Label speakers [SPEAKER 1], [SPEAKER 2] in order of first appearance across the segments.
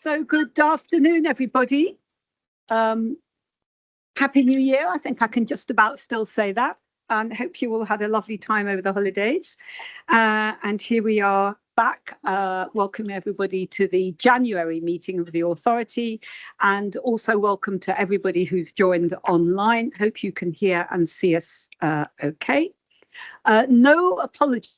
[SPEAKER 1] So good afternoon, everybody. Happy New Year. I think I can just about still say that. And hope you all had a lovely time over the holidays. And here we are back. Welcome everybody to the January meeting of the authority, and also welcome to everybody who's joined online. Hope you can hear and see us okay. No apologies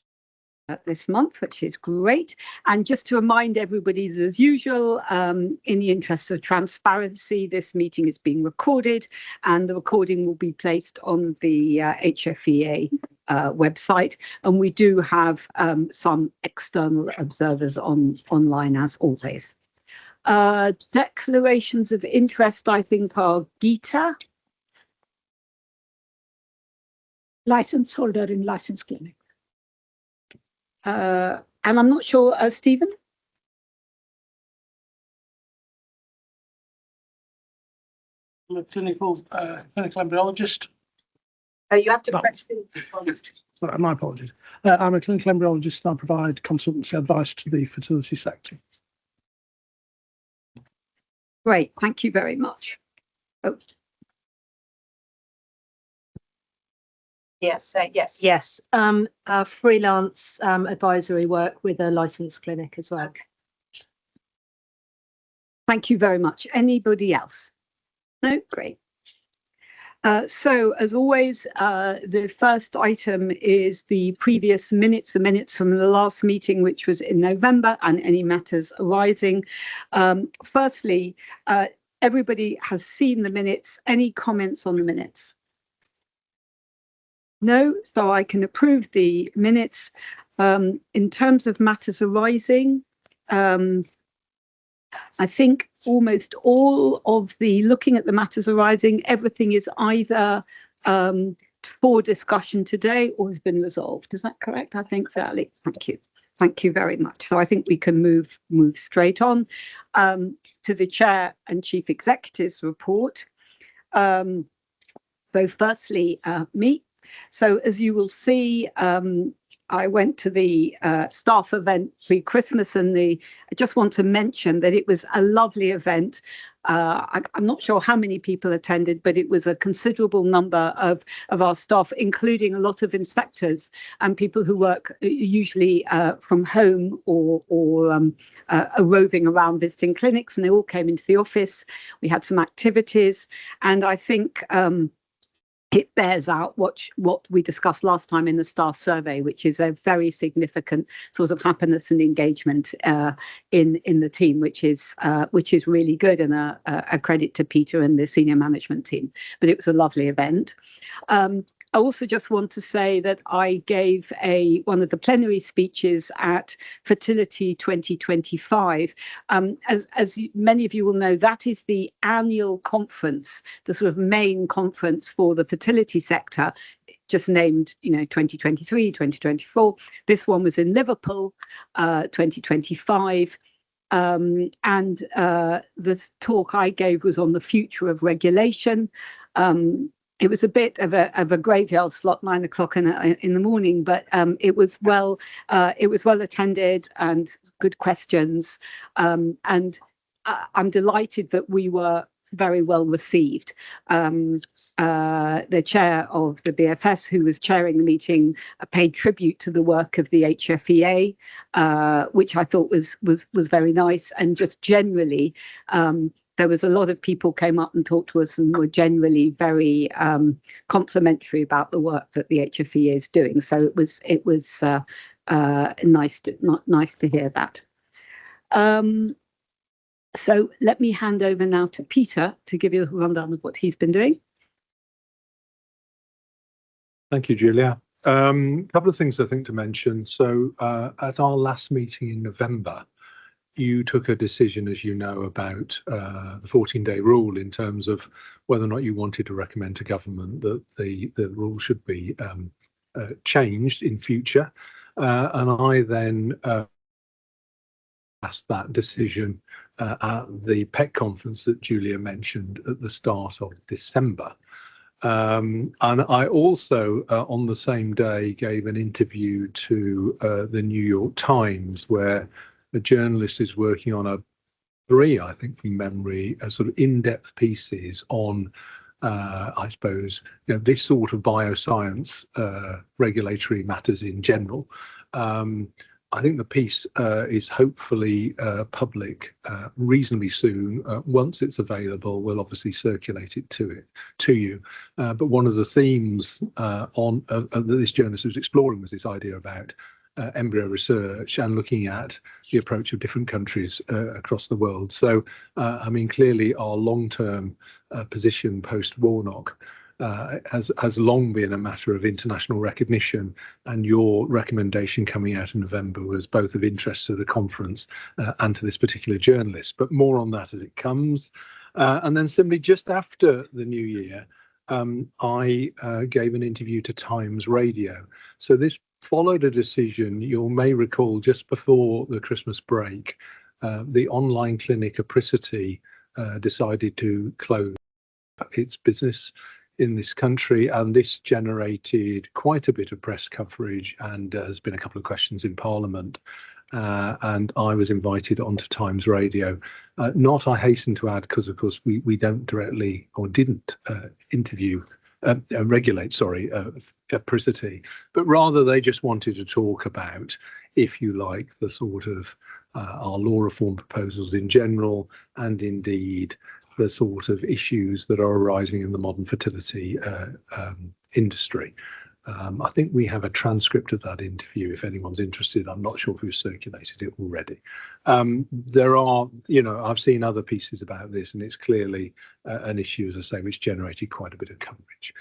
[SPEAKER 1] this month, which is great. And just to remind everybody that, as usual, in the interest of transparency, this meeting is being recorded, and the recording will be placed on the HFEA website. And we do have some external observers online, as always. Declarations of interest, I think, are Geeta.
[SPEAKER 2] License holder in licensed clinic.
[SPEAKER 1] And I'm not sure, Stephen?
[SPEAKER 3] I'm a clinical embryologist.
[SPEAKER 1] You have to press the...
[SPEAKER 3] Sorry, my apologies. I'm a clinical embryologist and I provide consultancy advice to the fertility sector.
[SPEAKER 1] Great, thank you very much. Oh.
[SPEAKER 4] Yes, yes. Freelance advisory work with a licensed clinic as well.
[SPEAKER 1] Thank you very much. Anybody else? No? Great. So, as always, the first item is the previous minutes, the minutes from the last meeting, which was in November, and any matters arising. Firstly, everybody has seen the minutes. Any comments on the minutes? No, so I can approve the minutes. In terms of matters arising, I think almost all of the looking at the matters arising, everything is either for discussion today or has been resolved. Is that correct? I think so, Alex. Thank you. Thank you very much. So I think we can move straight on to the Chair and Chief Executive's report. So firstly, me. So as you will see, I went to the staff event pre-Christmas, and I just want to mention that it was a lovely event. I'm not sure how many people attended, but it was a considerable number of our staff, including a lot of inspectors and people who work usually from home or are roving around visiting clinics, and they all came into the office. We had some activities, and I think it bears out what we discussed last time in the staff survey, which is a very significant sort of happiness and engagement in the team, which is really good, and a credit to Peter and the senior management team. But it was a lovely event. I also just want to say that I gave one of the plenary speeches at Fertility 2025. As many of you will know, that is the annual conference, the sort of main conference for the fertility sector, just named, 2023, 2024. This one was in Liverpool, 2025. And the talk I gave was on the future of regulation. It was a bit of a graveyard slot, 9 o'clock in the morning, but it was well attended and good questions. And I'm delighted that we were very well received. The chair of the BFS, who was chairing the meeting, paid tribute to the work of the HFEA, which I thought was very nice, and just generally. There was a lot of people came up and talked to us and were generally very complimentary about the work that the HFEA is doing. So it was nice to hear that. So let me hand over now to Peter to give you a rundown of what he's been doing.
[SPEAKER 5] Thank you, Julia. A couple of things I think to mention. So at our last meeting in November, you took a decision, as you know, about the 14-day rule in terms of whether or not you wanted to recommend to government that the rule should be changed in future. And I then asked that decision at the PEC conference that Julia mentioned at the start of December. And I also, on the same day, gave an interview to the New York Times, where a journalist is working on a 3, I think, from memory, sort of in-depth pieces on, I suppose, this sort of bioscience regulatory matters in general. I think the piece is hopefully public reasonably soon. Once it's available, we'll obviously circulate it to you. But one of the themes that this journalist was exploring was this idea about embryo research and looking at the approach of different countries across the world. So, I mean, clearly our long-term position post-Warnock has long been a matter of international recognition, and your recommendation coming out in November was both of interest to the conference and to this particular journalist, but more on that as it comes. And then simply just after the new year, I gave an interview to Times Radio. So this followed a decision, you may recall, just before the Christmas break, the online clinic Apricity decided to close its business in this country, and this generated quite a bit of press coverage, and there's been a couple of questions in Parliament, and I was invited onto Times Radio. Not, I hasten to add, because of course we don't directly, or didn't regulate, Apricity, but rather they just wanted to talk about, if you like, the sort of our law reform proposals in general, and indeed the sort of issues that are arising in the modern fertility industry. I think we have a transcript of that interview if anyone's interested. I'm not sure if we've circulated it already. There are, I've seen other pieces about this, and it's clearly an issue, as I say, which generated quite a bit of coverage.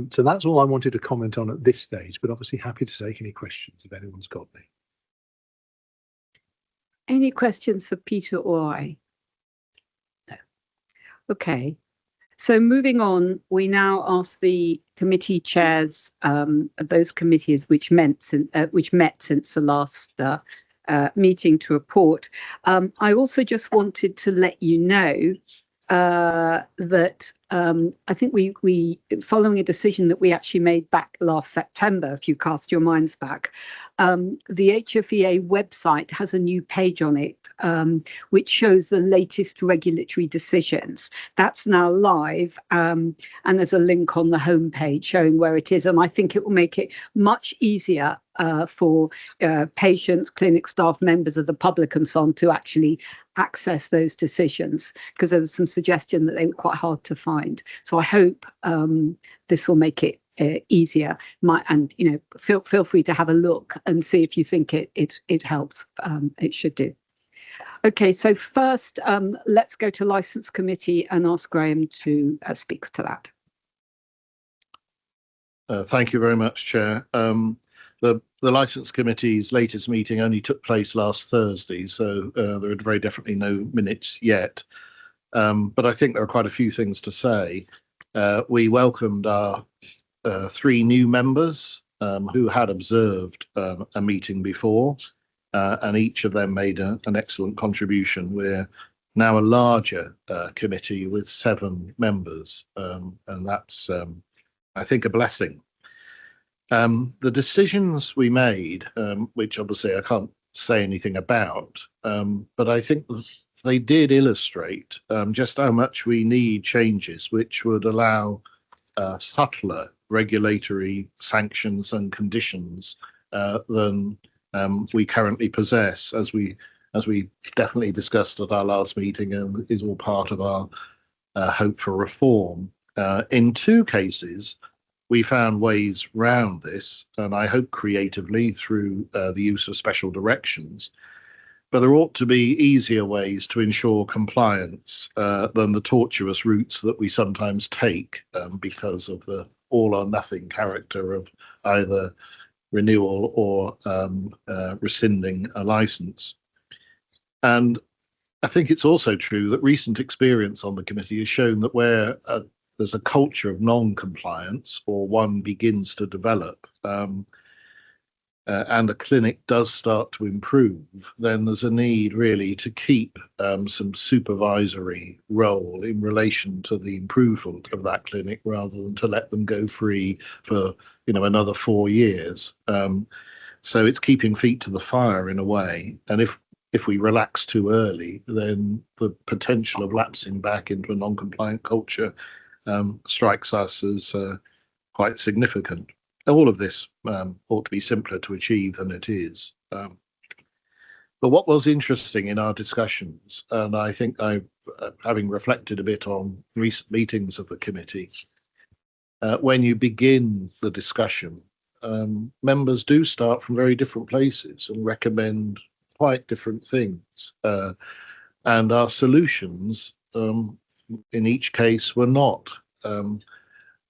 [SPEAKER 5] So that's all I wanted to comment on at this stage, but obviously happy to take any questions if anyone's got any.
[SPEAKER 1] Any questions for Peter or I? No. Okay. So moving on, we now ask the committee chairs of those committees which met since the last meeting to report. I also just wanted to let you know that I think we following a decision that we actually made back last September, if you cast your minds back, the HFEA website has a new page on it which shows the latest regulatory decisions. That's now live, and there's a link on the homepage showing where it is, and I think it will make it much easier for patients, clinic staff, members of the public and so on to actually access those decisions, because there was some suggestion that they were quite hard to find. So I hope this will make it easier. And feel free to have a look and see if you think it helps. It should do. Okay, so first let's go to Licence Committee and ask Graham to speak to that.
[SPEAKER 6] Thank you very much, Chair. The Licence Committee's latest meeting only took place last Thursday, so there are very definitely no minutes yet. But I think there are quite a few things to say. We welcomed our 3 new members who had observed a meeting before, and each of them made an excellent contribution. We're now a larger committee with 7 members, and that's, I think, a blessing. The decisions we made, which obviously I can't say anything about, but I think they did illustrate just how much we need changes which would allow subtler regulatory sanctions and conditions than we currently possess, as we definitely discussed at our last meeting, and is all part of our hope for reform. In 2 cases, we found ways round this, and I hope creatively through the use of special directions. But there ought to be easier ways to ensure compliance than the tortuous routes that we sometimes take because of the all or nothing character of either renewal or rescinding a license. And I think it's also true that recent experience on the committee has shown that where there's a culture of non-compliance, or one begins to develop, and a clinic does start to improve, then there's a need really to keep some supervisory role in relation to the improvement of that clinic, rather than to let them go free for another 4 years. So it's keeping feet to the fire in a way. And if if we relax too early, then the potential of lapsing back into a non-compliant culture strikes us as quite significant. All of this ought to be simpler to achieve than it is. But what was interesting in our discussions, and I think having reflected a bit on recent meetings of the committee, when you begin the discussion, members do start from very different places and recommend quite different things. And our solutions in each case were not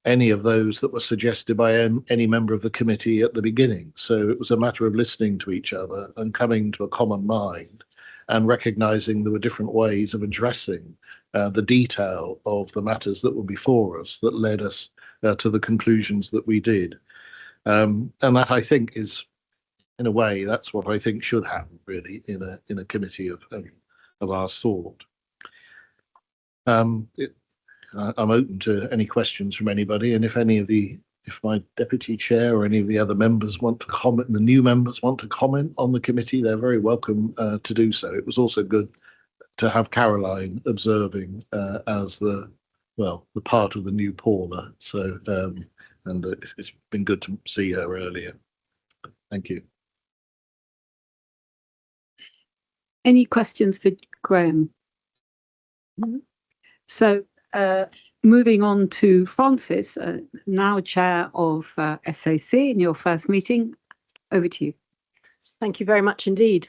[SPEAKER 6] any of those that were suggested by any member of the committee at the beginning. So it was a matter of listening to each other and coming to a common mind and recognizing there were different ways of addressing the detail of the matters that were before us that led us to the conclusions that we did. And that, I think, is, in a way, that's what I think should happen really in a committee of our sort. I'm open to any questions from anybody, and if my deputy chair or any of the other members want to comment, the new members want to comment on the committee, they're very welcome to do so. It was also good to have Caroline observing as the part of the new Paula. So and it's been good to see her earlier. Thank you.
[SPEAKER 1] Any questions for Graham? So moving on to Francis, now chair of SAC in your first meeting. Over to you.
[SPEAKER 4] Thank you very much indeed.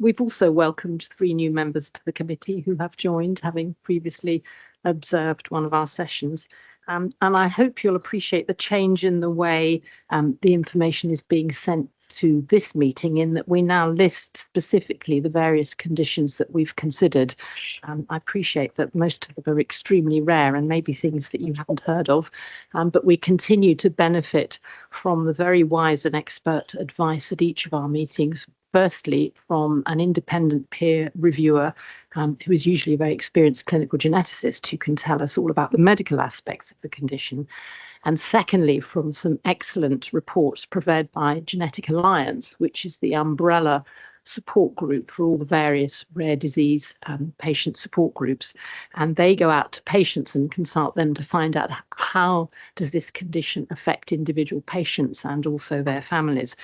[SPEAKER 4] We've also welcomed 3 new members to the committee who have joined, having previously observed one of our sessions. And I hope you'll appreciate the change in the way the information is being sent to this meeting, in that we now list specifically the various conditions that we've considered. I appreciate that most of them are extremely rare and maybe things that you haven't heard of, but we continue to benefit from the very wise and expert advice at each of our meetings. Firstly, from an independent peer reviewer who is usually a very experienced clinical geneticist who can tell us all about the medical aspects of the condition. And secondly, from some excellent reports provided by Genetic Alliance, which is the umbrella support group for all the various rare disease patient support groups. And they go out to patients and consult them to find out how does this condition affect individual patients and also their families.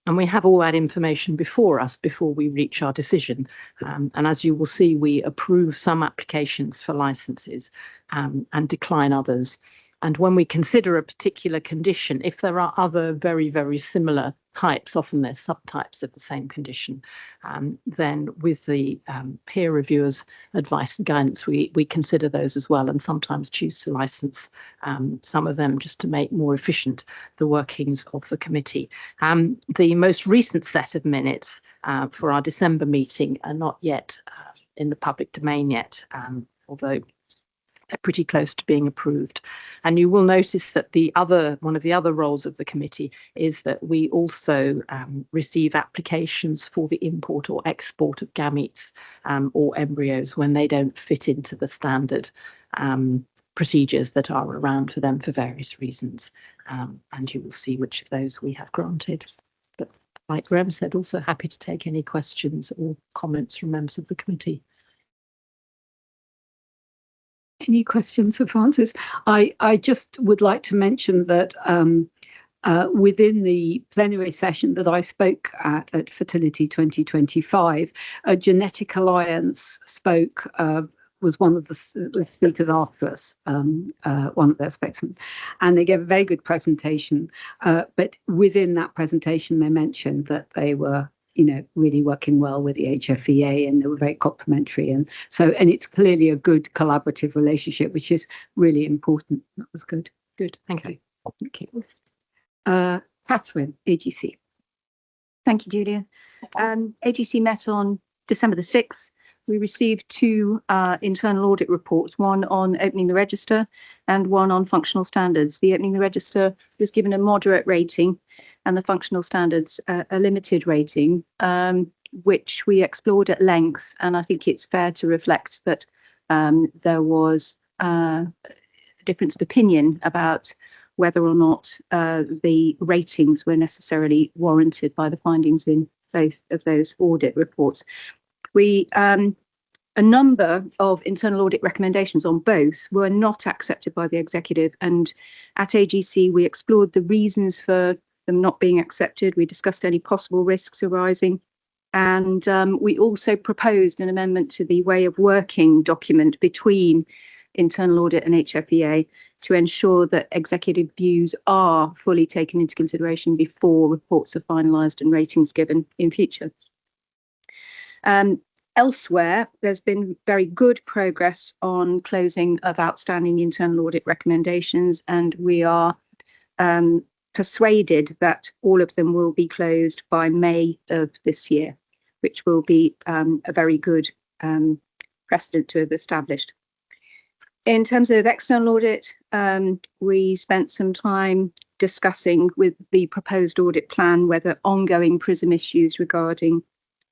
[SPEAKER 4] And we have all that information before us before we reach our decision. And as you will see, we approve some applications for licenses and decline others. And when we consider a particular condition, if there are other very, very similar types, often they're subtypes of the same condition, then with the peer reviewers' advice and guidance, we consider those as well, and sometimes choose to license some of them just to make more efficient the workings of the committee. The most recent set of minutes for our December meeting are not yet in the public domain yet, although they're pretty close to being approved. And you will notice that one of the other roles of the committee is that we also receive applications for the import or export of gametes or embryos when they don't fit into the standard procedures that are around for them for various reasons. And you will see which of those we have granted. But like Graham said, also happy to take any questions or comments from members of the committee.
[SPEAKER 1] Any questions for Francis? I just would like to mention that within the plenary session that I spoke at Fertility 2025, Genetic Alliance was one of the speakers after us, one of their spokesmen, and they gave a very good presentation. But within that presentation, they mentioned that they were really working well with the HFEA, and they were very complimentary, and it's clearly a good collaborative relationship, which is really important. That was good. Good, thank you. Thank you. Catherine, AGC.
[SPEAKER 7] Thank you, Julia. AGC met on December the 6th. We received 2 internal audit reports, one on opening the register and one on functional standards. The opening the register was given a moderate rating, and the functional standards a limited rating, which we explored at length. And I think it's fair to reflect that there was a difference of opinion about whether or not the ratings were necessarily warranted by the findings in both of those audit reports. A number of internal audit recommendations on both were not accepted by the executive, and at AGC we explored the reasons for them not being accepted. We discussed any possible risks arising, and we also proposed an amendment to the way of working document between internal audit and HFEA to ensure that executive views are fully taken into consideration before reports are finalised and ratings given in future. Elsewhere, there's been very good progress on closing of outstanding internal audit recommendations, and we are persuaded that all of them will be closed by May of this year, which will be a very good precedent to have established. In terms of external audit, we spent some time discussing with the proposed audit plan whether ongoing PRISM issues regarding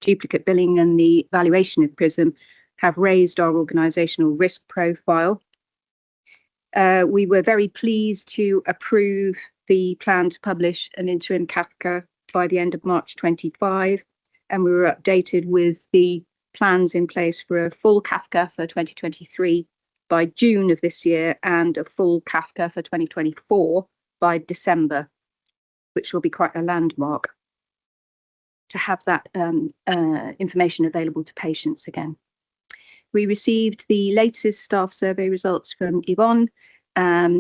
[SPEAKER 7] duplicate billing and the valuation of PRISM have raised our organisational risk profile. We were very pleased to approve the plan to publish an interim CAFCA by the end of March 25, and we were updated with the plans in place for a full CAFCA for 2023 by June of this year and a full CAFCA for 2024 by December, which will be quite a landmark to have that information available to patients again. We received the latest staff survey results from Yvonne,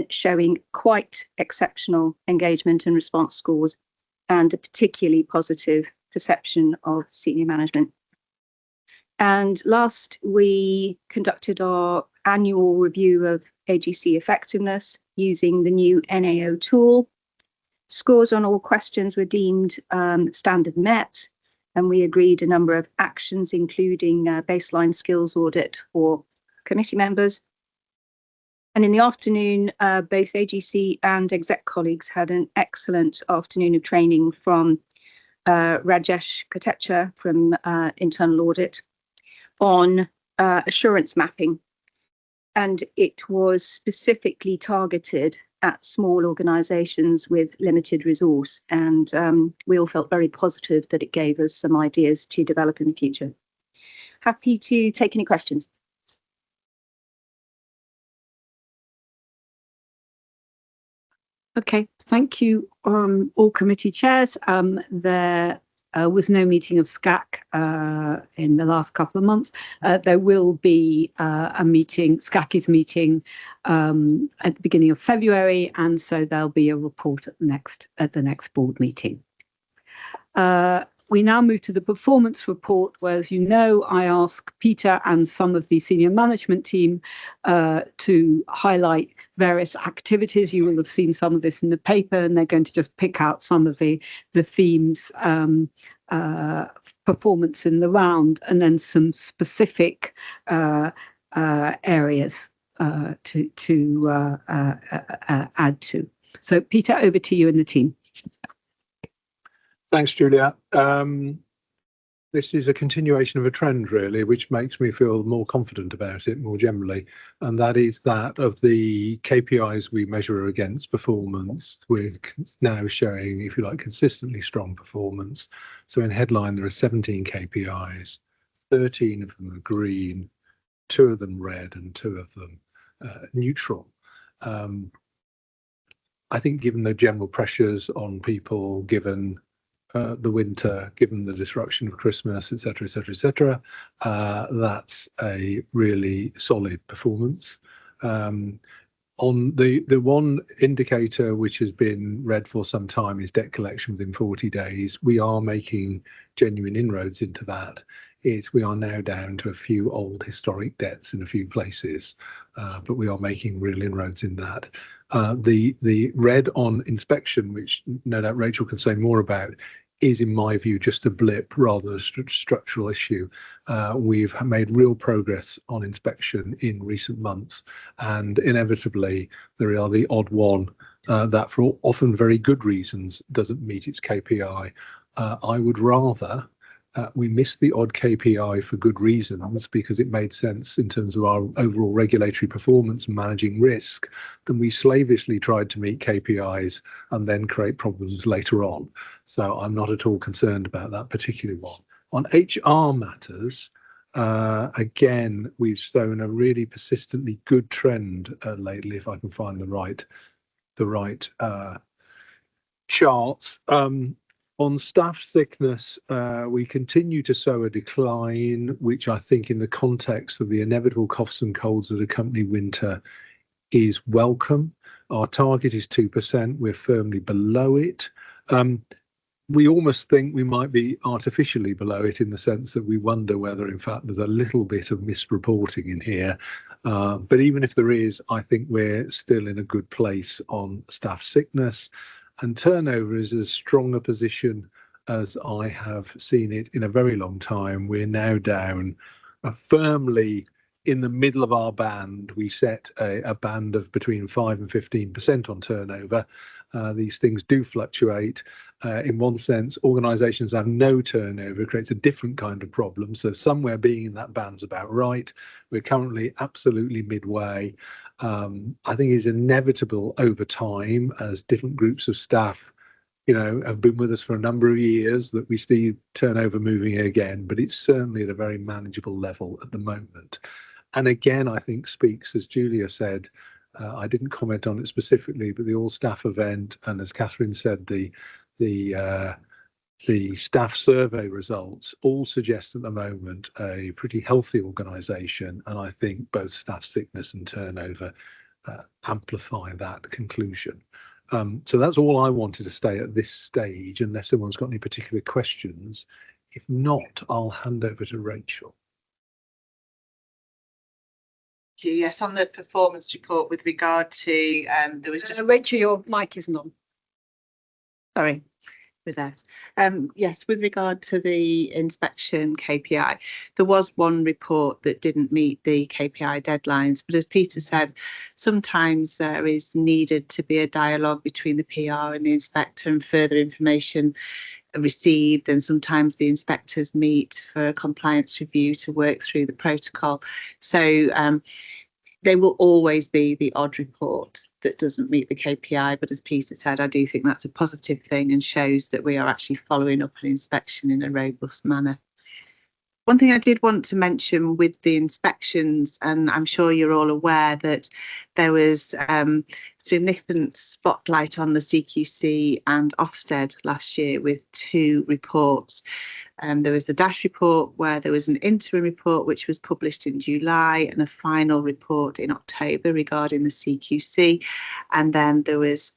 [SPEAKER 7] showing quite exceptional engagement and response scores and a particularly positive perception of senior management. And last, we conducted our annual review of AGC effectiveness using the new NAO tool. Scores on all questions were deemed standard met, and we agreed a number of actions, including baseline skills audit for committee members. And in the afternoon, both AGC and exec colleagues had an excellent afternoon of training from Rajesh Kotecha from internal audit on assurance mapping. And it was specifically targeted at small organisations with limited resource. And we all felt very positive that it gave us some ideas to develop in the future. Happy to take any questions.
[SPEAKER 1] Okay, thank you, all committee chairs. There was no meeting of SCAC in the last couple of months. There will be a meeting. SCAC is meeting at the beginning of February, and so there'll be a report at the next board meeting. We now move to the performance report, where, as you know, I ask Peter and some of the senior management team to highlight various activities. You will have seen some of this in the paper, and they're going to just pick out some of the themes, performance in the round, and then some specific areas to add to. So, Peter, over to you and the team.
[SPEAKER 5] Thanks, Julia. This is a continuation of a trend, really, which makes me feel more confident about it more generally. And that is that of the KPIs we measure against performance, we're now showing, if you like, consistently strong performance. So in headline, there are 17 KPIs, 13 of them are green, 2 of them red, and 2 of them neutral. I think given the general pressures on people, given the winter, given the disruption of Christmas, etc., etc., etc., that's a really solid performance. On the one indicator which has been red for some time is debt collection within 40 days. We are making genuine inroads into that. We are now down to a few old historic debts in a few places, but we are making real inroads in that. The red on inspection, which no doubt Rachel can say more about, is, in my view, just a blip rather than a structural issue. We've made real progress on inspection in recent months, and inevitably there are the odd one that, for often very good reasons, doesn't meet its KPI. I would rather we missed the odd KPI for good reasons, because it made sense in terms of our overall regulatory performance and managing risk, than we slavishly tried to meet KPIs and then create problems later on. So I'm not at all concerned about that particular one. On HR matters, Again, we've shown a really persistently good trend lately, if I can find the right charts. On staff sickness, we continue to show a decline, which I think in the context of the inevitable coughs and colds that accompany winter is welcome. Our target is 2%. We're firmly below it. We almost think we might be artificially below it in the sense that we wonder whether, in fact, there's a little bit of misreporting in here. But even if there is, I think we're still in a good place on staff sickness. And turnover is as strong a position as I have seen it in a very long time. We're now down firmly in the middle of our band. We set a band of between 5 and 15% on turnover. These things do fluctuate. In one sense, organisations have no turnover creates a different kind of problem. So somewhere being in that band's about right. We're currently absolutely midway. I think it's inevitable over time as different groups of staff, have been with us for a number of years that we see turnover moving again, but it's certainly at a very manageable level at the moment. And again, I think speaks, as Julia said, I didn't comment on it specifically, but the all staff event, and as Catherine said, the staff survey results all suggest at the moment a pretty healthy organisation, and I think both staff sickness and turnover amplify that conclusion. So that's all I wanted to say at this stage, unless someone's got any particular questions. If not, I'll hand over to Rachel.
[SPEAKER 8] Yes, on the performance report with regard to there was just
[SPEAKER 2] Rachel, your mic isn't on.
[SPEAKER 8] Sorry with that. Yes, with regard to the inspection KPI, there was one report that didn't meet the KPI deadlines, but as Peter said, sometimes there is needed to be a dialogue between the PR and the inspector and further information received, and sometimes the inspectors meet for a compliance review to work through the protocol. So there will always be the odd report that doesn't meet the KPI, but as Peter said, I do think that's a positive thing and shows that we are actually following up an inspection in a robust manner. One thing I did want to mention with the inspections, and I'm sure you're all aware that there was significant spotlight on the CQC and Ofsted last year with 2 reports. There was the DASH report where there was an interim report which was published in July and a final report in October regarding the CQC. And then there was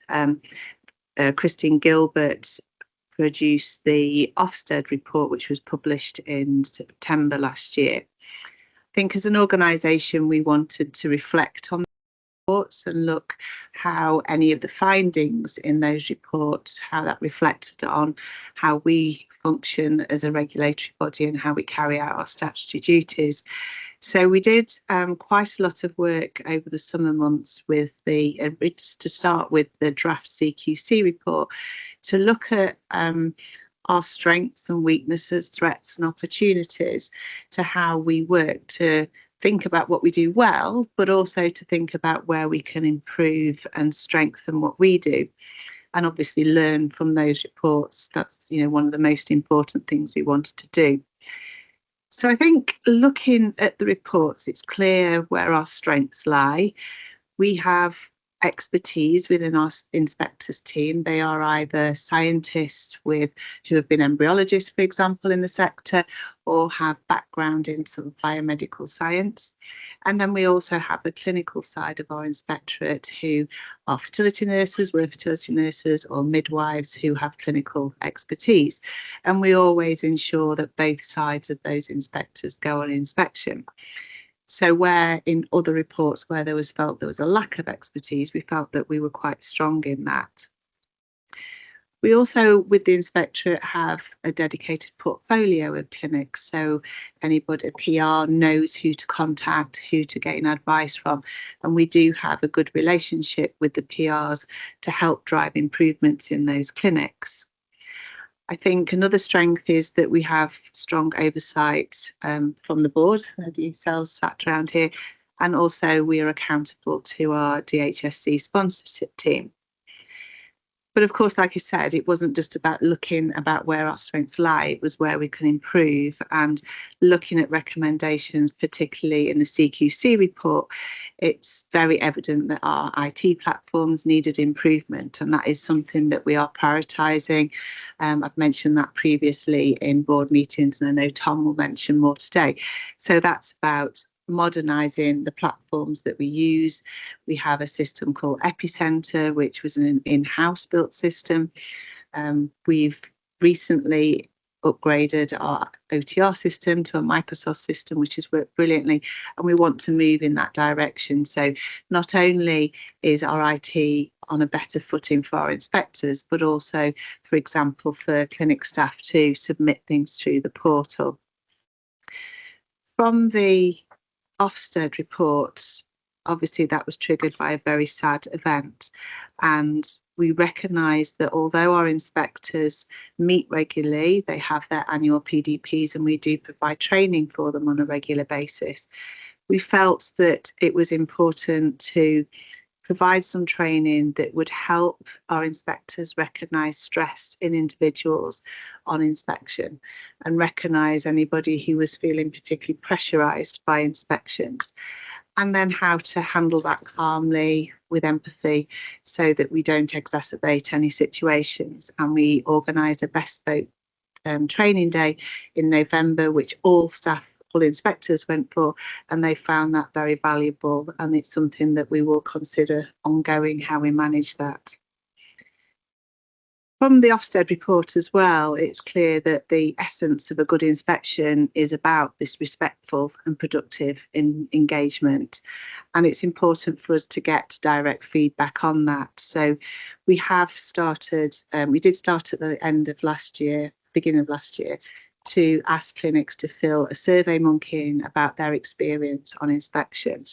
[SPEAKER 8] Christine Gilbert produced the Ofsted report, which was published in September last year. I think as an organisation, we wanted to reflect on the reports and look how any of the findings in those reports, how that reflected on how we function as a regulatory body and how we carry out our statutory duties. So we did quite a lot of work over the summer months with to start with the draft CQC report, to look at our strengths and weaknesses, threats and opportunities, to how we work to think about what we do well, but also to think about where we can improve and strengthen what we do. And obviously learn from those reports. That's, one of the most important things we wanted to do. So I think looking at the reports, it's clear where our strengths lie. We have expertise within our inspectors team. They are either scientists who have been embryologists, for example, in the sector, or have background in sort of biomedical science. And then we also have the clinical side of our inspectorate who are fertility nurses, were fertility nurses, or midwives who have clinical expertise. And we always ensure that both sides of those inspectors go on inspection. So where in other reports where there was felt there was a lack of expertise, we felt that we were quite strong in that. We also, with the inspectorate, have a dedicated portfolio of clinics. So anybody, a PR, knows who to contact, who to gain advice from. And we do have a good relationship with the PRs to help drive improvements in those clinics. I think another strength is that we have strong oversight from the board, yourselves sat around here, and also we are accountable to our DHSC sponsorship team. But of course, like I said, it wasn't just about looking about where our strengths lie, it was where we can improve, and looking at recommendations, particularly in the CQC report, it's very evident that our IT platforms needed improvement, and that is something that we are prioritising. I've mentioned that previously in board meetings, and I know Tom will mention more today. So that's about modernising the platforms that we use. We have a system called Epicenter, which was an in-house built system. We've recently upgraded our OTR system to a Microsoft system, which has worked brilliantly, and we want to move in that direction. So not only is our IT on a better footing for our inspectors, but also, for example, for clinic staff to submit things through the portal. From the Ofsted reports, obviously that was triggered by a very sad event, and we recognise that although our inspectors meet regularly, they have their annual PDPs, and we do provide training for them on a regular basis. We felt that it was important to provide some training that would help our inspectors recognise stress in individuals on inspection, and recognise anybody who was feeling particularly pressurised by inspections, and then how to handle that calmly with empathy so that we don't exacerbate any situations. And we organised a bespoke training day in November, which all inspectors went for, and they found that very valuable, and it's something that we will consider ongoing, how we manage that. From the Ofsted report as well, it's clear that the essence of a good inspection is about this respectful and productive engagement, and it's important for us to get direct feedback on that. So we have started, we did start at the end of last year, beginning of last year, to ask clinics to fill a survey monkey about their experience on inspection.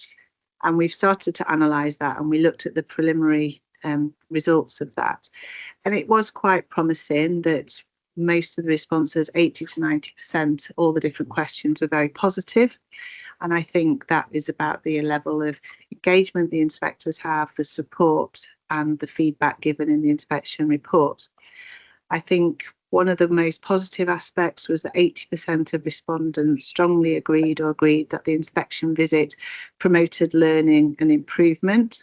[SPEAKER 8] And we've started to analyse that, and we looked at the preliminary results of that. And it was quite promising that most of the responses, 80 to 90%, all the different questions were very positive. And I think that is about the level of engagement the inspectors have, the support and the feedback given in the inspection report. I think one of the most positive aspects was that 80% of respondents strongly agreed that the inspection visit promoted learning and improvement.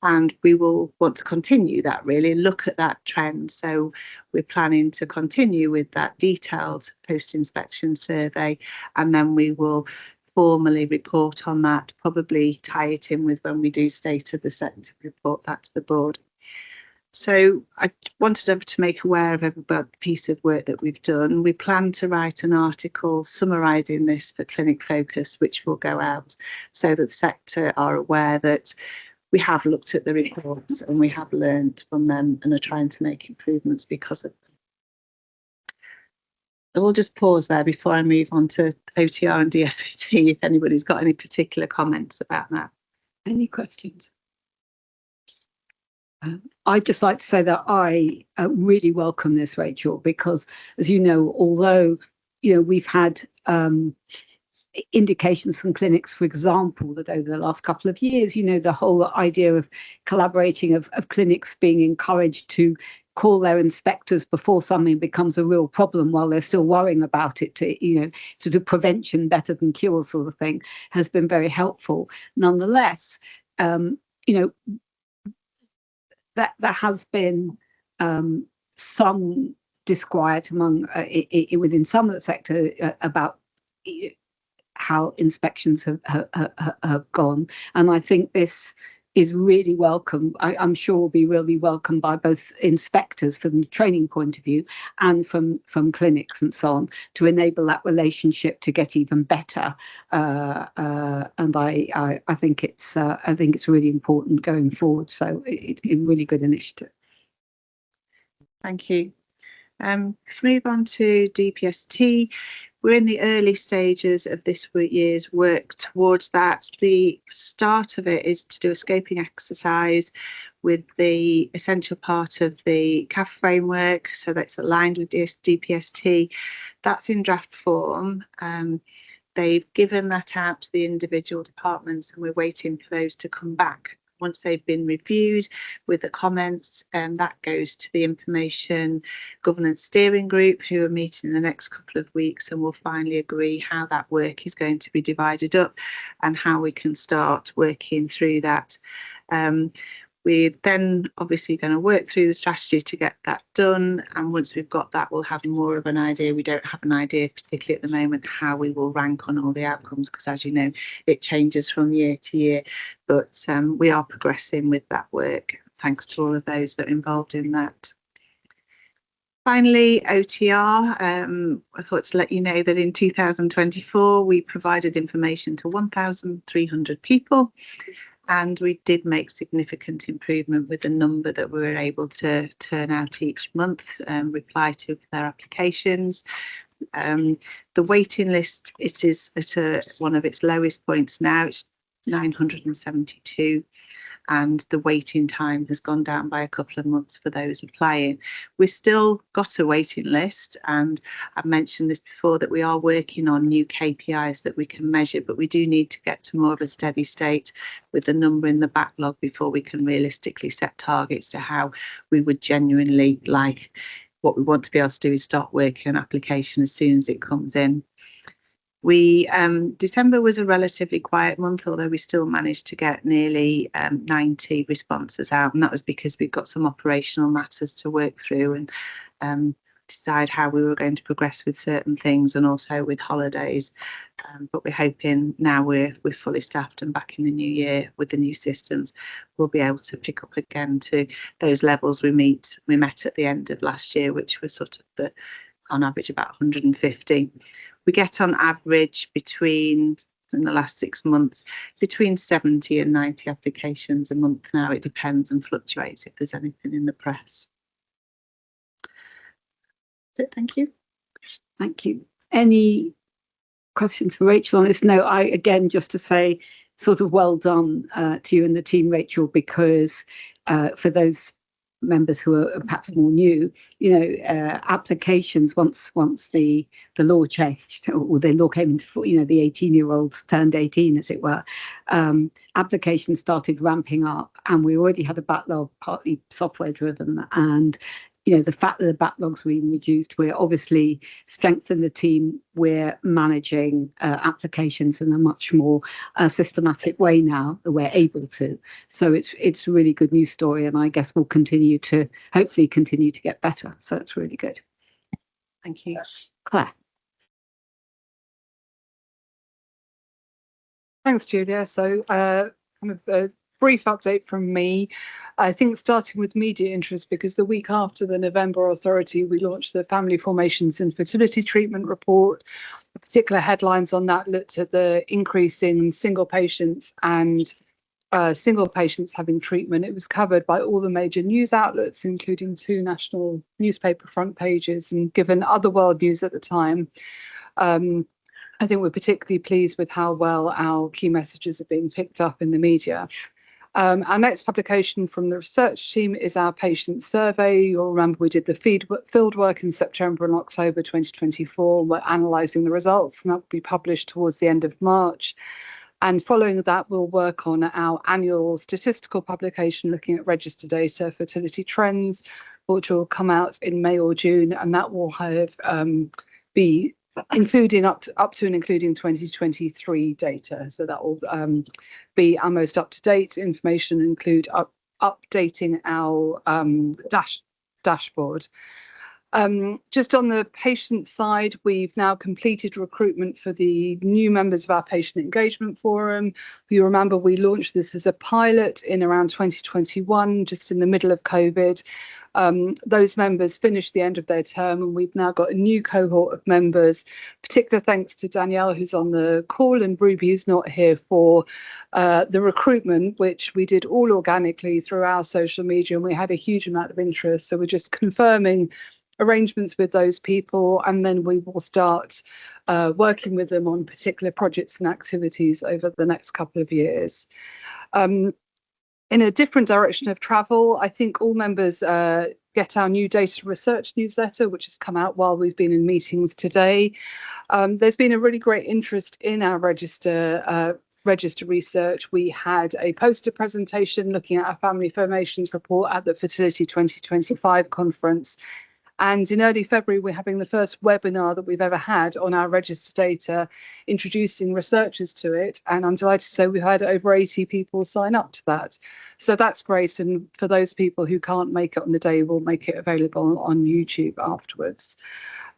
[SPEAKER 8] And we will want to continue that, really look at that trend. So we're planning to continue with that detailed post-inspection survey, and then we will formally report on that, probably tie it in with when we do state of the sector report that to the board. So I wanted to make aware of everybody the piece of work that we've done. We plan to write an article summarising this for Clinic Focus, which will go out so that the sector are aware that we have looked at the reports and we have learned from them and are trying to make improvements because of them. I will just pause there before I move on to OTR and DSVT if anybody's got any particular comments about that.
[SPEAKER 1] Any questions? I'd just like to say that I really welcome this, Rachel, because, as you know, although we've had indications from clinics, for example, that over the last couple of years, the whole idea of collaborating, of clinics being encouraged to call their inspectors before something becomes a real problem while they're still worrying about it, to sort of prevention better than cure sort of thing, has been very helpful. Nonetheless, that there has been some disquiet among within some of the sector about how inspections have gone, and I think this is really welcome. I'm sure will be really welcome by both inspectors from the training point of view and from clinics and so on, to enable that relationship to get even better. And I think it's really important going forward. So it's a really good initiative.
[SPEAKER 8] Thank you. Let's move on to DPST. We're in the early stages of this year's work towards that. The start of it is to do a scoping exercise with the essential part of the CAF framework, so that's aligned with DPST. That's in draft form. They've given that out to the individual departments, and we're waiting for those to come back. once they've been reviewed with the comments, that goes to the Information Governance Steering Group, who are meeting in the next couple of weeks, and will finally agree how that work is going to be divided up and how we can start working through that. We're then obviously going to work through the strategy to get that done, and once we've got that, we'll have more of an idea. We don't have an idea, particularly at the moment, how we will rank on all the outcomes, because as you know, it changes from year to year, but we are progressing with that work, thanks to all of those that are involved in that. Finally, OTR. I thought to let you know that in 2024, we provided information to 1,300 people. And we did make significant improvement with the number that we were able to turn out each month, reply to their applications. The waiting list, it is at one of its lowest points now. It's 972. And the waiting time has gone down by a couple of months for those applying. We've still got a waiting list, and I've mentioned this before, that we are working on new KPIs that we can measure, but we do need to get to more of a steady state with the number in the backlog before we can realistically set targets to how we would genuinely like. What we want to be able to do is start working on application as soon as it comes in. December was a relatively quiet month, although we still managed to get nearly 90 responses out, and that was because we've got some operational matters to work through and decide how we were going to progress with certain things, and also with holidays. But we're hoping now we're fully staffed and back in the new year with the new systems, we'll be able to pick up again to those levels we met at the end of last year, which was sort of on average about 150. We get on average in the last 6 months, between 70 and 90 applications a month now. It depends and fluctuates if there's anything in the press. That's it. Thank you.
[SPEAKER 1] Thank you. Any questions for Rachel on this? No, again, just to say sort of well done to you and the team, Rachel, because for those members who are perhaps more new, applications once the law changed, or the law came into, the 18-year-olds turned 18, as it were, applications started ramping up, and we already had a backlog, partly software driven, and the fact that the backlog's been reduced, we're obviously strengthening the team. We're managing applications in a much more systematic way now that we're able to. So it's a really good news story, and I guess we'll hopefully continue to get better. So it's really good.
[SPEAKER 8] Thank you.
[SPEAKER 1] Claire.
[SPEAKER 9] Thanks, Julia. So kind of a brief update from me. I think starting with media interest, because the week after the November Authority, we launched the Family Formations and Fertility Treatment Report. The particular headlines on that looked at the increase in single patients and single patients having treatment. It was covered by all the major news outlets, including 2 national newspaper front pages, and given other world news at the time, I think we're particularly pleased with how well our key messages are being picked up in the media. Our next publication from the research team is our patient survey. You'll remember we did the field work in September and October 2024. We're analysing the results, and that will be published towards the end of March. And following that, we'll work on our annual statistical publication looking at register data, fertility trends, which will come out in May or June, and that will be including up to and including 2023 data. So that will be our most up-to-date information, include updating our dashboard. Just on the patient side, we've now completed recruitment for the new members of our patient engagement forum. You remember we launched this as a pilot in around 2021, just in the middle of COVID. Those members finished the end of their term, and we've now got a new cohort of members. Particular thanks to Danielle, who's on the call, and Ruby, who's not here, for the recruitment, which we did all organically through our social media, and we had a huge amount of interest. So we're just confirming arrangements with those people, and then we will start working with them on particular projects and activities over the next couple of years. In a different direction of travel, I think all members get our new data research newsletter, which has come out while we've been in meetings today. There's been a really great interest in our register register research. We had a poster presentation looking at our family formations report at the Fertility 2025 conference. And in early February, we're having the first webinar that we've ever had on our register data, introducing researchers to it. And I'm delighted to say we've had over 80 people sign up to that. So that's great. And for those people who can't make it on the day, we'll make it available on YouTube afterwards.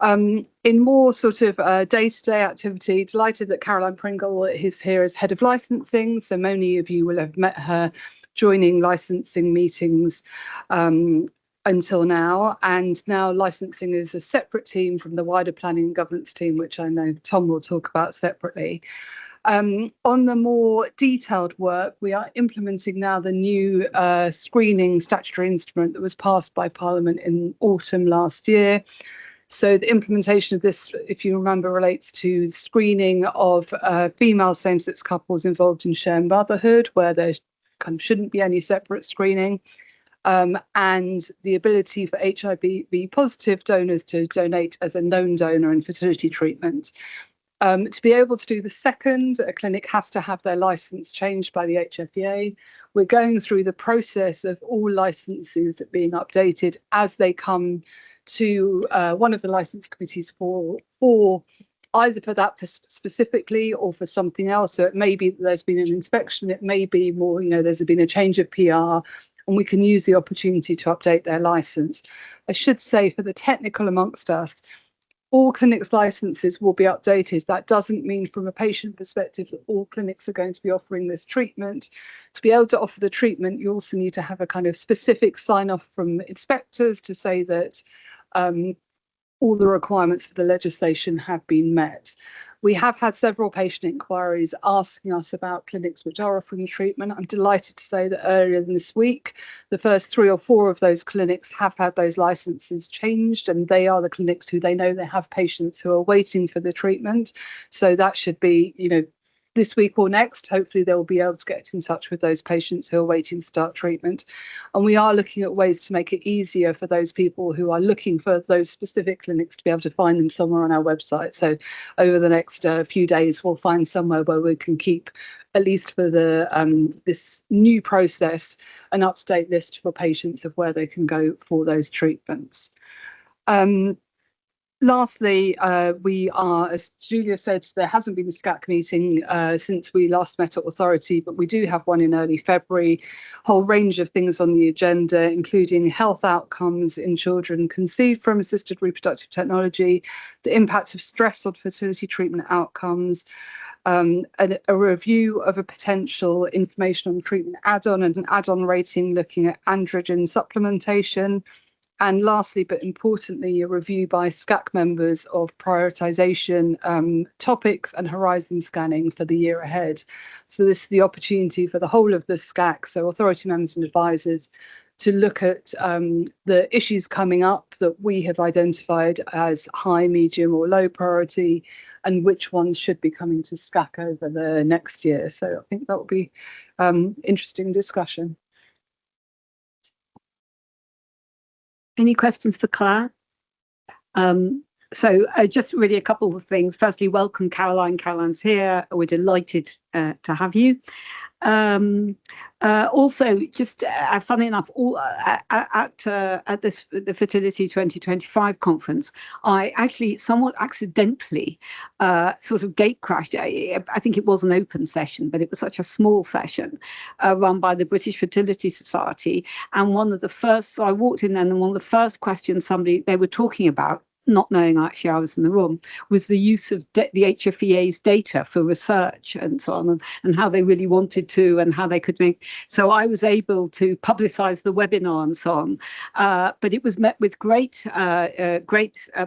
[SPEAKER 9] In more sort of day-to-day activity, delighted that Caroline Pringle is here as head of licensing. So many of you will have met her joining licensing meetings until now, and now licensing is a separate team from the wider planning and governance team, which I know Tom will talk about separately. On the more detailed work, we are implementing now the new screening statutory instrument that was passed by Parliament in autumn last year. So the implementation of this, if you remember, relates to screening of female same-sex couples involved in shared motherhood, where there kind of shouldn't be any separate screening. And the ability for HIV positive donors to donate as a known donor in fertility treatment. To be able to do the second, a clinic has to have their license changed by the HFEA. We're going through the process of all licenses being updated as they come to one of the license committees for either for that specifically or for something else. So it may be that there's been an inspection, it may be more, there's been a change of PR, and we can use the opportunity to update their license. I should say, for the technical amongst us, all clinics' licenses will be updated. That doesn't mean from a patient perspective that all clinics are going to be offering this treatment. To be able to offer the treatment, you also need to have a kind of specific sign-off from inspectors to say that all the requirements for the legislation have been met. We have had several patient inquiries asking us about clinics which are offering treatment. I'm delighted to say that earlier this week, the first 3 or 4 of those clinics have had those licenses changed, and they are the clinics who they know they have patients who are waiting for the treatment. So that should be, this week or next, hopefully they'll be able to get in touch with those patients who are waiting to start treatment. And we are looking at ways to make it easier for those people who are looking for those specific clinics to be able to find them somewhere on our website. So over the next few days, we'll find somewhere where we can keep, at least for the this new process, an up-to-date list for patients of where they can go for those treatments. Lastly, we are, as Julia said, there hasn't been a SCAC meeting since we last met at Authority, but we do have one in early February. Whole range of things on the agenda, including health outcomes in children conceived from assisted reproductive technology, the impact of stress on fertility treatment outcomes, a review of a potential information on treatment add-on and an add-on rating looking at androgen supplementation. And lastly, but importantly, a review by SCAC members of prioritisation topics and horizon scanning for the year ahead. So this is the opportunity for the whole of the SCAC, so authority members and advisors, to look at the issues coming up that we have identified as high, medium or low priority, and which ones should be coming to SCAC over the next year. So I think that will be interesting discussion.
[SPEAKER 1] Any questions for Claire? So just really a couple of things. Firstly, welcome Caroline. Caroline's here. We're delighted to have you. Also, just funny enough, at the Fertility 2025 conference, I actually somewhat accidentally sort of gate crashed. I think it was an open session, but it was such a small session run by the British Fertility Society. And one of the first, so I walked in then, and one of the first questions they were talking about, not knowing actually I was in the room, was the use of the HFEA's data for research and so on, and how they really wanted to, and how they could make. So I was able to publicise the webinar and so on, but it was met with great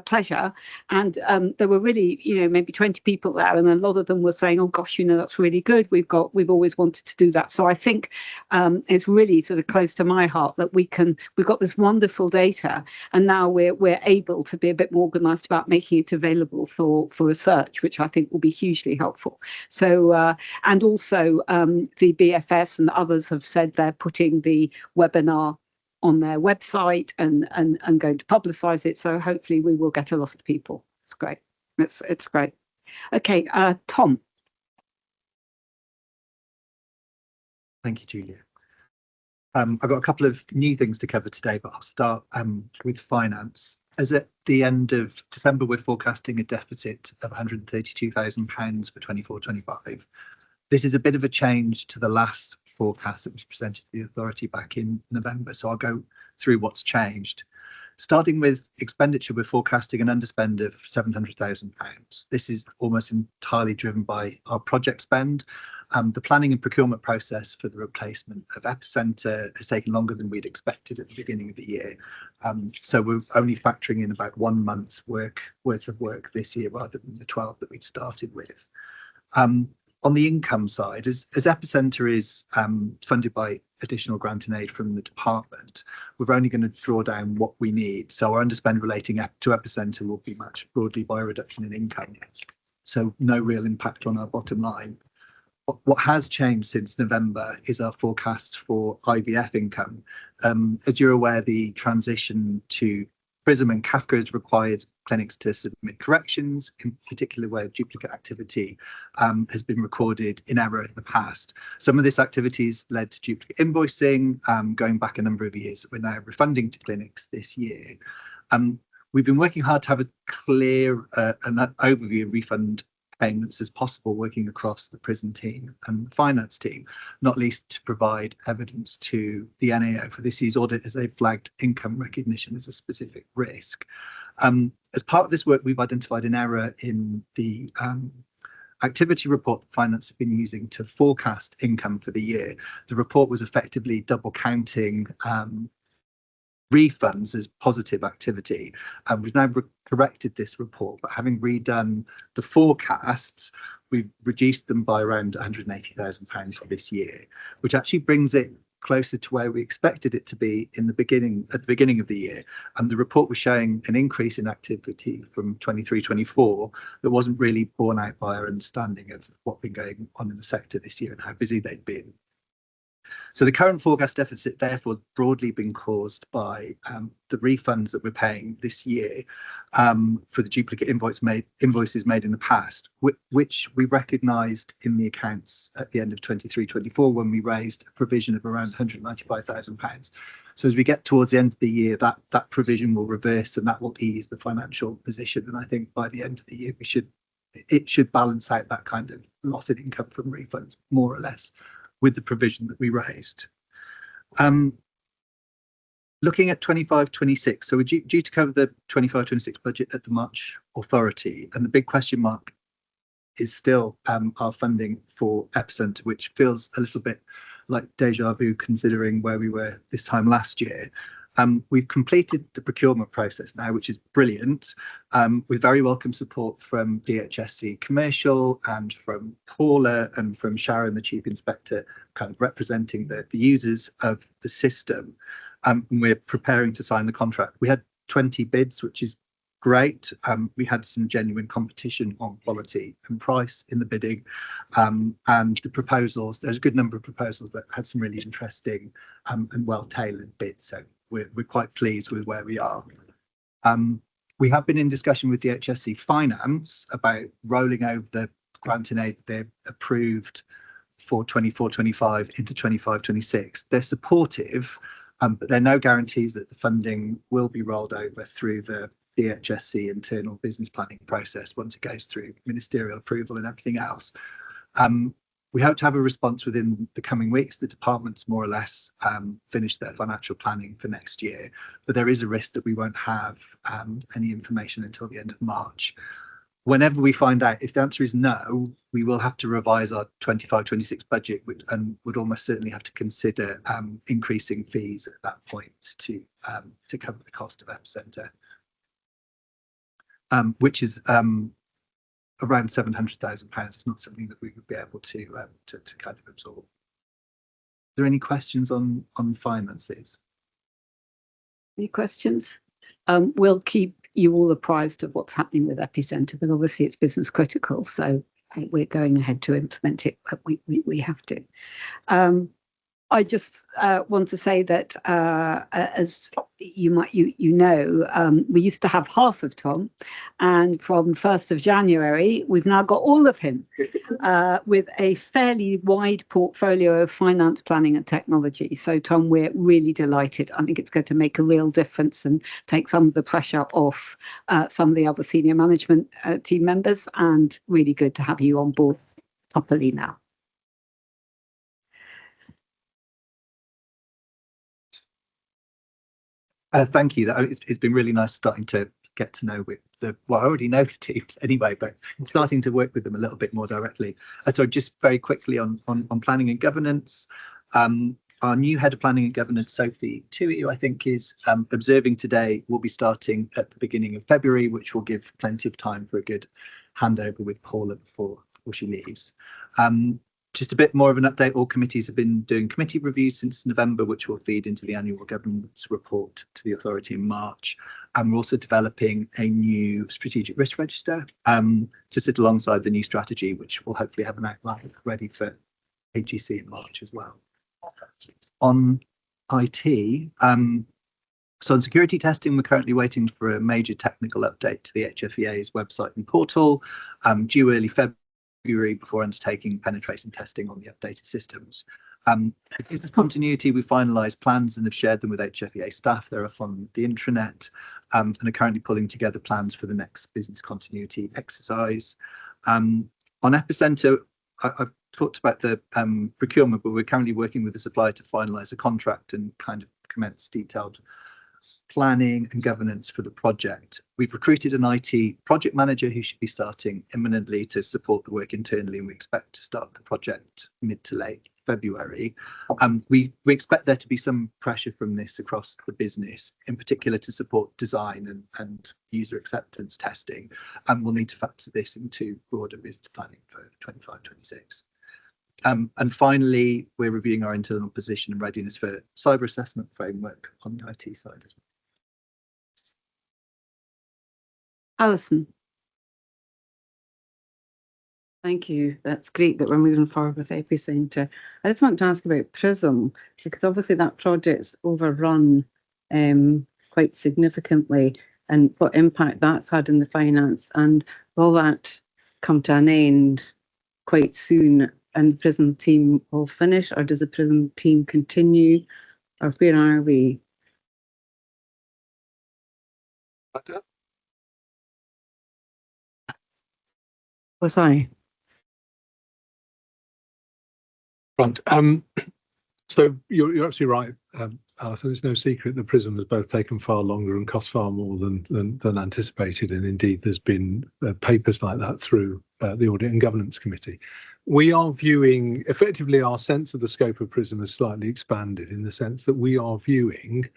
[SPEAKER 1] pleasure, and there were really, maybe 20 people there, and a lot of them were saying, "Oh gosh, that's really good. We've always wanted to do that." So I think it's really sort of close to my heart that we've got this wonderful data, and now we're able to be a bit more organised about making it available for research, which I think will be hugely helpful. So and also the BFS and others have said they're putting the webinar on their website and going to publicise it. So hopefully we will get a lot of people. It's great. It's great. Okay, Tom.
[SPEAKER 10] Thank you, Julia. I've got a couple of new things to cover today, but I'll start with finance. As at the end of December, we're forecasting a deficit of £132,000 for 24-25. This is a bit of a change to the last forecast that was presented to the authority back in November, so I'll go through what's changed. Starting with expenditure, we're forecasting an underspend of £700,000. This is almost entirely driven by our project spend. The planning and procurement process for the replacement of Epicenter has taken longer than we'd expected at the beginning of the year. So we're only factoring in about 1 month's worth of work this year rather than the 12 that we'd started with. On the income side, as Epicenter is funded by additional grant and aid from the department, we're only going to draw down what we need. So our underspend relating to Epicenter will be matched broadly by a reduction in income. So no real impact on our bottom line. What has changed since November is our forecast for IVF income. As you're aware, the transition to PRISM and Kafka has required clinics to submit corrections, in particular where duplicate activity has been recorded in error in the past. Some of this activity has led to duplicate invoicing, going back a number of years that we're now refunding to clinics this year. We've been working hard to have a clear an overview of refund payments as possible, working across the PRISM team and the finance team, not least to provide evidence to the NAO for this year's audit, as they flagged income recognition as a specific risk. As part of this work, we've identified an error in the activity report that finance have been using to forecast income for the year. The report was effectively double counting refunds as positive activity, and we've now corrected this report, but having redone the forecasts, we've reduced them by around £180,000 for this year, which actually brings it closer to where we expected it to be at the beginning of the year. And the report was showing an increase in activity from 23-24 that wasn't really borne out by our understanding of what's been going on in the sector this year and how busy they'd been. So the current forecast deficit, therefore, has broadly been caused by the refunds that we're paying this year for the duplicate invoices made in the past, which we recognised in the accounts at the end of 23-24 when we raised a provision of around £195,000. So as we get towards the end of the year, that provision will reverse and that will ease the financial position. And I think by the end of the year, it should balance out that kind of loss in income from refunds, more or less, with the provision that we raised. Looking at 25-26, so we're due to cover the 25-26 budget at the March authority, and the big question mark is still our funding for Epicenter, which feels a little bit like deja vu considering where we were this time last year. We've completed the procurement process now, which is brilliant, with very welcome support from DHSC Commercial and from Paula and from Sharon, the Chief Inspector, kind of representing the users of the system. We're preparing to sign the contract. We had 20 bids, which is great. We had some genuine competition on quality and price in the bidding, and the proposals, there's a good number of proposals that had some really interesting and well-tailored bids. So we're quite pleased with where we are. We have been in discussion with DHSC Finance about rolling over the grant and aid they've approved for 24-25 into 25-26. They're supportive, but there are no guarantees that the funding will be rolled over through the DHSC internal business planning process once it goes through ministerial approval and everything else. We hope to have a response within the coming weeks. The department's more or less finished their financial planning for next year, but there is a risk that we won't have any information until the end of March. Whenever we find out, if the answer is no, we will have to revise our 25-26 budget and would almost certainly have to consider increasing fees at that point to cover the cost of Epicenter, which is around £700,000. It's not something that we would be able to kind of absorb. Are there any questions on finances?
[SPEAKER 1] Any questions? We'll keep you all apprised of what's happening with Epicenter, but obviously it's business critical, so we're going ahead to implement it, but we have to. I just want to say that as you know, we used to have half of Tom, and from 1st of January, we've now got all of him with a fairly wide portfolio of finance, planning and technology. So Tom, we're really delighted. I think it's going to make a real difference and take some of the pressure off some of the other senior management team members, and really good to have you on board properly now.
[SPEAKER 10] Thank you. It's been really nice starting to get to know with I already know the teams anyway, but starting to work with them a little bit more directly. So just very quickly on planning and governance, our new head of planning and governance, Sophie Tui, who I think is observing today, will be starting at the beginning of February, which will give plenty of time for a good handover with Paula before she leaves. Just a bit more of an update. All committees have been doing committee reviews since November, which will feed into the annual governance report to the authority in March. And we're also developing a new strategic risk register to sit alongside the new strategy, which will hopefully have an outline ready for HEC in March as well. On IT, so on security testing, we're currently waiting for a major technical update to the HFEA's website and portal, due early February before undertaking penetration testing on the updated systems. Business continuity, we finalised plans and have shared them with HFEA staff. They're up on the intranet and are currently pulling together plans for the next business continuity exercise. On Epicenter, I've talked about the procurement, but we're currently working with the supplier to finalise a contract and kind of commence detailed planning and governance for the project. We've recruited an IT project manager who should be starting imminently to support the work internally, and we expect to start the project mid to late February. We expect there to be some pressure from this across the business, in particular to support design and user acceptance testing, and we'll need to factor this into broader business planning for 25-26. And finally, we're reviewing our internal position and readiness for cyber assessment framework on the IT side as well.
[SPEAKER 1] Alison.
[SPEAKER 11] Thank you. That's great that we're moving forward with Epicenter. I just want to ask about PRISM, because obviously that project's overrun quite significantly, and what impact that's had in the finance, and will that come to an end quite soon and the PRISM team will finish, or does the PRISM team continue, or where are we? Oh, sorry.
[SPEAKER 5] Right. So you're absolutely right, Alison. It's no secret that PRISM has both taken far longer and cost far more than anticipated, and indeed there's been papers like that through the Audit and Governance Committee. We are viewing, effectively, our sense of the scope of PRISM has slightly expanded in the sense that we are viewing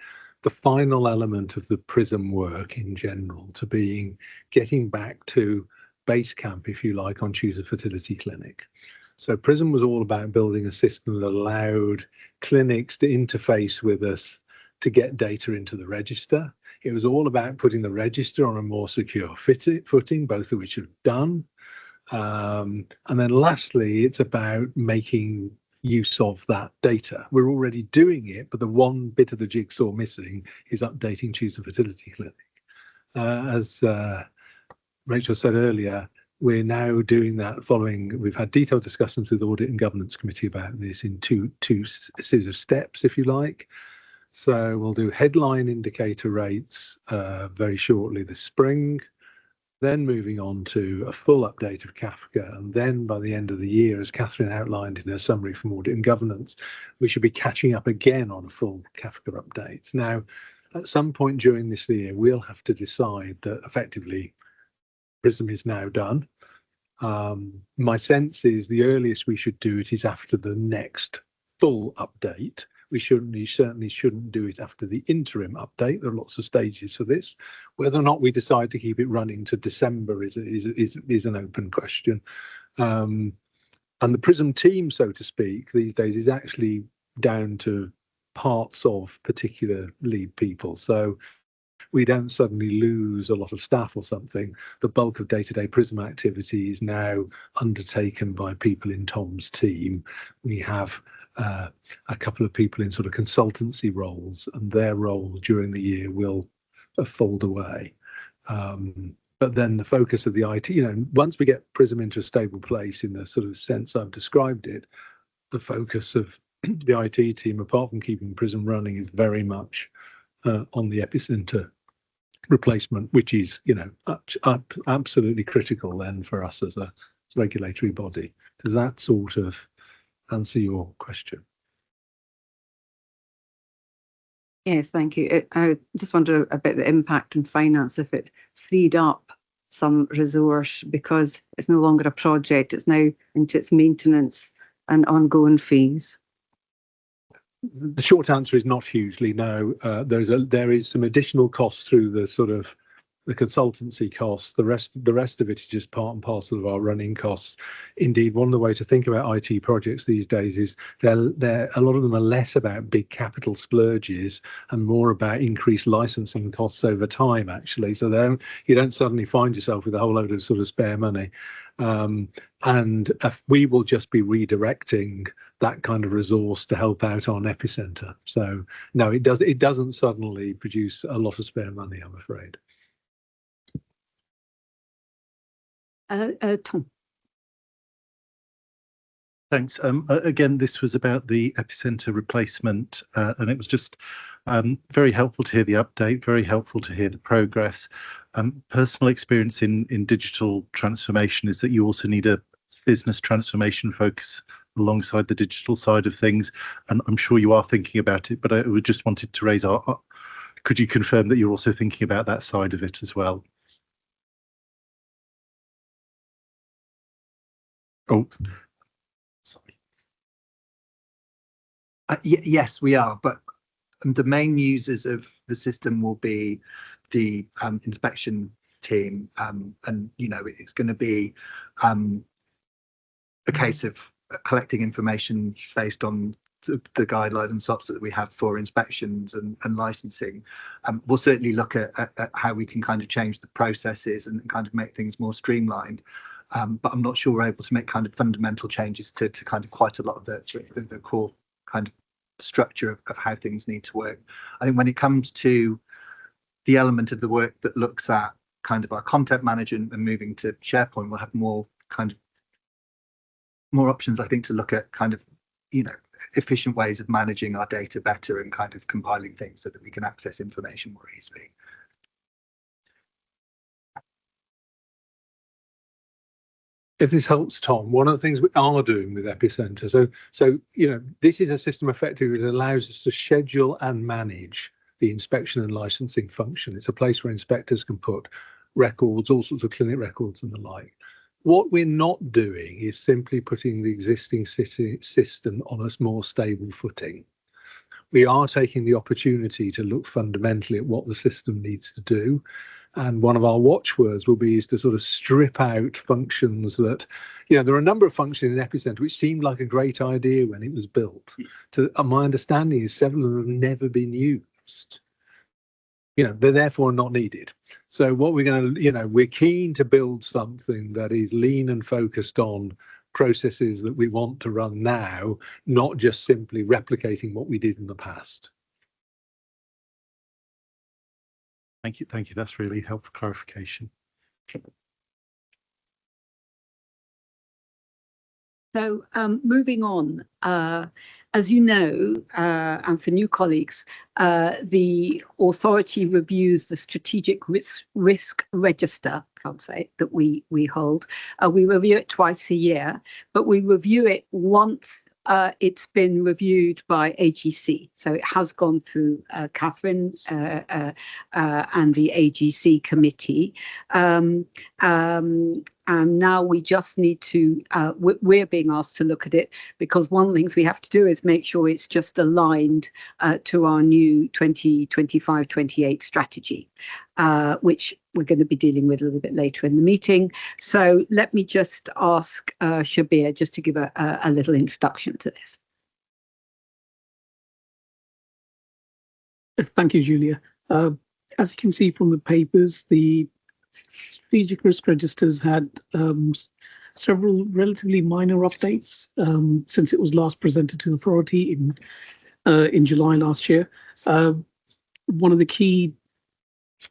[SPEAKER 5] the final element of the PRISM work in general to being getting back to base camp, if you like, on Choose a Fertility Clinic. So PRISM was all about building a system that allowed clinics to interface with us to get data into the register. It was all about putting the register on a more secure footing, both of which have done. And then lastly, it's about making use of that data. We're already doing it, but the one bit of the jigsaw missing is updating Choose a Fertility Clinic. As Rachel said earlier, we're now doing that following, we've had detailed discussions with the Audit and Governance Committee about this in two series of steps, if you like. So we'll do headline indicator rates very shortly this spring, then moving on to a full update of Kafka. And then by the end of the year, as Catherine outlined in her summary from Audit and Governance, we should be catching up again on a full Kafka update. Now, at some point during this year, we'll have to decide that effectively PRISM is now done. My sense is the earliest we should do it is after the next full update. We certainly shouldn't do it after the interim update. There are lots of stages for this. Whether or not we decide to keep it running to December is an open question. And the PRISM team, so to speak, these days is actually down to parts of particular lead people. So we don't suddenly lose a lot of staff or something. The bulk of day-to-day PRISM activity is now undertaken by people in Tom's team. We have a couple of people in sort of consultancy roles, and their role during the year will fold away. But then the focus of the IT, once we get PRISM into a stable place in the sort of sense I've described it, the focus of the IT team, apart from keeping PRISM running, is very much on the epicenter replacement, which is, absolutely critical then for us as a regulatory body. Does that sort of answer your question?
[SPEAKER 11] Yes, thank you. I just wonder about the impact on finance if it freed up some resource because it's no longer a project, it's now into its maintenance and ongoing fees.
[SPEAKER 5] The short answer is not hugely, no. There is some additional costs through the sort of the consultancy costs. The rest of it is just part and parcel of our running costs. Indeed, one of the ways to think about IT projects these days is a lot of them are less about big capital splurges and more about increased licensing costs over time, actually. So you don't suddenly find yourself with a whole load of sort of spare money. And we will just be redirecting that kind of resource to help out on epicenter. So no, it doesn't suddenly produce a lot of spare money, I'm afraid.
[SPEAKER 1] Tom.
[SPEAKER 12] Thanks. Again, this was about the epicenter replacement, and it was just very helpful to hear the update, very helpful to hear the progress. Personal experience in digital transformation is that you also need a business transformation focus alongside the digital side of things, and I'm sure you are thinking about it, but I just wanted to raise could you confirm that you're also thinking about that side of it as well? Oh, sorry.
[SPEAKER 10] Yes, we are, but the main users of the system will be the inspection team, and it's going to be a case of collecting information based on the guidelines and SOPs that we have for inspections and licensing. We'll certainly look at how we can kind of change the processes and kind of make things more streamlined. But I'm not sure we're able to make kind of fundamental changes to kind of quite a lot of the core kind of structure of how things need to work. I think when it comes to the element of the work that looks at kind of our content management and moving to SharePoint, we'll have more options, I think, to look at kind of, efficient ways of managing our data better and kind of compiling things so that we can access information more easily.
[SPEAKER 5] If this helps, Tom, one of the things we are doing with epicenter, so this is a system effectively that allows us to schedule and manage the inspection and licensing function. It's a place where inspectors can put records, all sorts of clinic records and the like. What we're not doing is simply putting the existing system on a more stable footing. We are taking the opportunity to look fundamentally at what the system needs to do. And one of our watchwords will be to sort of strip out functions that, there are a number of functions in Epicenter which seemed like a great idea when it was built. My understanding is several of them have never been used. They're therefore not needed. So what we're keen to build something that is lean and focused on processes that we want to run now, not just simply replicating what we did in the past.
[SPEAKER 12] Thank you. Thank you. That's really helpful clarification.
[SPEAKER 1] So moving on, as you know, and for new colleagues, the authority reviews the strategic risk register, can't say, that we hold. We review it twice a year, but we review it once it's been reviewed by AGC. So it has gone through Catherine and the AGC committee. And now we just need to, we're being asked to look at it because one of the things we have to do is make sure it's just aligned to our new 2025-28 strategy, which we're going to be dealing with a little bit later in the meeting. So let me just ask Shabir just to give a little introduction to this.
[SPEAKER 3] Thank you, Julia. As you can see from the papers, the strategic risk registers had several relatively minor updates since it was last presented to authority in July last year. One of the key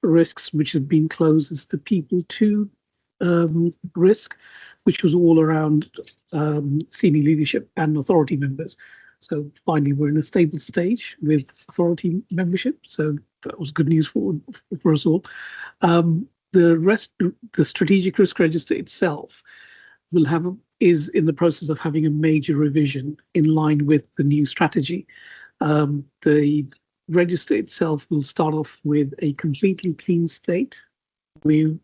[SPEAKER 3] risks which have been closed is the people to risk, which was all around senior leadership and authority members. So finally, we're in a stable stage with authority membership. So that was good news for us all. The strategic risk register itself is in the process of having a major revision in line with the new strategy. The register itself will start off with a completely clean slate. We're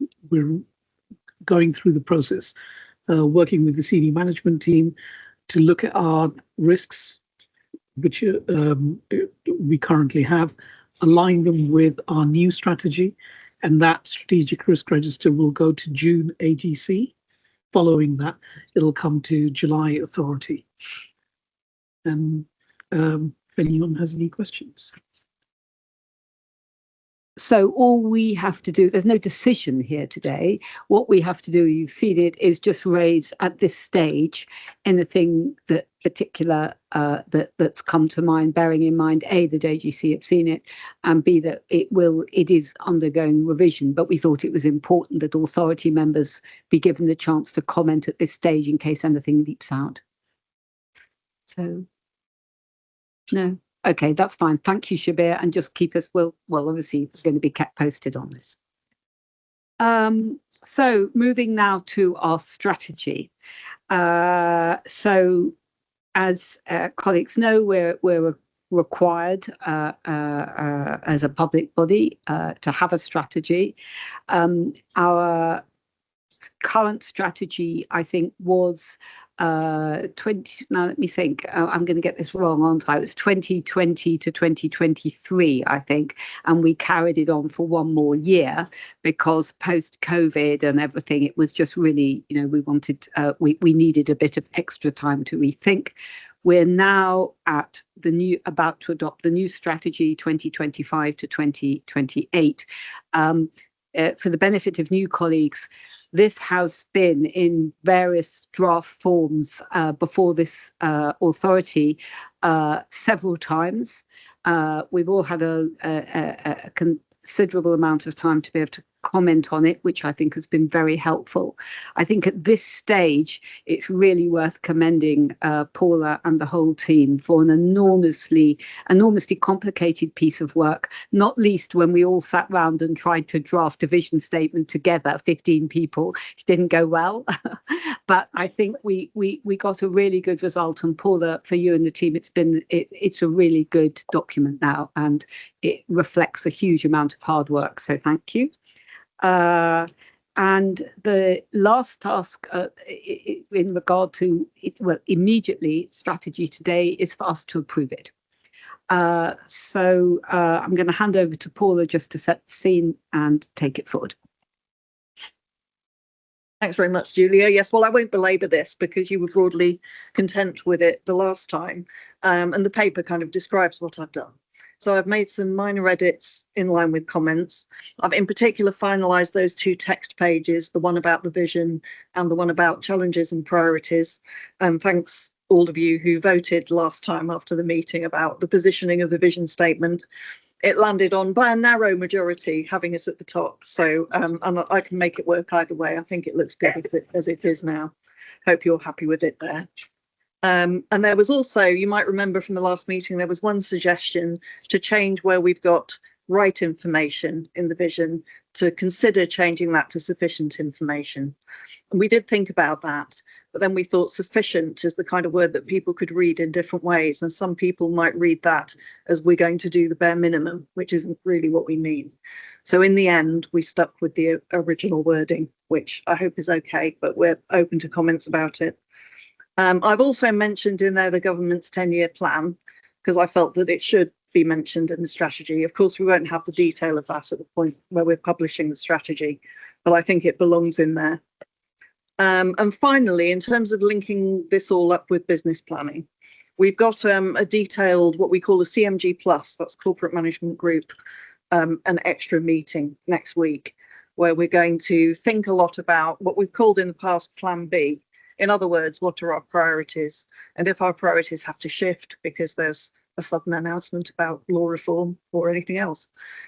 [SPEAKER 3] going through the process, working with the senior management team to look at our risks, which we currently have, align them with our new strategy, and that strategic risk register will go to June AGC. Following that, it'll come to July authority. And if anyone has any questions.
[SPEAKER 1] So all we have to do, there's no decision here today. What we have to do, you've seen it, is just raise at this stage anything that particular that's come to mind, bearing in mind A, that AGC have seen it, and B, that it is undergoing revision. But we thought it was important that authority members be given the chance to comment at this stage in case anything leaps out. So no. Okay, that's fine. Thank you, Shabir, and just keep us, well, obviously it's going to be kept posted on this. So moving now to our strategy. So as colleagues know, we're required as a public body to have a strategy. Our current strategy, I think, was 20, now let me think, I'm going to get this wrong, aren't I? It was 2020 to 2023, I think, and we carried it on for one more year because post-COVID and everything, it was just really, we wanted, we needed a bit of extra time to rethink. We're now about to adopt the new strategy 2025 to 2028. For the benefit of new colleagues, this has been in various draft forms before this authority several times. We've all had a considerable amount of time to be able to comment on it, which I think has been very helpful. I think at this stage, it's really worth commending Paula and the whole team for an enormously complicated piece of work, not least when we all sat round and tried to draft a vision statement together, 15 people. It didn't go well, but I think we got a really good result. And Paula, for you and the team, it's a really good document now, and it reflects a huge amount of hard work. So thank you. And the last task in regard to it, well, immediately strategy today is for us to approve it. So I'm going to hand over to Paula just to set the scene and take it forward.
[SPEAKER 13] Thanks very much, Julia. Yes, well, I won't belabor this because you were broadly content with it the last time, and the paper kind of describes what I've done. So I've made some minor edits in line with comments. I've in particular finalised those two text pages, the one about the vision and the one about challenges and priorities. And thanks all of you who voted last time after the meeting about the positioning of the vision statement. It landed on by a narrow majority, having it at the top. So I can make it work either way. I think it looks good as it is now. Hope you're happy with it there. And there was also, you might remember from the last meeting, there was one suggestion to change where we've got right information in the vision, to consider changing that to sufficient information. And we did think about that, but then we thought sufficient is the kind of word that people could read in different ways. And some people might read that as we're going to do the bare minimum, which isn't really what we mean. So in the end, we stuck with the original wording, which I hope is okay, but we're open to comments about it. I've also mentioned in there the government's 10-year plan, because I felt that it should be mentioned in the strategy. Of course, we won't have the detail of that at the point where we're publishing the strategy, but I think it belongs in there. And finally, in terms of linking this all up with business planning, we've got a detailed, what we call a CMG Plus, that's Corporate Management Group, an extra meeting next week, where we're going to think a lot about what we've called in the past Plan B, In other words, what are our priorities? And if our priorities have to shift because there's a sudden announcement about law reform or anything else,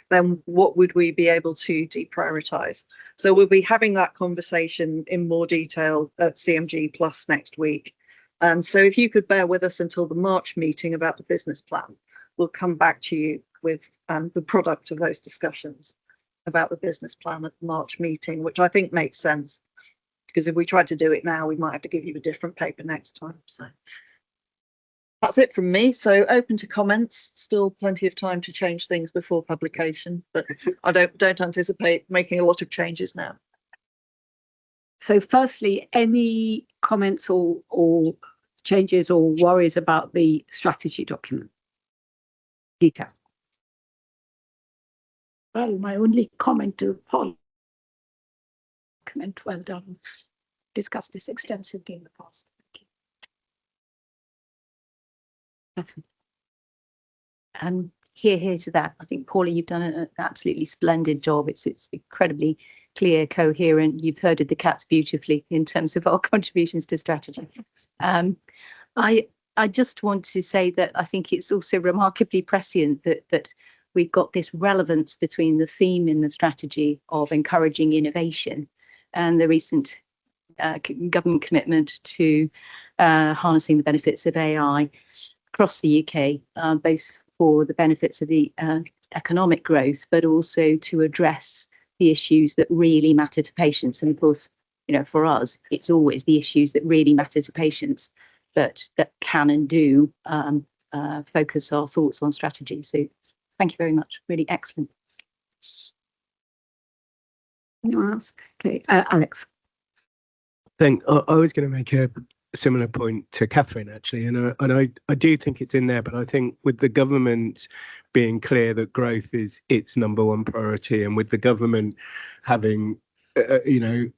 [SPEAKER 13] then what would we be able to deprioritise? So we'll be having that conversation in more detail at CMG Plus next week. And so if you could bear with us until the March meeting about the business plan, we'll come back to you with the product of those discussions about the business plan at the March meeting, which I think makes sense. Because if we tried to do it now, we might have to give you a different paper next time. So that's it from me. So open to comments. Still plenty of time to change things before publication, but I don't anticipate making a lot of changes now.
[SPEAKER 1] So firstly, any comments or changes or worries about the strategy document? Peter.
[SPEAKER 2] Well, my only comment to Paul, well done. Discussed this extensively in the past. Thank you.
[SPEAKER 7] Here to that. I think, Paula, you've done an absolutely splendid job. It's incredibly clear, coherent. You've herded the cats beautifully in terms of our contributions to strategy. I just want to say that I think it's also remarkably prescient that we've got this relevance between the theme in the strategy of encouraging innovation and the recent government commitment to harnessing the benefits of AI across the UK, both for the benefits of the economic growth, but also to address the issues that really matter to patients. And of course, for us, it's always the issues that really matter to patients that can and do focus our thoughts on strategy. So thank you very much. Really excellent.
[SPEAKER 1] Anyone else? Okay, Alex.
[SPEAKER 14] I was going to make a similar point to Catherine, actually, and I do think it's in there, but I think with the government being clear that growth is its number one priority, and with the government having,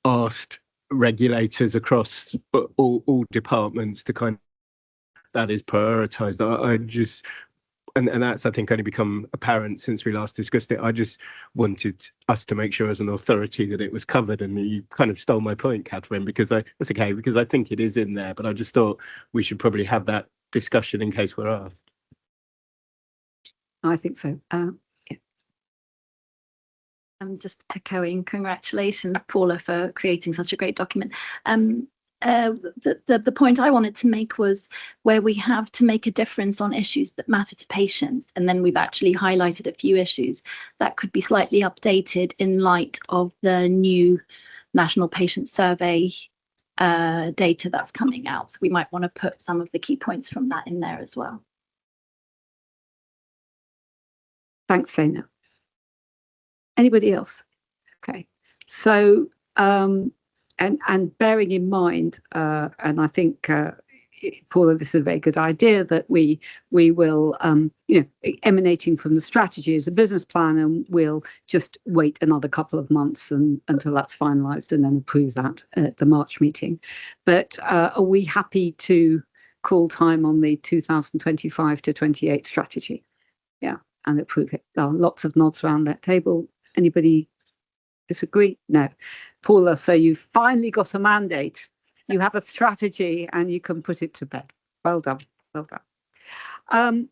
[SPEAKER 14] asked regulators across all departments to kind of, that is prioritised. I just, and that's, I think, only become apparent since we last discussed it. I just wanted us to make sure as an authority that it was covered, and you kind of stole my point, Catherine, because that's okay, because I think it is in there, but I just thought we should probably have that discussion in case we're asked.
[SPEAKER 1] I think so. Yeah.
[SPEAKER 15] I'm just echoing congratulations, Paula, for creating such a great document. The point I wanted to make was where we have to make a difference on issues that matter to patients, and then we've actually highlighted a few issues that could be slightly updated in light of the new National Patient Survey data that's coming out. So we might want to put some of the key points from that in there as well.
[SPEAKER 1] Thanks, Zaina. Anybody else? Okay, so and bearing in mind, and I think Paula, this is a very good idea, that we will, emanating from the strategy as a business plan, and we'll just wait another couple of months until that's finalised, and then approve that at the March meeting. But are we happy to call time on the 2025 to 28 strategy? Yeah, and approve it. There are lots of nods around that table. Anybody disagree? No. Paula, so you've finally got a mandate. You have a strategy and you can put it to bed. Well done. Well done.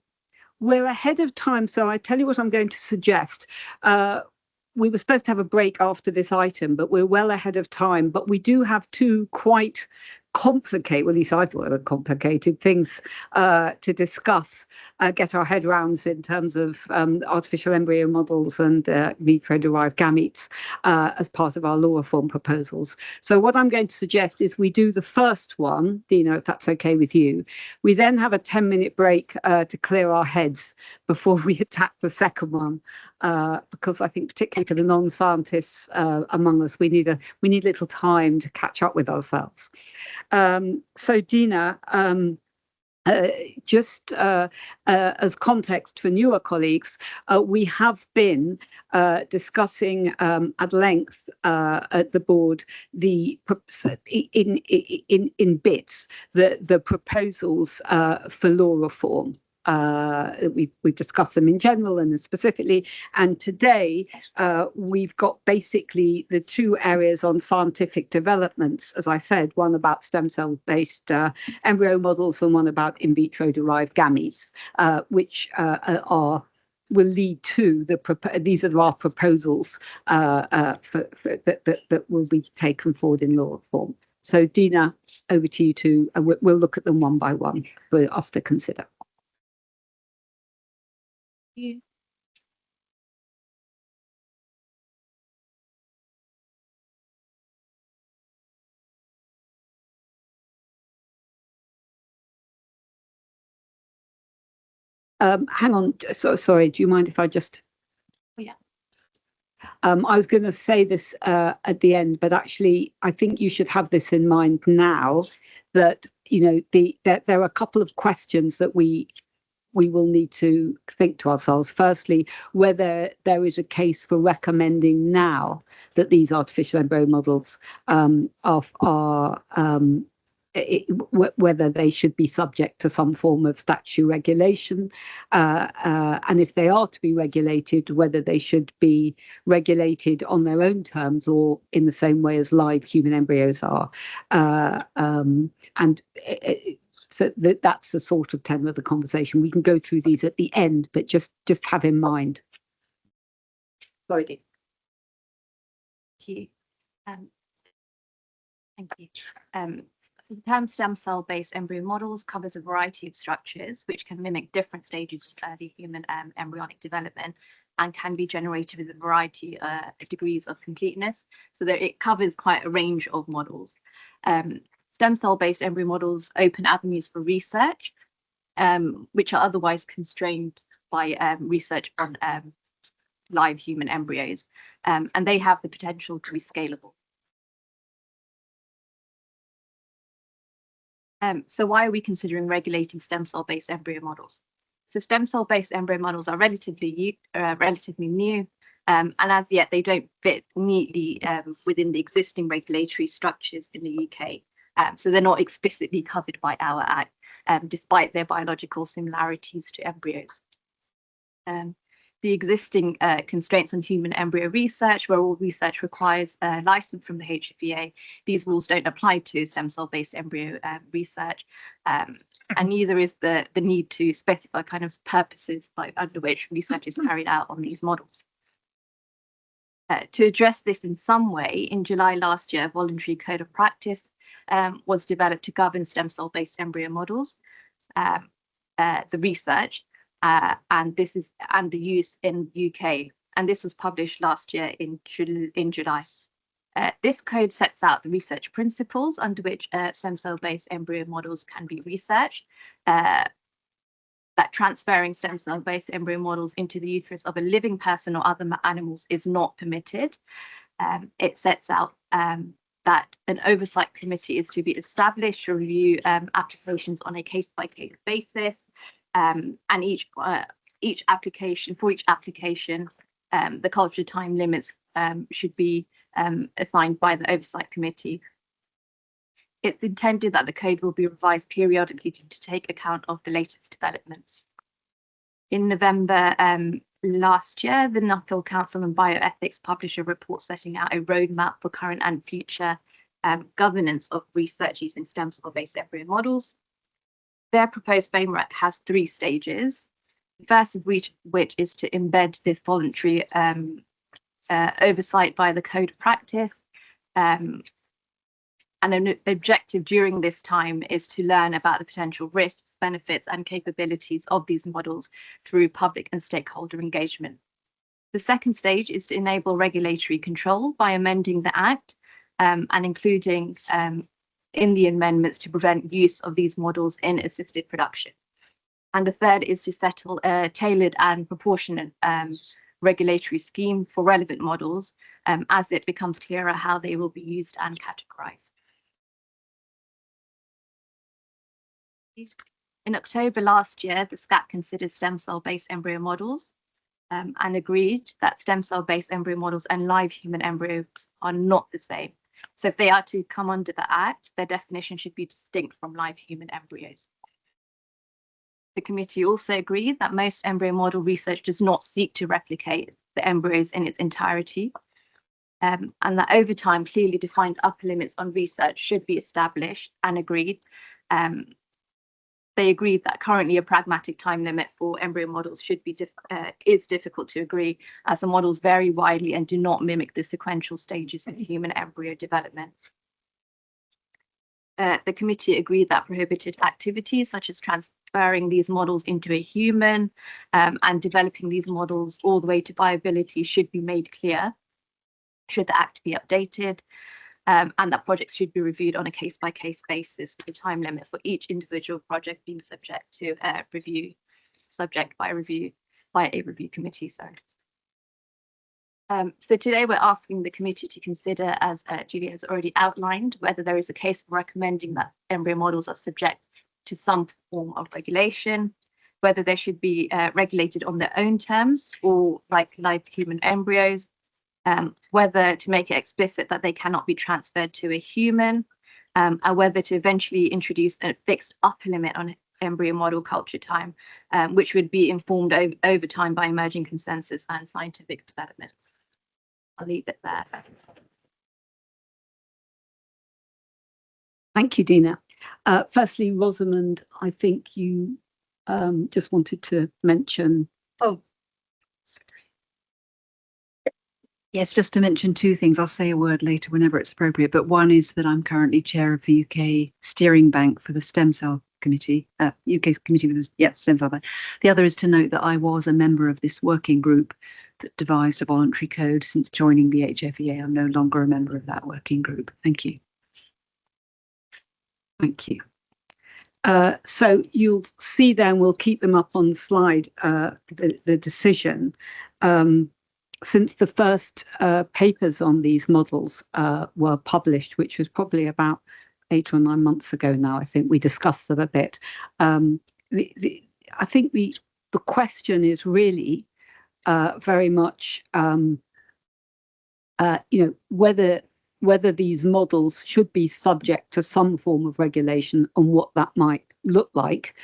[SPEAKER 1] We're ahead of time, so I tell you what I'm going to suggest. We were supposed to have a break after this item, but we're well ahead of time. But we do have two quite complicated, well, at least I thought they were complicated things to discuss, get our head rounds in terms of artificial embryo models and vitro-derived gametes as part of our law reform proposals. So what I'm going to suggest is we do the first one, Dina, if that's okay with you. We then have a 10-minute break to clear our heads before we attack the second one, because I think particularly for the non-scientists among us, we need a little time to catch up with ourselves. So Dina, just as context for newer colleagues, we have been discussing at length at the board in bits the proposals for law reform. we've discussed them in general and specifically. And today we've got basically the two areas on scientific developments, as I said, one about stem cell based embryo models and one about in vitro derived gametes, which will lead to these are our proposals that will be taken forward in law form. So Dina, over to you to, we'll look at them one by one for us to consider.
[SPEAKER 15] You.
[SPEAKER 1] Hang on, sorry, do you mind if I just...
[SPEAKER 15] Oh, yeah.
[SPEAKER 1] I was going to say this at the end, but actually, I think you should have this in mind now that, you know, there are a couple of questions that we will need to think to ourselves. Firstly, whether there is a case for recommending now that these artificial embryo models whether they should be subject to some form of statutory regulation, and if they are to be regulated, whether they should be regulated on their own terms or in the same way as live human embryos are. So that's the sort of tenor of the conversation. We can go through these at the end, but just have in mind. Sorry, Dean.
[SPEAKER 15] Thank you. Thank you. So the term stem cell-based embryo models covers a variety of structures which can mimic different stages of the human embryonic development and can be generated with a variety of degrees of completeness. So that it covers quite a range of models. Stem cell-based embryo models open avenues for research, which are otherwise constrained by research on live human embryos, and they have the potential to be scalable. So why are we considering regulating stem cell-based embryo models? So stem cell-based embryo models are relatively new, and as yet they don't fit neatly within the existing regulatory structures in the UK. So they're not explicitly covered by our Act, despite their biological similarities to embryos. The existing constraints on human embryo research, where all research requires a license from the HFEA, these rules don't apply to stem cell-based embryo research, and neither is the need to specify kind of purposes under which research is carried out on these models. To address this in some way, in July last year, a voluntary code of practice was developed to govern stem cell-based embryo models, the research, and the use in UK, and this was published last year in July. This code sets out the research principles under which stem cell-based embryo models can be researched, that transferring stem cell-based embryo models into the uterus of a living person or other animals is not permitted. It sets out that an oversight committee is to be established to review applications on a case-by-case basis. And each application, the culture time limits should be assigned by the oversight committee. It's intended that the code will be revised periodically to take account of the latest developments. In November last year, the National Council on Bioethics published a report setting out a roadmap for current and future governance of research using stem cell-based embryo models. Their proposed framework has 3 stages, the first of which is to embed this voluntary oversight by the code of practice. And an objective during this time is to learn about the potential risks, benefits, and capabilities of these models through public and stakeholder engagement. The second stage is to enable regulatory control by amending the Act and including in the amendments to prevent use of these models in assisted production. And the third is to settle a tailored and proportionate regulatory scheme for relevant models as it becomes clearer how they will be used and categorized. In October last year, the SCAT considered stem cell-based embryo models and agreed that stem cell-based embryo models and live human embryos are not the same. So if they are to come under the Act, their definition should be distinct from live human embryos.
[SPEAKER 7] The committee also agreed that most embryo model research does not seek to replicate the embryos in its entirety, and that over time, clearly defined upper limits on research should be established and agreed. They agreed that currently a pragmatic time limit for embryo models should be is difficult to agree, as the models vary widely and do not mimic the sequential stages of human embryo development. The committee agreed that prohibited activities such as transferring these models into a human and developing these models all the way to viability should be made clear, should the Act be updated, and that projects should be reviewed on a case-by-case basis, with a time limit for each individual project being subject to review by a review committee. So today we're asking the committee to consider, as Julia has already outlined, whether there is a case for recommending that embryo models are subject to some form of regulation, whether they should be regulated on their own terms or like live human embryos, whether to make it explicit that they cannot be transferred to a human, and whether to eventually introduce a fixed upper limit on embryo model culture time, which would be informed over time by emerging consensus and scientific developments. I'll leave it there.
[SPEAKER 1] Thank you, Dina. Firstly, Rosamond, I think you just wanted to mention.
[SPEAKER 16] Oh, yes, just to mention two things. I'll say a word later whenever it's appropriate, but one is that I'm currently chair of the UK steering bank for the stem cell committee, UK's committee with the stem cell bank. The other is to note that I was a member of this working group that devised a voluntary code. Since joining the HFEA, I'm no longer a member of that working group. Thank you.
[SPEAKER 1] Thank you. So you'll see then, we'll keep them up on the slide, the decision. Since the first papers on these models were published, which was probably about 8 or 9 months ago now, I think we discussed it a bit. I think the question is really very much, whether these models should be subject to some form of regulation and what that might look like.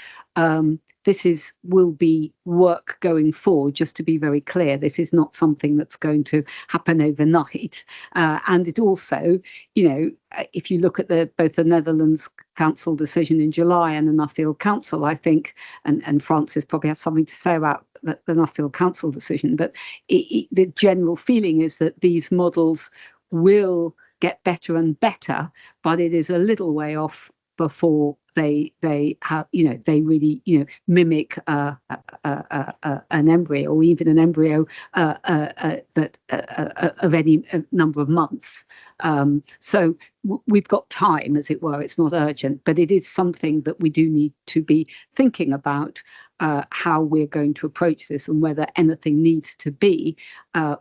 [SPEAKER 1] This will be work going forward, just to be very clear. This is not something that's going to happen overnight. And it also, if you look at both the Netherlands Council decision in July and the Nuffield Council, I think, and Francis probably has something to say about the Nuffield Council decision, but the general feeling is that these models will get better and better, but it is a little way off before they have, they really, mimic an embryo, or even an embryo that of any number of months. So we've got time, as it were. It's not urgent, but it is something that we do need to be thinking about, how we're going to approach this and whether anything needs to be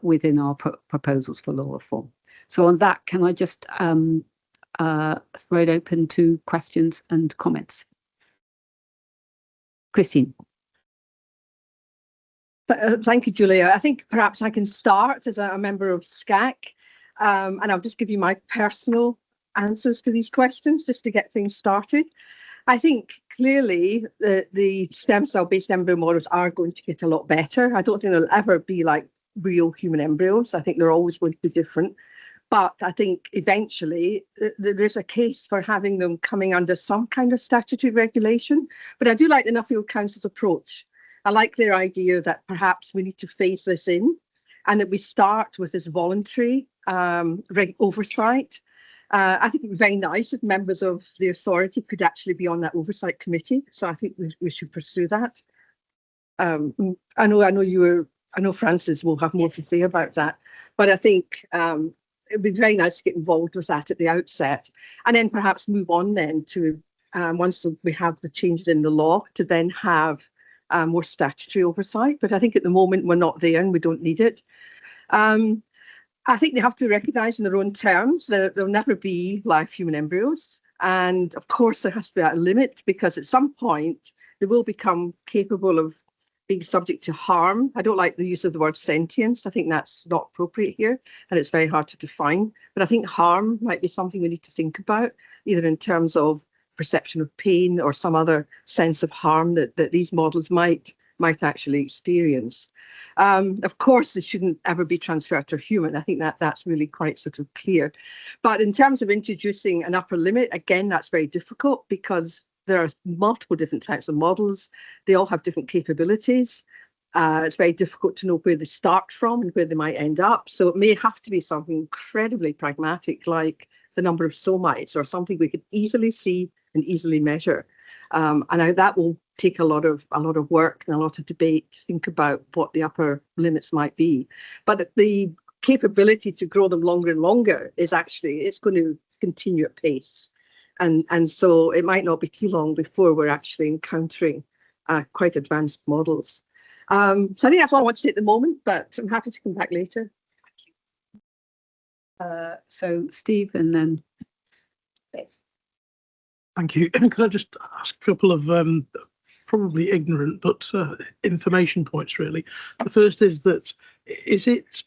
[SPEAKER 1] within our proposals for law reform. So on that, can I just throw it open to questions and comments? Christine.
[SPEAKER 16] Thank you, Julia. I think perhaps I can start as a member of SCAC, and I'll just give you my personal answers to these questions just to get things started. I think clearly the stem cell-based embryo models are going to get a lot better. I don't think they'll ever be like real human embryos. I think they're always going to be different. But I think eventually there is a case for having them coming under some kind of statutory regulation. But I do like the Nuffield Council's approach. I like their idea that perhaps we need to phase this in and that we start with this voluntary oversight. I think it would be very nice if members of the authority could actually be on that oversight committee. So I think we should pursue that. I know Francis will have more to say about that, but I think it'd be very nice to get involved with that at the outset, and then perhaps move on then to once we have the changes in the law to then have more statutory oversight. But I think at the moment we're not there and we don't need it. I think they have to be recognised in their own terms. There'll never be live human embryos, and of course there has to be a limit, because at some point they will become capable of being subject to harm. I don't like the use of the word sentience. I think that's not appropriate here, and it's very hard to define. But I think harm might be something we need to think about, either in terms of perception of pain or some other sense of harm that these models might actually experience. Of course, it shouldn't ever be transferred to human. I think that's really quite sort of clear. But in terms of introducing an upper limit, again, that's very difficult because there are multiple different types of models. They all have different capabilities. It's very difficult to know where they start from and where they might end up. So it may have to be something incredibly pragmatic, like the number of somites, or something we could easily see and easily measure. And that will take a lot of work and a lot of debate to think about what the upper limits might be. But the capability to grow them longer and longer is actually, it's going to continue at pace. And so it might not be too long before we're actually encountering quite advanced models. So I think that's all I want to say at the moment, but I'm happy to come back later.
[SPEAKER 1] So Steve, and then.
[SPEAKER 3] Thank you. Could I just ask a couple of probably ignorant but information points, really? The first is that, is it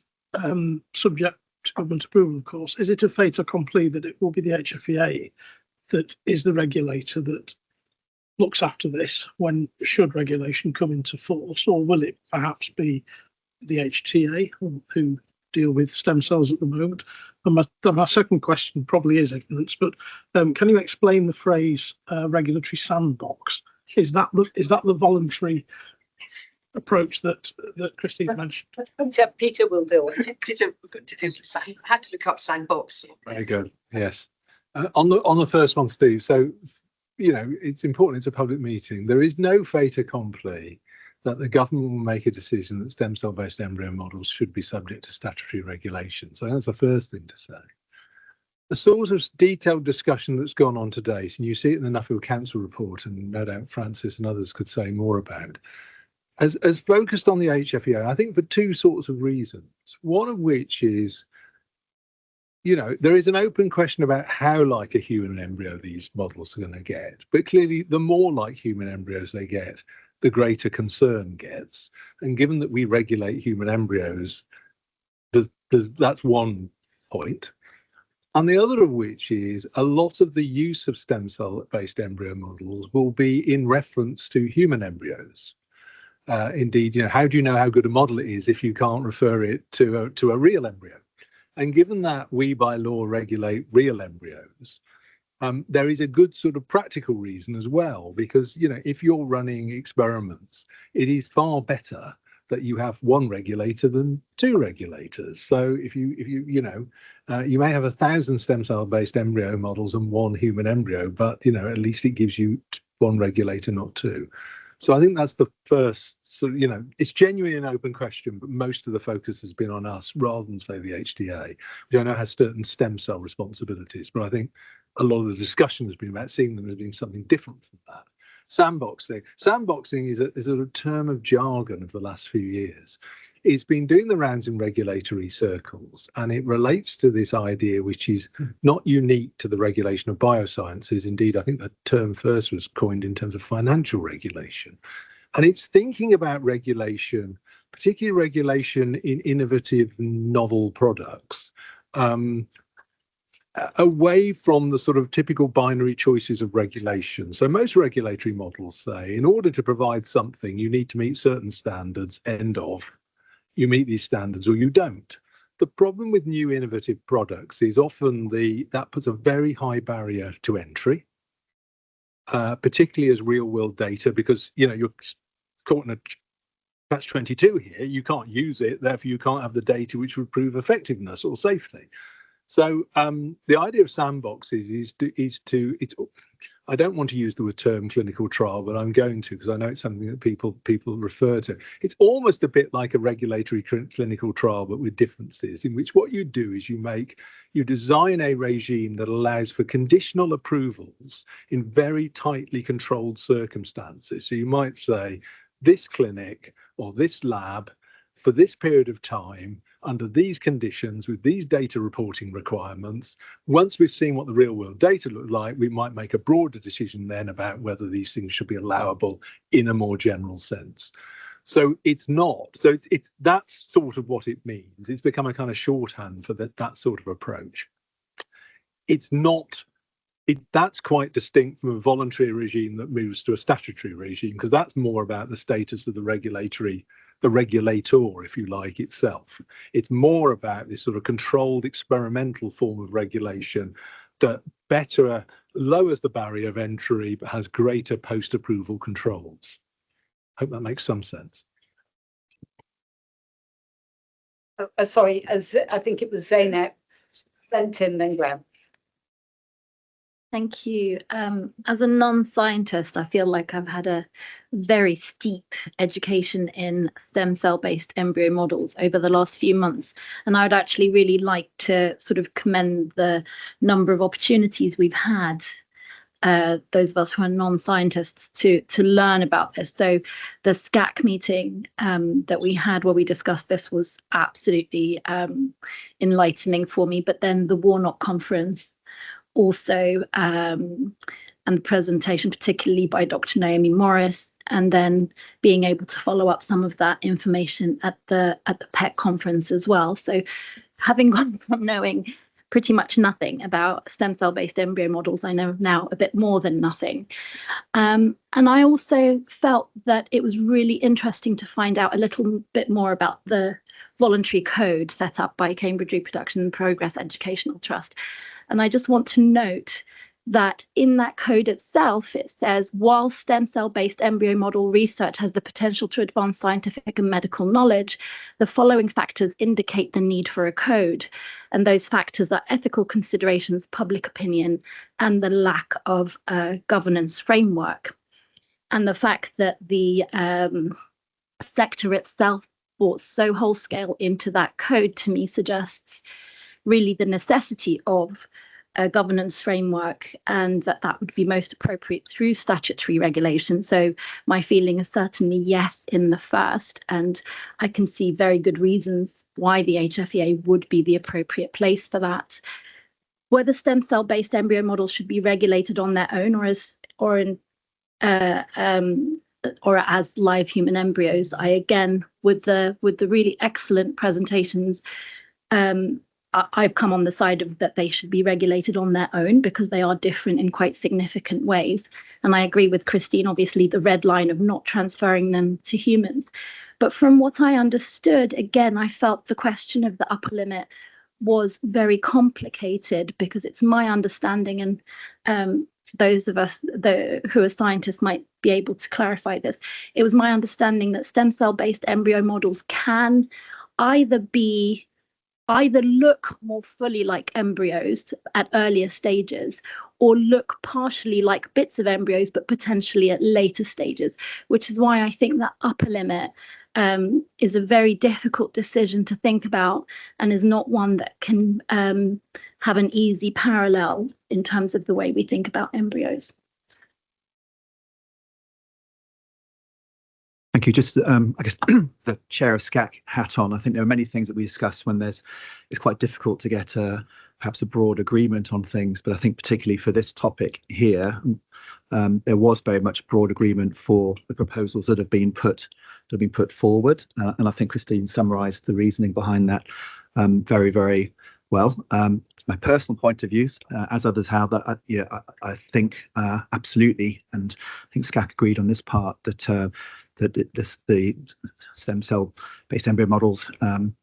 [SPEAKER 3] subject to government approval, of course, is it a fait accompli that it will be the HFEA that is the regulator that looks after this when should regulation come into force, or will it perhaps be the HTA who deal with stem cells at the moment? And my second question probably is ignorance, but can you explain the phrase regulatory sandbox? Is that the voluntary approach that Christine mentioned?
[SPEAKER 16] Peter will deal with it. Peter had to look up sandbox.
[SPEAKER 5] Very good. Yes. On the first one, Steve. So, it's important. It's a public meeting. There is no fait accompli that the government will make a decision that stem cell based embryo models should be subject to statutory regulation. So that's the first thing to say. The sort of detailed discussion that's gone on to date, and you see it in the Nuffield Council report, and no doubt Francis and others could say more about, as focused on the HFEA, I think for two sorts of reasons. One of which is, there is an open question about how like a human embryo these models are going to get. But clearly, the more like human embryos they get, the greater concern gets. And given that we regulate human embryos, that's one point. And the other of which is a lot of the use of stem cell based embryo models will be in reference to human embryos. Indeed, how do you know how good a model it is if you can't refer it to a real embryo? And given that we by law regulate real embryos, there is a good sort of practical reason as well, because if you're running experiments, it is far better that you have one regulator than two regulators. So if you may have 1,000 stem cell based embryo models and one human embryo, but at least it gives you one regulator, not two. So I think that's the first sort of, it's genuinely an open question, but most of the focus has been on us rather than, say, the HTA, which I know has certain stem cell responsibilities. But I think a lot of the discussion has been about seeing them as being something different from that. Sandboxing. Sandboxing is a term of jargon of the last few years. It's been doing the rounds in regulatory circles, and it relates to this idea, which is not unique to the regulation of biosciences. Indeed, I think the term first was coined in terms of financial regulation. And it's thinking about regulation, particularly regulation in innovative, novel products, away from the sort of typical binary choices of regulation. So most regulatory models say, in order to provide something, you need to meet certain standards, end of. You meet these standards or you don't. The problem with new innovative products is often that puts a very high barrier to entry, particularly as real world data, because you're caught in a catch-22 here. You can't use it, therefore you can't have the data which would prove effectiveness or safety. So the idea of sandboxes is to I don't want to use the term clinical trial, but I'm going to, because I know it's something that people refer to. It's almost a bit like a regulatory clinical trial, but with differences, in which what you do is you design a regime that allows for conditional approvals in very tightly controlled circumstances. So you might say, this clinic or this lab for this period of time, under these conditions, with these data reporting requirements, once we've seen what the real world data look like, we might make a broader decision then about whether these things should be allowable in a more general sense. So it's that's sort of what it means. It's become a kind of shorthand for that sort of approach. It's not that's quite distinct from a voluntary regime that moves to a statutory regime, because that's more about the status of the regulator, if you like, itself. It's more about this sort of controlled experimental form of regulation that better lowers the barrier of entry but has greater post-approval controls. Hope that makes some sense.
[SPEAKER 1] Sorry, I think it was Zeynep, then Tim, then Graham.
[SPEAKER 15] Thank you. As a non-scientist, I feel like I've had a very steep education in stem cell-based embryo models over the last few months. And I would actually really like to sort of commend the number of opportunities we've had, those of us who are non-scientists, to learn about this. So the SCAC meeting that we had where we discussed this was absolutely enlightening for me. But then the Warnock conference also, and the presentation, particularly by Dr. Naomi Morris, and then being able to follow up some of that information at the PET conference as well. So having gone from knowing pretty much nothing about stem cell based embryo models, I know now a bit more than nothing. And I also felt that it was really interesting to find out a little bit more about the voluntary code set up by Cambridge Reproduction and Progress Educational Trust. And I just want to note that in that code itself, it says, while stem cell-based embryo model research has the potential to advance scientific and medical knowledge, the following factors indicate the need for a code. And those factors are ethical considerations, public opinion, and the lack of a governance framework. And the fact that the sector itself brought so whole scale into that code, to me, suggests really the necessity of a governance framework, and that would be most appropriate through statutory regulation. So my feeling is certainly yes in the first, and I can see very good reasons why the HFEA would be the appropriate place for that. Whether stem cell based embryo models should be regulated on their own or as live human embryos, I again, with the really excellent presentations, I've come on the side of that they should be regulated on their own because they are different in quite significant ways. And I agree with Christine, obviously, the red line of not transferring them to humans. But from what I understood, again, I felt the question of the upper limit was very complicated, because it's my understanding, and those of us who are scientists might be able to clarify this. It was my understanding that stem cell based embryo models can either look more fully like embryos at earlier stages, or look partially like bits of embryos, but potentially at later stages, which is why I think that upper limit is a very difficult decision to think about, and is not one that can have an easy parallel in terms of the way we think about embryos.
[SPEAKER 10] Thank you. Just, I guess, the chair of SCAC hat on. I think there are many things that we discuss when it's quite difficult to get perhaps a broad agreement on things. But I think particularly for this topic here, there was very much broad agreement for the proposals that have been put forward. And I think Christine summarised the reasoning behind that very, very well. My personal point of view, as others have, that I think absolutely, and I think SCAC agreed on this part, that the stem cell based embryo models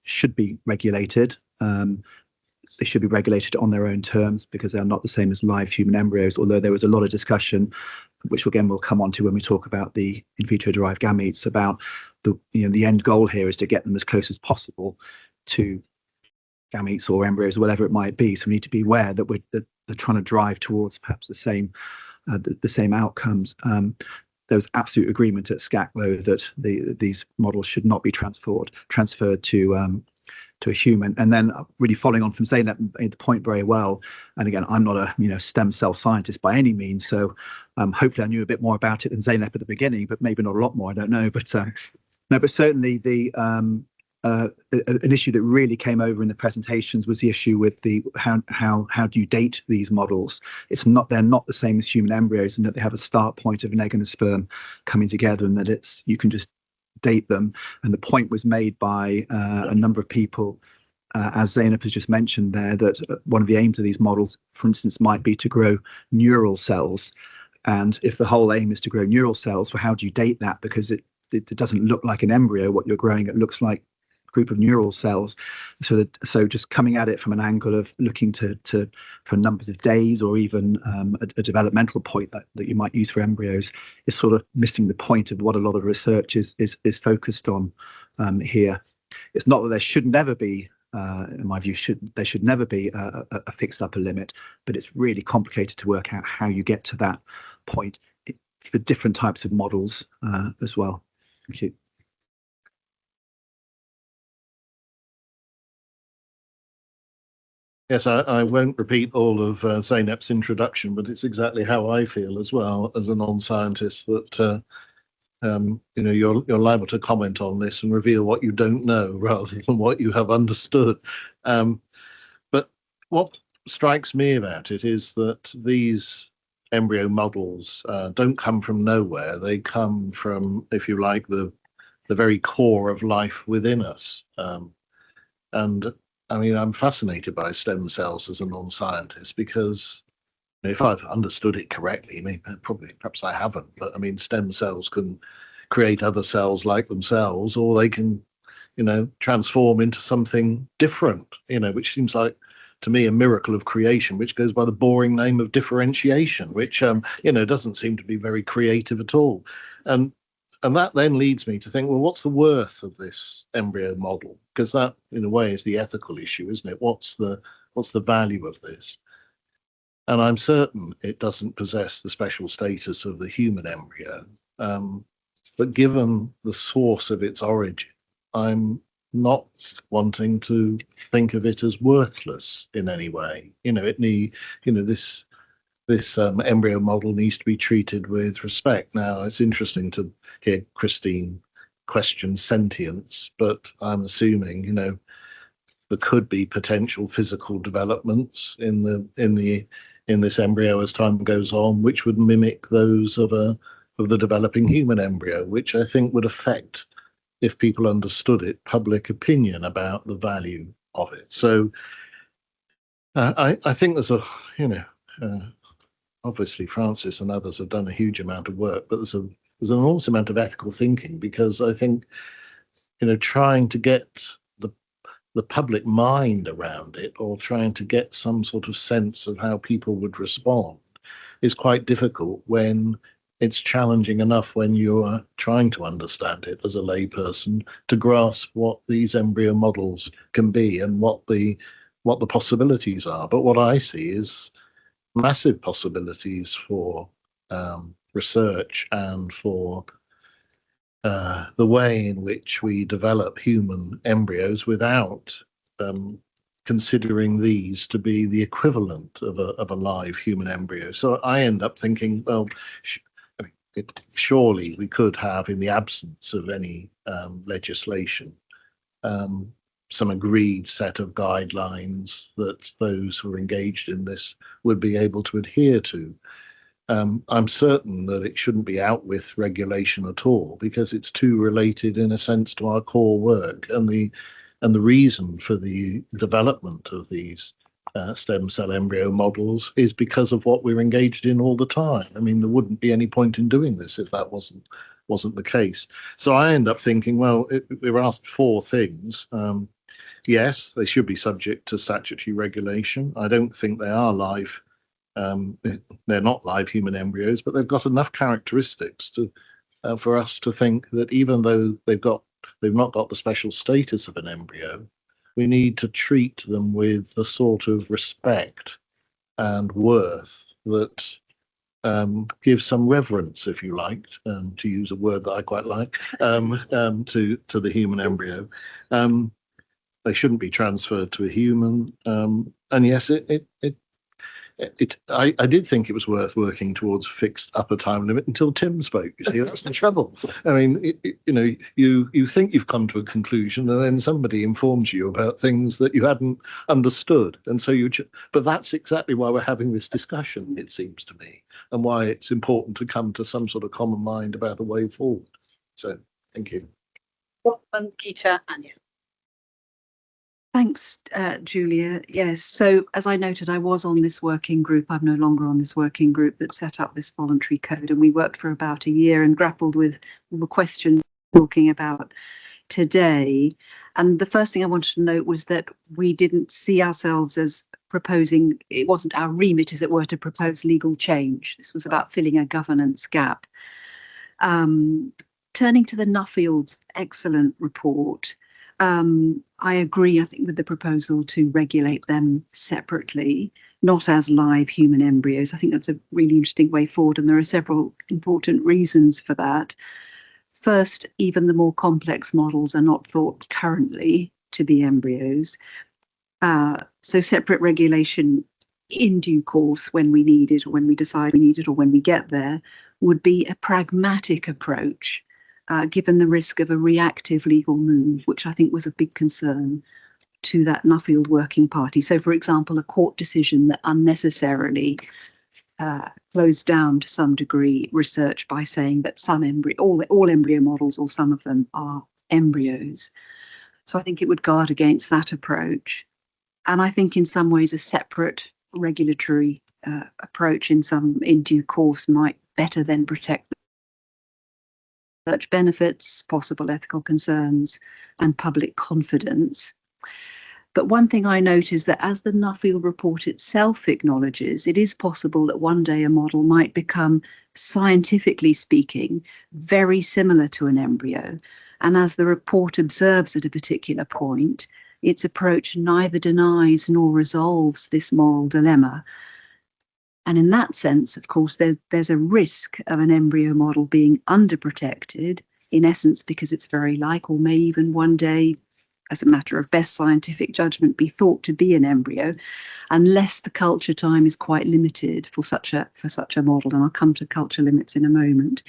[SPEAKER 10] should be regulated. They should be regulated on their own terms, because they are not the same as live human embryos, although there was a lot of discussion, which again we'll come on to when we talk about the in vitro derived gametes, about the end goal here is to get them as close as possible to gametes or embryos or whatever it might be. So we need to be aware that they're trying to drive towards perhaps the same outcomes. There was absolute agreement at SCAC, though, that these models should not be transferred to a human. And then really following on from saying that, made the point very well. And again, I'm not a stem cell scientist by any means, so hopefully I knew a bit more about it than Zeynep at the beginning, but maybe not a lot more. I don't know, but certainly an issue that really came over in the presentations was the issue with how do you date these models? They're not the same as human embryos, and that they have a start point of an egg and a sperm coming together, and that you can just date them. And the point was made by a number of people as Zainab has just mentioned there, that one of the aims of these models, for instance, might be to grow neural cells. And if the whole aim is to grow neural cells, well, how do you date that? Because it doesn't look like an embryo. What you're growing, it looks like a group of neural cells. So just coming at it from an angle of looking for numbers of days, or even a developmental point that you might use for embryos, is sort of missing the point of what a lot of research is focused on here. It's not that there should never be, in my view, there should never be a fixed upper limit, but it's really complicated to work out how you get to that point for different types of models as well. Thank you.
[SPEAKER 6] Yes, I won't repeat all of Zainab's introduction, but it's exactly how I feel as well as a non-scientist, that you're liable to comment on this and reveal what you don't know rather than what you have understood. But what strikes me about it is that these embryo models don't come from nowhere. They come from, if you like, the very core of life within us. And I mean, I'm fascinated by stem cells as a non-scientist, because if I've understood it correctly, I mean, perhaps I haven't, but I mean, stem cells can create other cells like themselves, or they can, transform into something different, which seems like, to me, a miracle of creation, which goes by the boring name of differentiation, which, doesn't seem to be very creative at all. And that then leads me to think, well, what's the worth of this embryo model? Because that, in a way, is the ethical issue, isn't it? What's the value of this? And I'm certain it doesn't possess the special status of the human embryo. But given the source of its origin, I'm not wanting to think of it as worthless in any way. This embryo model needs to be treated with respect. Now, it's interesting to hear Christine question sentience, but I'm assuming, there could be potential physical developments in this embryo as time goes on, which would mimic those of the developing human embryo, which I think would affect, if people understood it, public opinion about the value of it. So I think there's obviously Francis and others have done a huge amount of work, but there's an enormous amount of ethical thinking, because I think, trying to get the public mind around it, or trying to get some sort of sense of how people would respond, is quite difficult when it's challenging enough, when you're trying to understand it as a layperson, to grasp what these embryo models can be and what the possibilities are. But what I see is massive possibilities for research and for the way in which we develop human embryos without considering these to be the equivalent of a live human embryo. So I end up thinking, well, surely we could have, in the absence of any legislation, some agreed set of guidelines that those who are engaged in this would be able to adhere to. I'm certain that it shouldn't be out with regulation at all, because it's too related, in a sense, to our core work, and the reason for the development of these stem cell embryo models is because of what we're engaged in all the time. I mean, there wouldn't be any point in doing this if that wasn't the case. So I end up thinking, well, we were asked four things. Yes, they should be subject to statutory regulation. I don't think they are live. They're not live human embryos, but they've got enough characteristics for us to think that, even though they've not got the special status of an embryo, we need to treat them with the sort of respect and worth that gives some reverence, if you like, to use a word that I quite like, to the human embryo. They shouldn't be transferred to a human. And yes, I did think it was worth working towards a fixed upper time limit until Tim spoke. You see, that's the trouble. I mean, you think you've come to a conclusion, and then somebody informs you about things that you hadn't understood, and so but that's exactly why we're having this discussion, it seems to me, and why it's important to come to some sort of common mind about a way forward. So, thank you.
[SPEAKER 8] Peter, Anya.
[SPEAKER 17] Thanks, Julia. Yes, so as I noted, I was on this working group. I'm no longer on this working group that set up this voluntary code, and we worked for about a year and grappled with all the questions we're talking about today. And the first thing I wanted to note was that we didn't see ourselves as proposing, it wasn't our remit, as it were, to propose legal change. This was about filling a governance gap. Turning to the Nuffield's excellent report, I agree, I think, with the proposal to regulate them separately, not as live human embryos. I think that's a really interesting way forward, and there are several important reasons for that. First, even the more complex models are not thought currently to be embryos. So separate regulation in due course when we need it, or when we decide we need it, or when we get there, would be a pragmatic approach, given the risk of a reactive legal move, which I think was a big concern to that Nuffield working party. So, for example, a court decision that unnecessarily closed down to some degree research by saying that some all embryo models, or some of them, are embryos. So I think it would guard against that approach. And I think in some ways a separate regulatory approach in due course might better then protect research benefits, possible ethical concerns, and public confidence. But one thing I note is that, as the Nuffield report itself acknowledges, it is possible that one day a model might become, scientifically speaking, very similar to an embryo. And as the report observes at a particular point, its approach neither denies nor resolves this moral dilemma. And in that sense, of course, there's a risk of an embryo model being underprotected, in essence, because it's very like, or may even one day, as a matter of best scientific judgment, be thought to be an embryo, unless the culture time is quite limited for such a model. And I'll come to culture limits in a moment.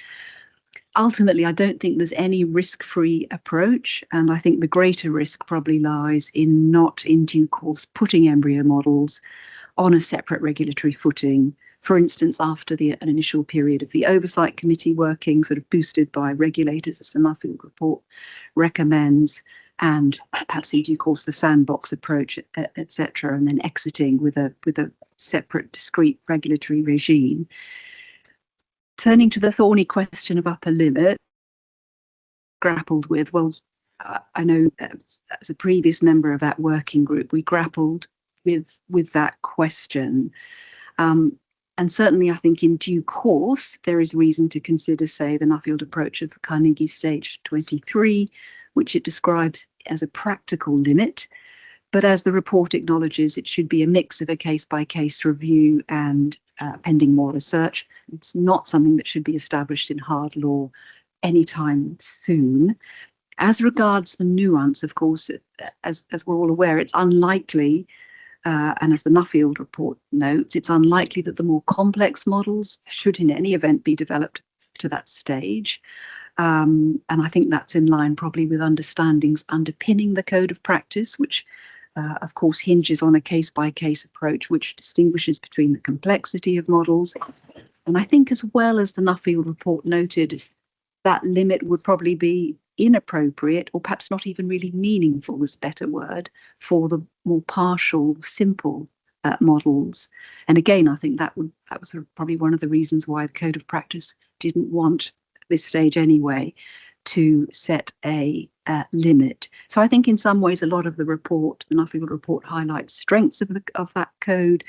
[SPEAKER 17] Ultimately, I don't think there's any risk-free approach, and I think the greater risk probably lies in not, in due course, putting embryo models on a separate regulatory footing, for instance, after an initial period of the Oversight Committee working, sort of boosted by regulators, as the Nuffield report recommends, and perhaps in due course the sandbox approach, etc., and then exiting with a separate, discrete regulatory regime. Turning to the thorny question of upper limit, grappled with, well, I know as a previous member of that working group, we grappled with that question. And certainly I think in due course, there is reason to consider, say, the Nuffield approach of the Carnegie Stage 23, which it describes as a practical limit. But as the report acknowledges, it should be a mix of a case-by-case review and pending more research. It's not something that should be established in hard law anytime soon. As regards the nuance, of course, as we're all aware, it's unlikely, and as the Nuffield report notes, it's unlikely that the more complex models should in any event be developed to that stage. And I think that's in line probably with understandings underpinning the code of practice, which of course hinges on a case-by-case approach which distinguishes between the complexity of models. And I think, as well as the Nuffield report noted, that limit would probably be inappropriate, or perhaps not even really meaningful, is a better word, for the more partial, simple models. And again, I think that was probably one of the reasons why the code of practice didn't want, at this stage anyway, to set a limit. So I think in some ways a lot of the report, the Nuffield report, highlights strengths of that code.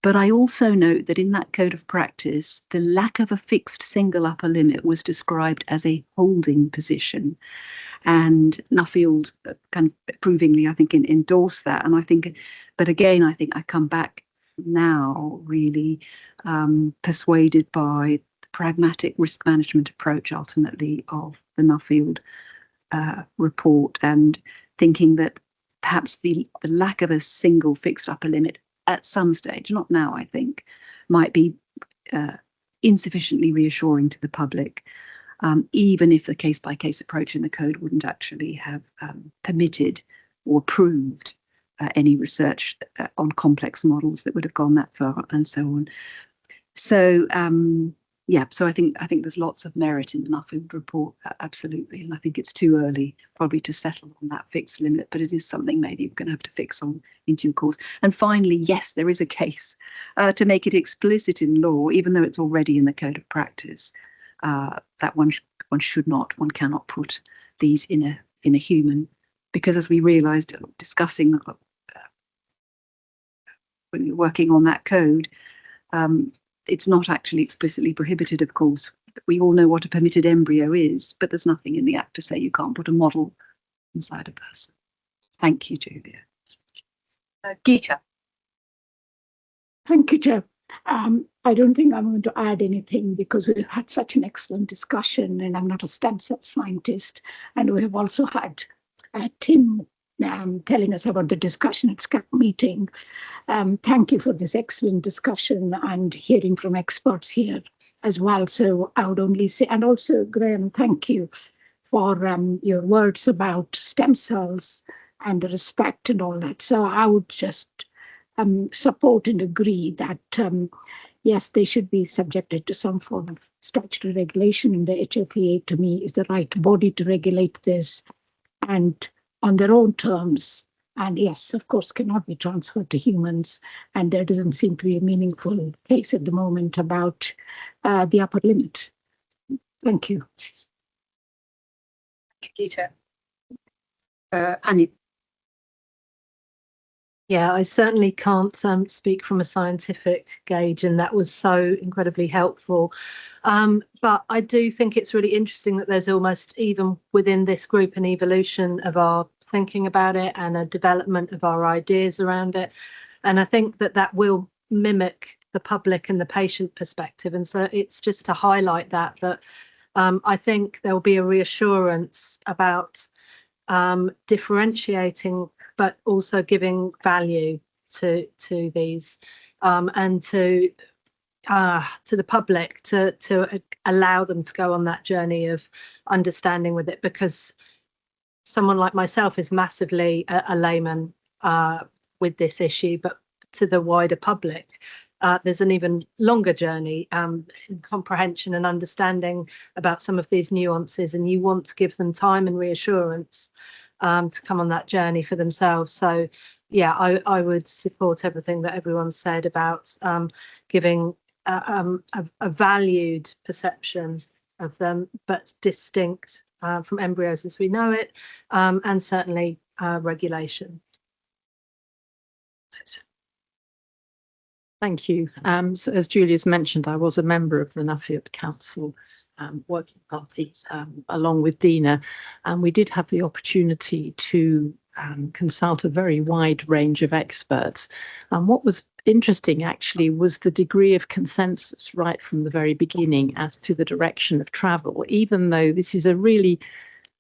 [SPEAKER 17] But I also note that in that code of practice, the lack of a fixed single upper limit was described as a holding position. And Nuffield kind of approvingly, I think, endorsed that. And I think, but again, I think I come back now really persuaded by the pragmatic risk management approach ultimately of the Nuffield report, and thinking that perhaps the lack of a single fixed upper limit at some stage, not now, I think, might be insufficiently reassuring to the public, even if the case-by-case approach in the code wouldn't actually have permitted or approved any research on complex models that would have gone that far, and so on. So yeah, so I think there's lots of merit in the Nuffield report, absolutely, and I think it's too early probably to settle on that fixed limit, but it is something maybe we're going to have to fix on in due course. And finally, yes, there is a case to make it explicit in law, even though it's already in the code of practice, that one cannot put these in a human, because as we realised discussing when you're working on that code. It's not actually explicitly prohibited, of course. We all know what a permitted embryo is, but there's nothing in the Act to say you can't put a model inside a person. Thank you, Julia. Geeta.
[SPEAKER 2] Thank you, Chair. I don't think I'm going to add anything because we've had such an excellent discussion, and I'm not a stem cell scientist. And we have also had Tim telling us about the discussion at SCAP meeting. Thank you for this excellent discussion and hearing from experts here as well. So I would only say, and also Graham, thank you for your words about stem cells and the respect and all that. So I would just support and agree that yes, they should be subjected to some form of statutory regulation, and the HFEA to me is the right body to regulate this and on their own terms, and yes, of course, cannot be transferred to humans. And there doesn't seem to be a meaningful case at the moment about the upper limit. Thank you.
[SPEAKER 17] Geeta. Annie.
[SPEAKER 4] Yeah, I certainly can't speak from a scientific gauge, and that was so incredibly helpful. But I do think it's really interesting that there's almost, even within this group, an evolution of our thinking about it and a development of our ideas around it. And I think that will mimic the public and the patient perspective. And so it's just to highlight that I think there will be a reassurance about differentiating, but also giving value to these and to the public to allow them to go on that journey of understanding with it, because someone like myself is massively a layman with this issue, but to the wider public, there's an even longer journey in comprehension and understanding about some of these nuances, and you want to give them time and reassurance to come on that journey for themselves. So yeah, I would support everything that everyone said about giving a valued perception of them, but distinct from embryos as we know it, and certainly regulation. Thank you. So as Julia's mentioned, I was a member of the Nuffield Council working parties along with Dina, and we did have the opportunity to consult a very wide range of experts. And what was interesting actually was the degree of consensus right from the very beginning as to the direction of travel, even though this is a really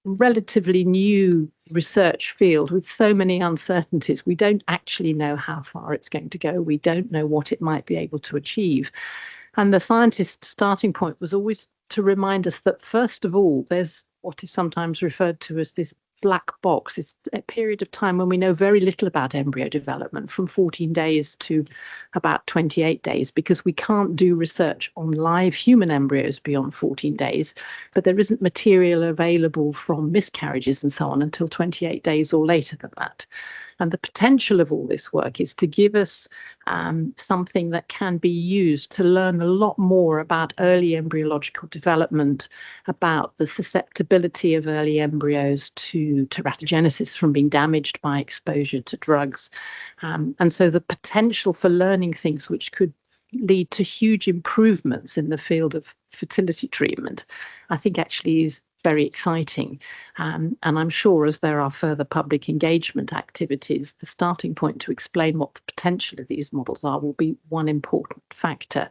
[SPEAKER 4] relatively new research field with so many uncertainties. We don't actually know how far it's going to go. We don't know what it might be able to achieve. And the scientist's starting point was always to remind us that, first of all, there's what is sometimes referred to as this black box. It's a period of time when we know very little about embryo development, from 14 days to about 28 days, because we can't do research on live human embryos beyond 14 days, but there isn't material available from miscarriages and so on until 28 days or later than that. And the potential of all this work is to give us something that can be used to learn a lot more about early embryological development, about the susceptibility of early embryos to teratogenesis from being damaged by exposure to drugs. And so the potential for learning things which could lead to huge improvements in the field of fertility treatment, I think actually is very exciting. And I'm sure as there are further public engagement activities, the starting point to explain what the potential of these models are will be one important factor.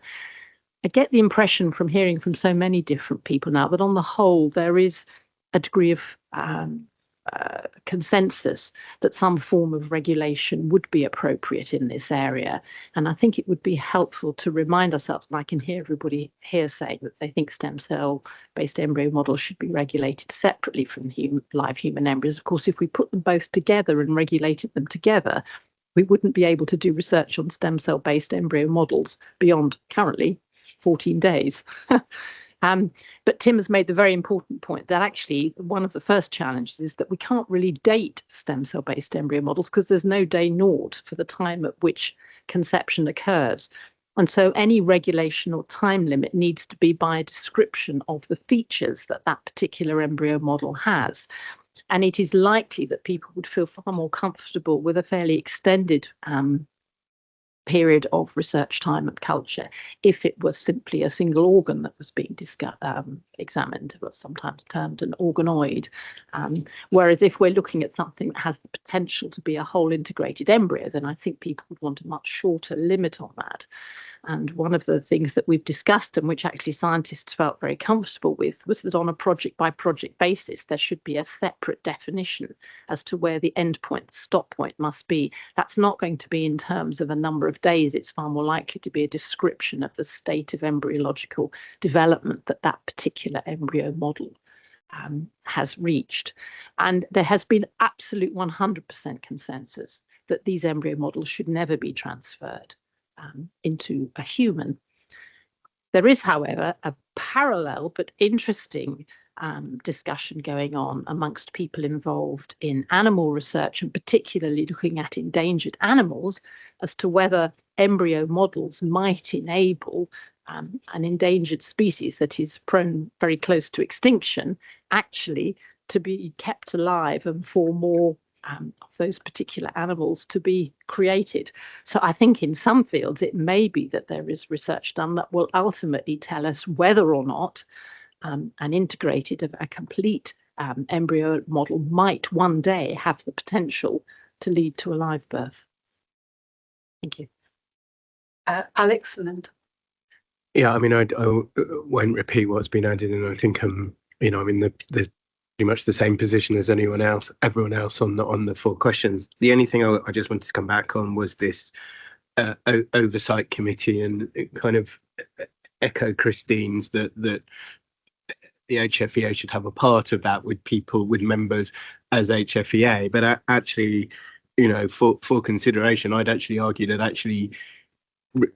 [SPEAKER 4] I get the impression from hearing from so many different people now that on the whole, there is a degree of consensus that some form of regulation would be appropriate in this area. And I think it would be helpful to remind ourselves, and I can hear everybody here saying that they think stem cell based embryo models should be regulated separately from live human embryos. Of course, if we put them both together and regulated them together, we wouldn't be able to do research on stem cell based embryo models beyond currently 14 days. But Tim has made the very important point that actually one of the first challenges is that we can't really date stem cell based embryo models because there's no day naught for the time at which conception occurs. And so any regulation or time limit needs to be by a description of the features that that particular embryo model has. And it is likely that people would feel far more comfortable with a fairly extended period of research time and culture if it was simply a single organ that was being examined, what's sometimes termed an organoid. Whereas if we're looking at something that has the potential to be a whole integrated embryo, then I think people would want a much shorter limit on that. And one of the things that we've discussed and which actually scientists felt very comfortable with was that on a project by project basis, there should be a separate definition as to where the end point, the stop point must be. That's not going to be in terms of a number of days. It's far more likely to be a description of the state of embryological development that that particular embryo model has reached. And there has been absolute 100% consensus that these embryo models should never be transferred into a human. There is, however, a parallel but interesting discussion going on amongst people involved in animal research, and particularly looking at endangered animals, as to whether embryo models might enable an endangered species that is prone very close to extinction actually to be kept alive and for more of those particular animals to be created. So I think in some fields it may be that there is research done that will ultimately tell us whether or not an integrated, a complete embryo model might one day have the potential to lead to a live birth. Thank you.
[SPEAKER 13] Alex, and
[SPEAKER 14] Yeah, I mean, I won't repeat what's been added, and I think you know, I'm in the pretty much the same position as everyone else on the 4 questions. The only thing I just wanted to come back on was this oversight committee, and kind of echo Christine's that the HFEA should have a part of that with people, with members as HFEA. But actually, you know, for consideration, I'd actually argue that actually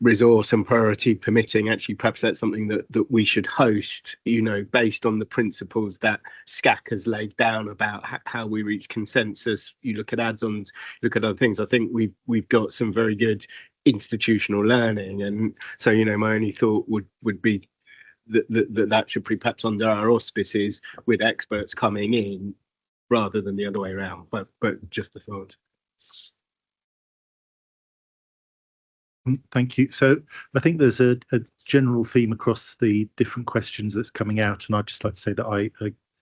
[SPEAKER 14] resource and priority permitting, actually perhaps that's something that we should host, you know, based on the principles that SCAC has laid down about how we reach consensus. You look at add-ons, look at other things. I think we've got some very good institutional learning, and so, you know, my only thought would be that should be perhaps under our auspices with experts coming in rather than the other way around, but just a thought.
[SPEAKER 12] Thank you. So I think there's a general theme across the different questions that's coming out, and I'd just like to say that I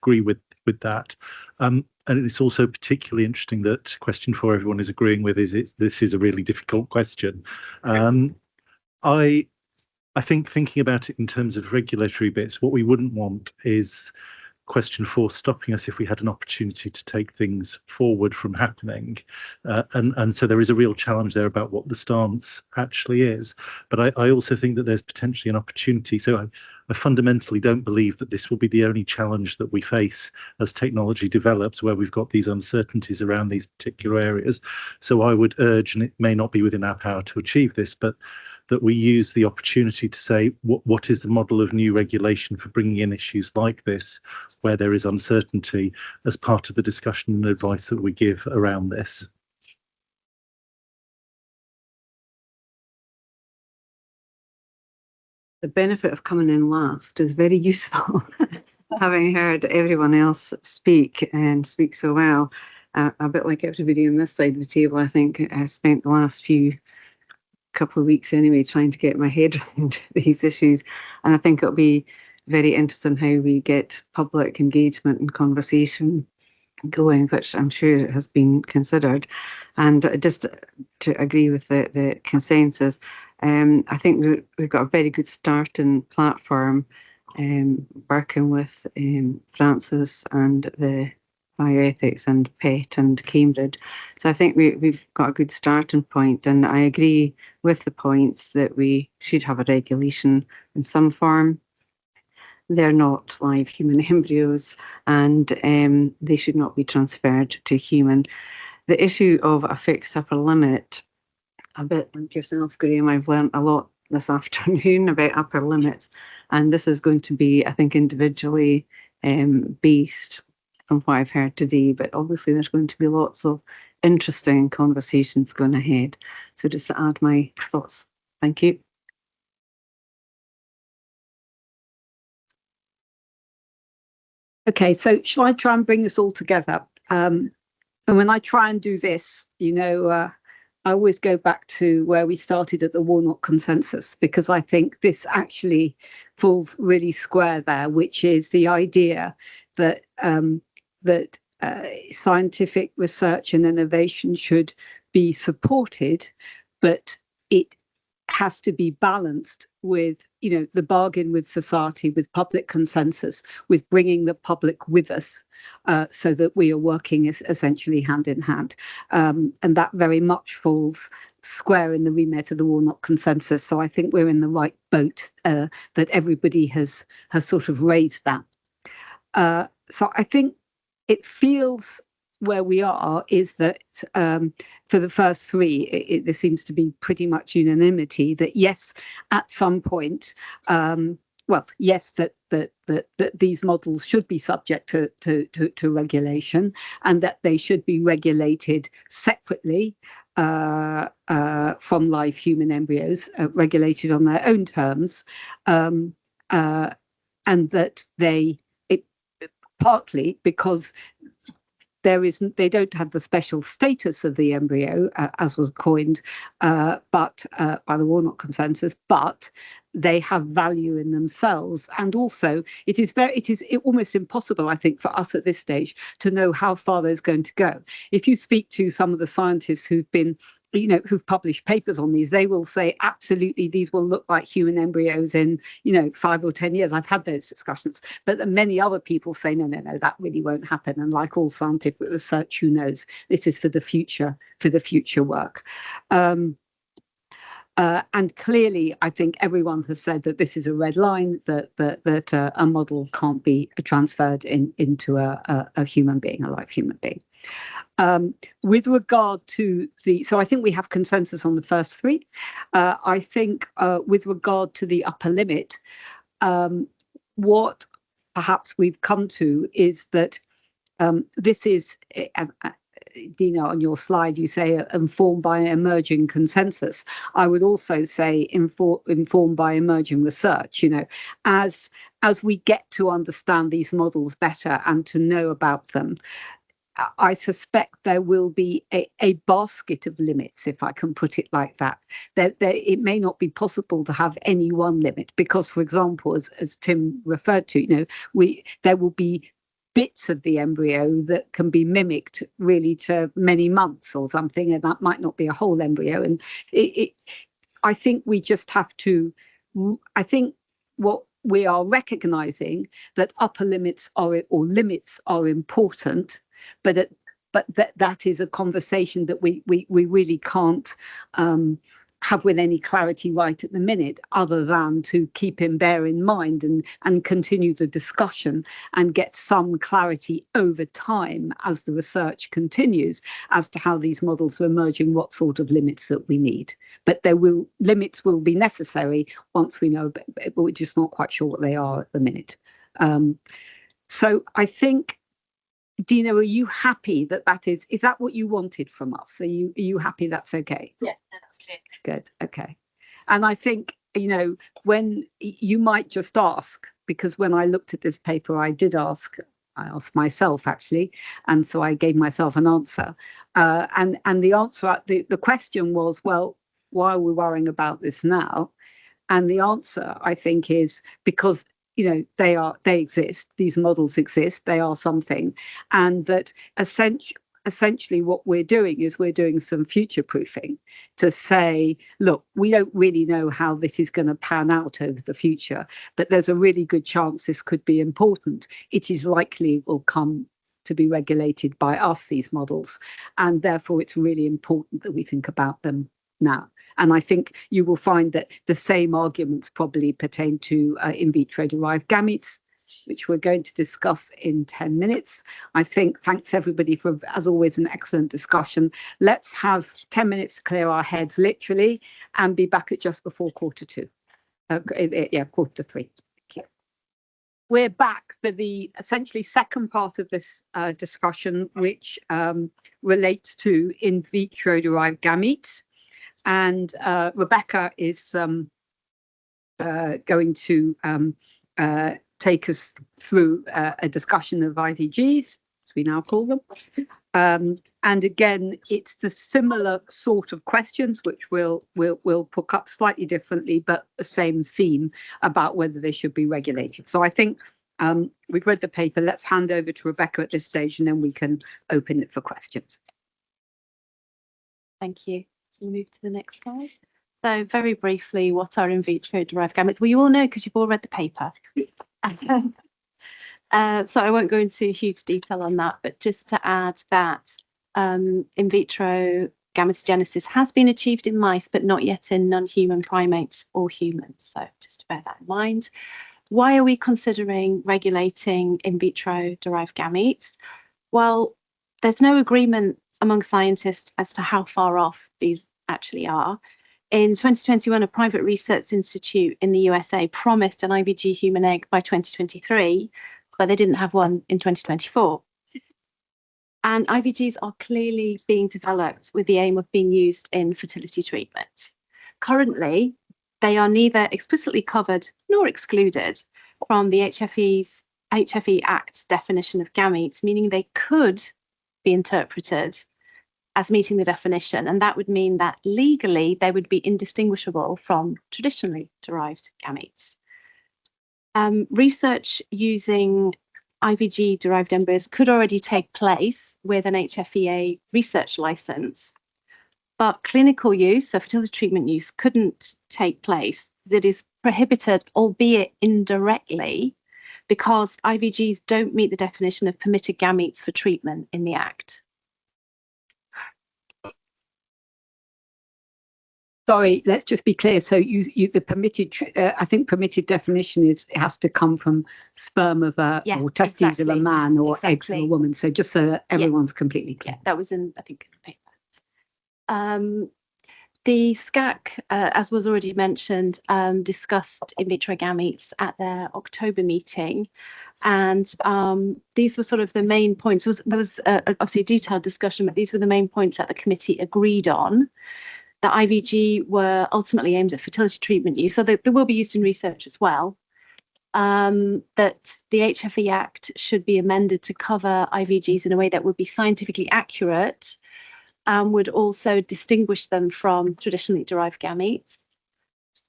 [SPEAKER 12] agree with that. And it's also particularly interesting that question 4 everyone is agreeing with this is a really difficult question. I think thinking about it in terms of regulatory bits, what we wouldn't want is question 4 stopping us if we had an opportunity to take things forward from happening. And so there is a real challenge there about what the stance actually is. But I also think that there's potentially an opportunity. So I fundamentally don't believe that this will be the only challenge that we face as technology develops, where we've got these uncertainties around these particular areas. So I would urge, and it may not be within our power to achieve this, but that we use the opportunity to say what is the model of new regulation for bringing in issues like this, where there is uncertainty, as part of the discussion and advice that we give around this.
[SPEAKER 11] The benefit of coming in last is very useful. Having heard everyone else speak and speak so well, a bit like everybody on this side of the table, I think I spent the last couple of weeks anyway trying to get my head around these issues, and I think it'll be very interesting how we get public engagement and conversation going, which I'm sure has been considered. And just to agree with the consensus, I think we've got a very good starting platform, working with Francis and the bioethics and PET and Cambridge. So I think we've got a good starting point, and I agree with the points that we should have a regulation in some form. They're not live human embryos, and they should not be transferred to human. The issue of a fixed upper limit, a bit like yourself, Graham, I've learned a lot this afternoon about upper limits, and this is going to be, I think, individually based from what I've heard today, but obviously there's going to be lots of interesting conversations going ahead. So just to add my thoughts. Thank you.
[SPEAKER 1] Okay, so shall I try and bring this all together? And when I try and do this, I always go back to where we started at the Warnock Consensus, because I think this actually falls really square there, which is the idea that scientific research and innovation should be supported, but it has to be balanced with, the bargain with society, with public consensus, with bringing the public with us, so that we are working essentially hand in hand. And that very much falls square in the remit of the Warnock Consensus. So I think we're in the right boat, that everybody has sort of raised that. So I think it feels where we are is that for the first three, there seems to be pretty much unanimity that yes, at some point, yes, that these models should be subject to regulation, and that they should be regulated separately from live human embryos, regulated on their own terms, and that partly because they don't have the special status of the embryo, as was coined, but by the Warnock Consensus, but they have value in themselves. And also, it is almost impossible, I think, for us at this stage to know how far there's going to go. If you speak to some of the scientists who've published papers on these, they will say, absolutely, these will look like human embryos in, 5 or 10 years. I've had those discussions. But many other people say, no, that really won't happen. And like all scientific research, who knows? This is for the future work. And clearly, I think everyone has said that this is a red line, that a model can't be transferred into a human being, a live human being. With regard to so I think we have consensus on the first three. I think with regard to the upper limit, what perhaps we've come to is that this is, Dina, on your slide, you say informed by emerging consensus. I would also say informed by emerging research. As we get to understand these models better and to know about them, I suspect there will be a basket of limits, if I can put it like that. It may not be possible to have any one limit because, for example, as Tim referred to, there will be bits of the embryo that can be mimicked really to many months or something, and that might not be a whole embryo. And I think we just have to, I think what we are recognizing that upper limits or limits are important, but that is a conversation that we really can't have with any clarity right at the minute, other than to bear in mind and continue the discussion and get some clarity over time as the research continues as to how these models are emerging, what sort of limits that we need. But limits will be necessary once we know, but we're just not quite sure what they are at the minute. So I think, Dina, are you happy that is that what you wanted from us? Are you happy that's okay?
[SPEAKER 15] Yeah, that's clear.
[SPEAKER 1] Good, okay. And I think, when you might just ask, because when I looked at this paper, I asked myself actually, and so I gave myself an answer. And the answer, the question was, well, why are we worrying about this now? And the answer, I think, is because they exist, these models exist, they are something, and that essentially what we're doing is we're doing some future proofing to say, look, we don't really know how this is going to pan out over the future, but there's a really good chance this could be important. It is likely will come to be regulated by us, these models, and therefore it's really important that we think about them now. And I think you will find that the same arguments probably pertain to in vitro derived gametes, which we're going to discuss in 10 minutes. I think thanks everybody for, as always, an excellent discussion. Let's have 10 minutes to clear our heads, literally, and be back at just before 2:45. 3:15. We're back for the essentially second part of this discussion, which relates to in vitro derived gametes. And Rebecca is going to take us through a discussion of IVGs, as we now call them. And again, it's the similar sort of questions which we'll pick up slightly differently, but the same theme about whether they should be regulated. So I think we've read the paper. Let's hand over to Rebecca at this stage, and then we can open it for questions.
[SPEAKER 18] Thank you. We'll move to the next slide. So very briefly, what are in vitro derived gametes? Well, you all know because you've all read the paper. So I won't go into huge detail on that, but just to add that in vitro gametogenesis has been achieved in mice, but not yet in non-human primates or humans. So just to bear that in mind. Why are we considering regulating in vitro derived gametes? Well, there's no agreement among scientists as to how far off these actually are. In 2021, a private research institute in the USA promised an IVG human egg by 2023, but they didn't have one in 2024. And IVGs are clearly being developed with the aim of being used in fertility treatment. Currently, they are neither explicitly covered nor excluded from the HFE Act's definition of gametes, meaning they could be interpreted as meeting the definition, and that would mean that legally they would be indistinguishable from traditionally derived gametes. Research using IVG derived embryos could already take place with an HFEA research license, but clinical use, so fertility treatment use, couldn't take place. It is prohibited, albeit indirectly, because IVGs don't meet the definition of permitted gametes for treatment in the Act.
[SPEAKER 1] Sorry, let's just be clear. So the permitted, I think permitted definition is it has to come from sperm of a or testes of a man or eggs of a woman. So just so that everyone's completely clear.
[SPEAKER 18] Yeah, that was in, I think, in the paper. The SCAC, as was already mentioned, discussed in vitro gametes at their October meeting. And these were sort of the main points. There was obviously a detailed discussion, but these were the main points that the committee agreed on. The IVG were ultimately aimed at fertility treatment use, so they will be used in research as well. That the HFE Act should be amended to cover IVGs in a way that would be scientifically accurate and would also distinguish them from traditionally derived gametes.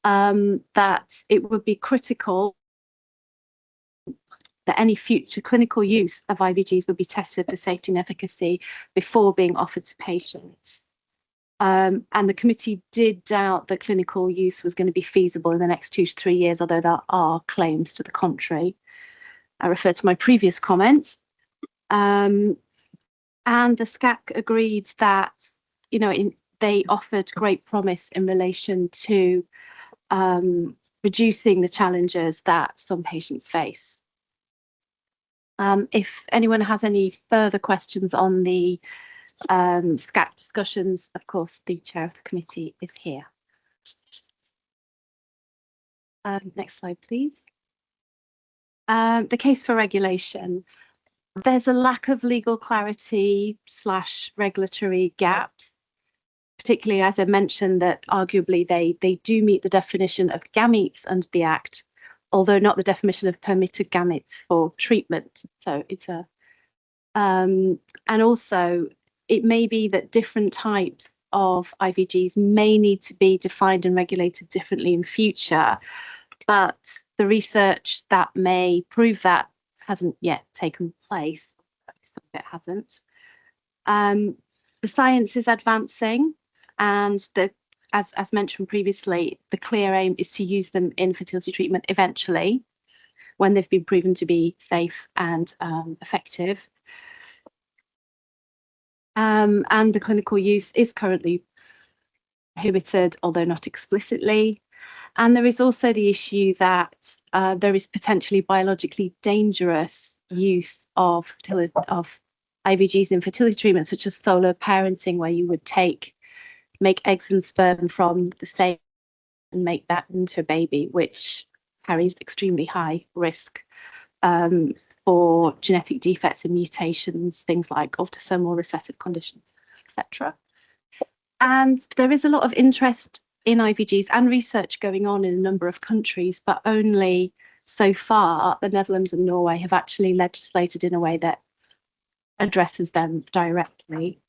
[SPEAKER 18] That it would be critical that any future clinical use of IVGs would be tested for safety and efficacy before being offered to patients. And the committee did doubt that clinical use was going to be feasible in the next 2 to 3 years, although there are claims to the contrary. I refer to my previous comments. And the SCAC agreed that, you know, they offered great promise in relation to reducing the challenges that some patients face. If anyone has any further questions on the SCAC discussions, of course, the chair of the committee is here. Next slide, please. The case for regulation. There's a lack of legal clarity / regulatory gaps, particularly as I mentioned that arguably they do meet the definition of gametes under the Act, although not the definition of permitted gametes for treatment. So it's a and also it may be that different types of IVGs may need to be defined and regulated differently in future, but the research that may prove that hasn't yet taken place. Some of it hasn't. The science is advancing, and as mentioned previously, the clear aim is to use them in fertility treatment eventually, when they've been proven to be safe and effective. And the clinical use is currently prohibited, although not explicitly. And there is also the issue that there is potentially biologically dangerous use of IVGs in fertility treatment, such as solo parenting, where you would make eggs and sperm from the same and make that into a baby, which carries extremely high risk for genetic defects and mutations, things like autosomal recessive conditions, etc. And there is a lot of interest in IVGs and research going on in a number of countries, but only so far the Netherlands and Norway have actually legislated in a way that addresses them directly.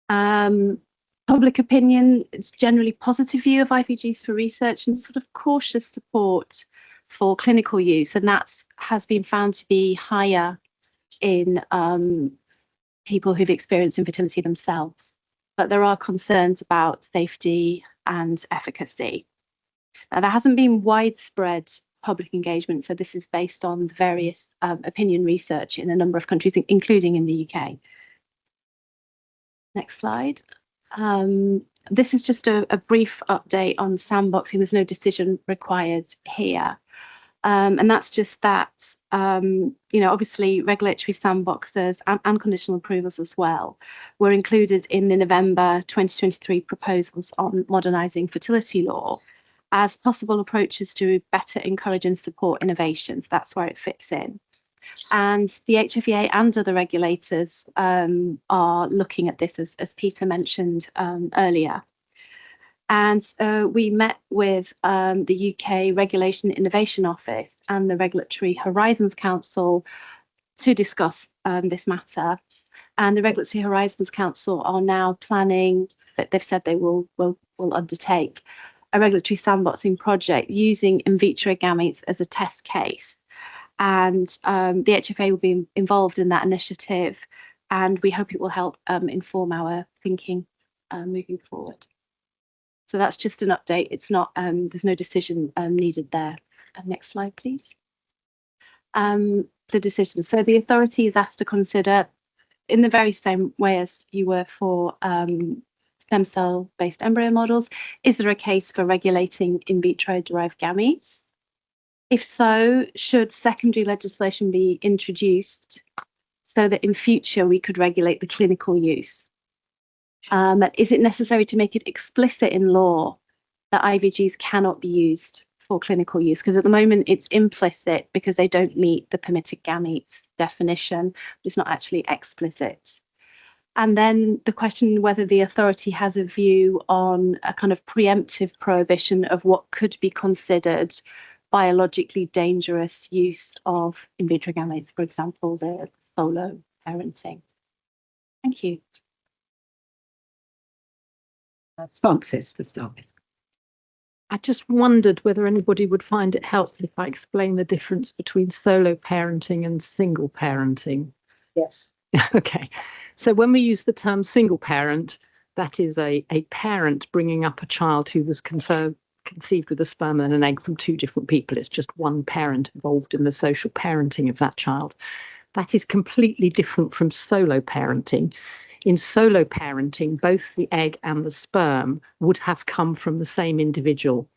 [SPEAKER 18] Public opinion is generally positive view of IVGs for research and sort of cautious support for clinical use, and that has been found to be higher in people who've experienced infertility themselves. But there are concerns about safety and efficacy. Now, there hasn't been widespread public engagement, so this is based on various opinion research in a number of countries, including in the UK. Next slide. This is just a brief update on sandboxing. There's no decision required here. And that's just that, obviously regulatory sandboxes and conditional approvals as well were included in the November 2023 proposals on modernising fertility law as possible approaches to better encourage and support innovations. That's where it fits in. And the HFEA and other regulators are looking at this, as Peter mentioned earlier. And we met with the UK Regulation Innovation Office and the Regulatory Horizons Council to discuss this matter. And the Regulatory Horizons Council are now planning, that they've said they will undertake a regulatory sandboxing project using in vitro gametes as a test case. And the HFA will be involved in that initiative, and we hope it will help inform our thinking moving forward. So that's just an update. It's not, there's no decision needed there. Next slide, please. The decision. So the authority is asked to consider, in the very same way as you were for stem cell-based embryo models, is there a case for regulating in vitro derived gametes? If so, should secondary legislation be introduced so that in future we could regulate the clinical use? Is it necessary to make it explicit in law that IVGs cannot be used for clinical use? Because at the moment it's implicit because they don't meet the permitted gametes definition, but it's not actually explicit. And then the question whether the authority has a view on a kind of preemptive prohibition of what could be considered biologically dangerous use of in vitro gametes, for example, the solo parenting. Thank you.
[SPEAKER 1] That's Francis to start with.
[SPEAKER 4] I just wondered whether anybody would find it helpful if I explain the difference between solo parenting and single parenting.
[SPEAKER 1] Yes.
[SPEAKER 4] Okay. So when we use the term single parent, that is a parent bringing up a child who was conceived with a sperm and an egg from two different people. It's just one parent involved in the social parenting of that child. That is completely different from solo parenting. In solo parenting, both the egg and the sperm would have come from the same individual.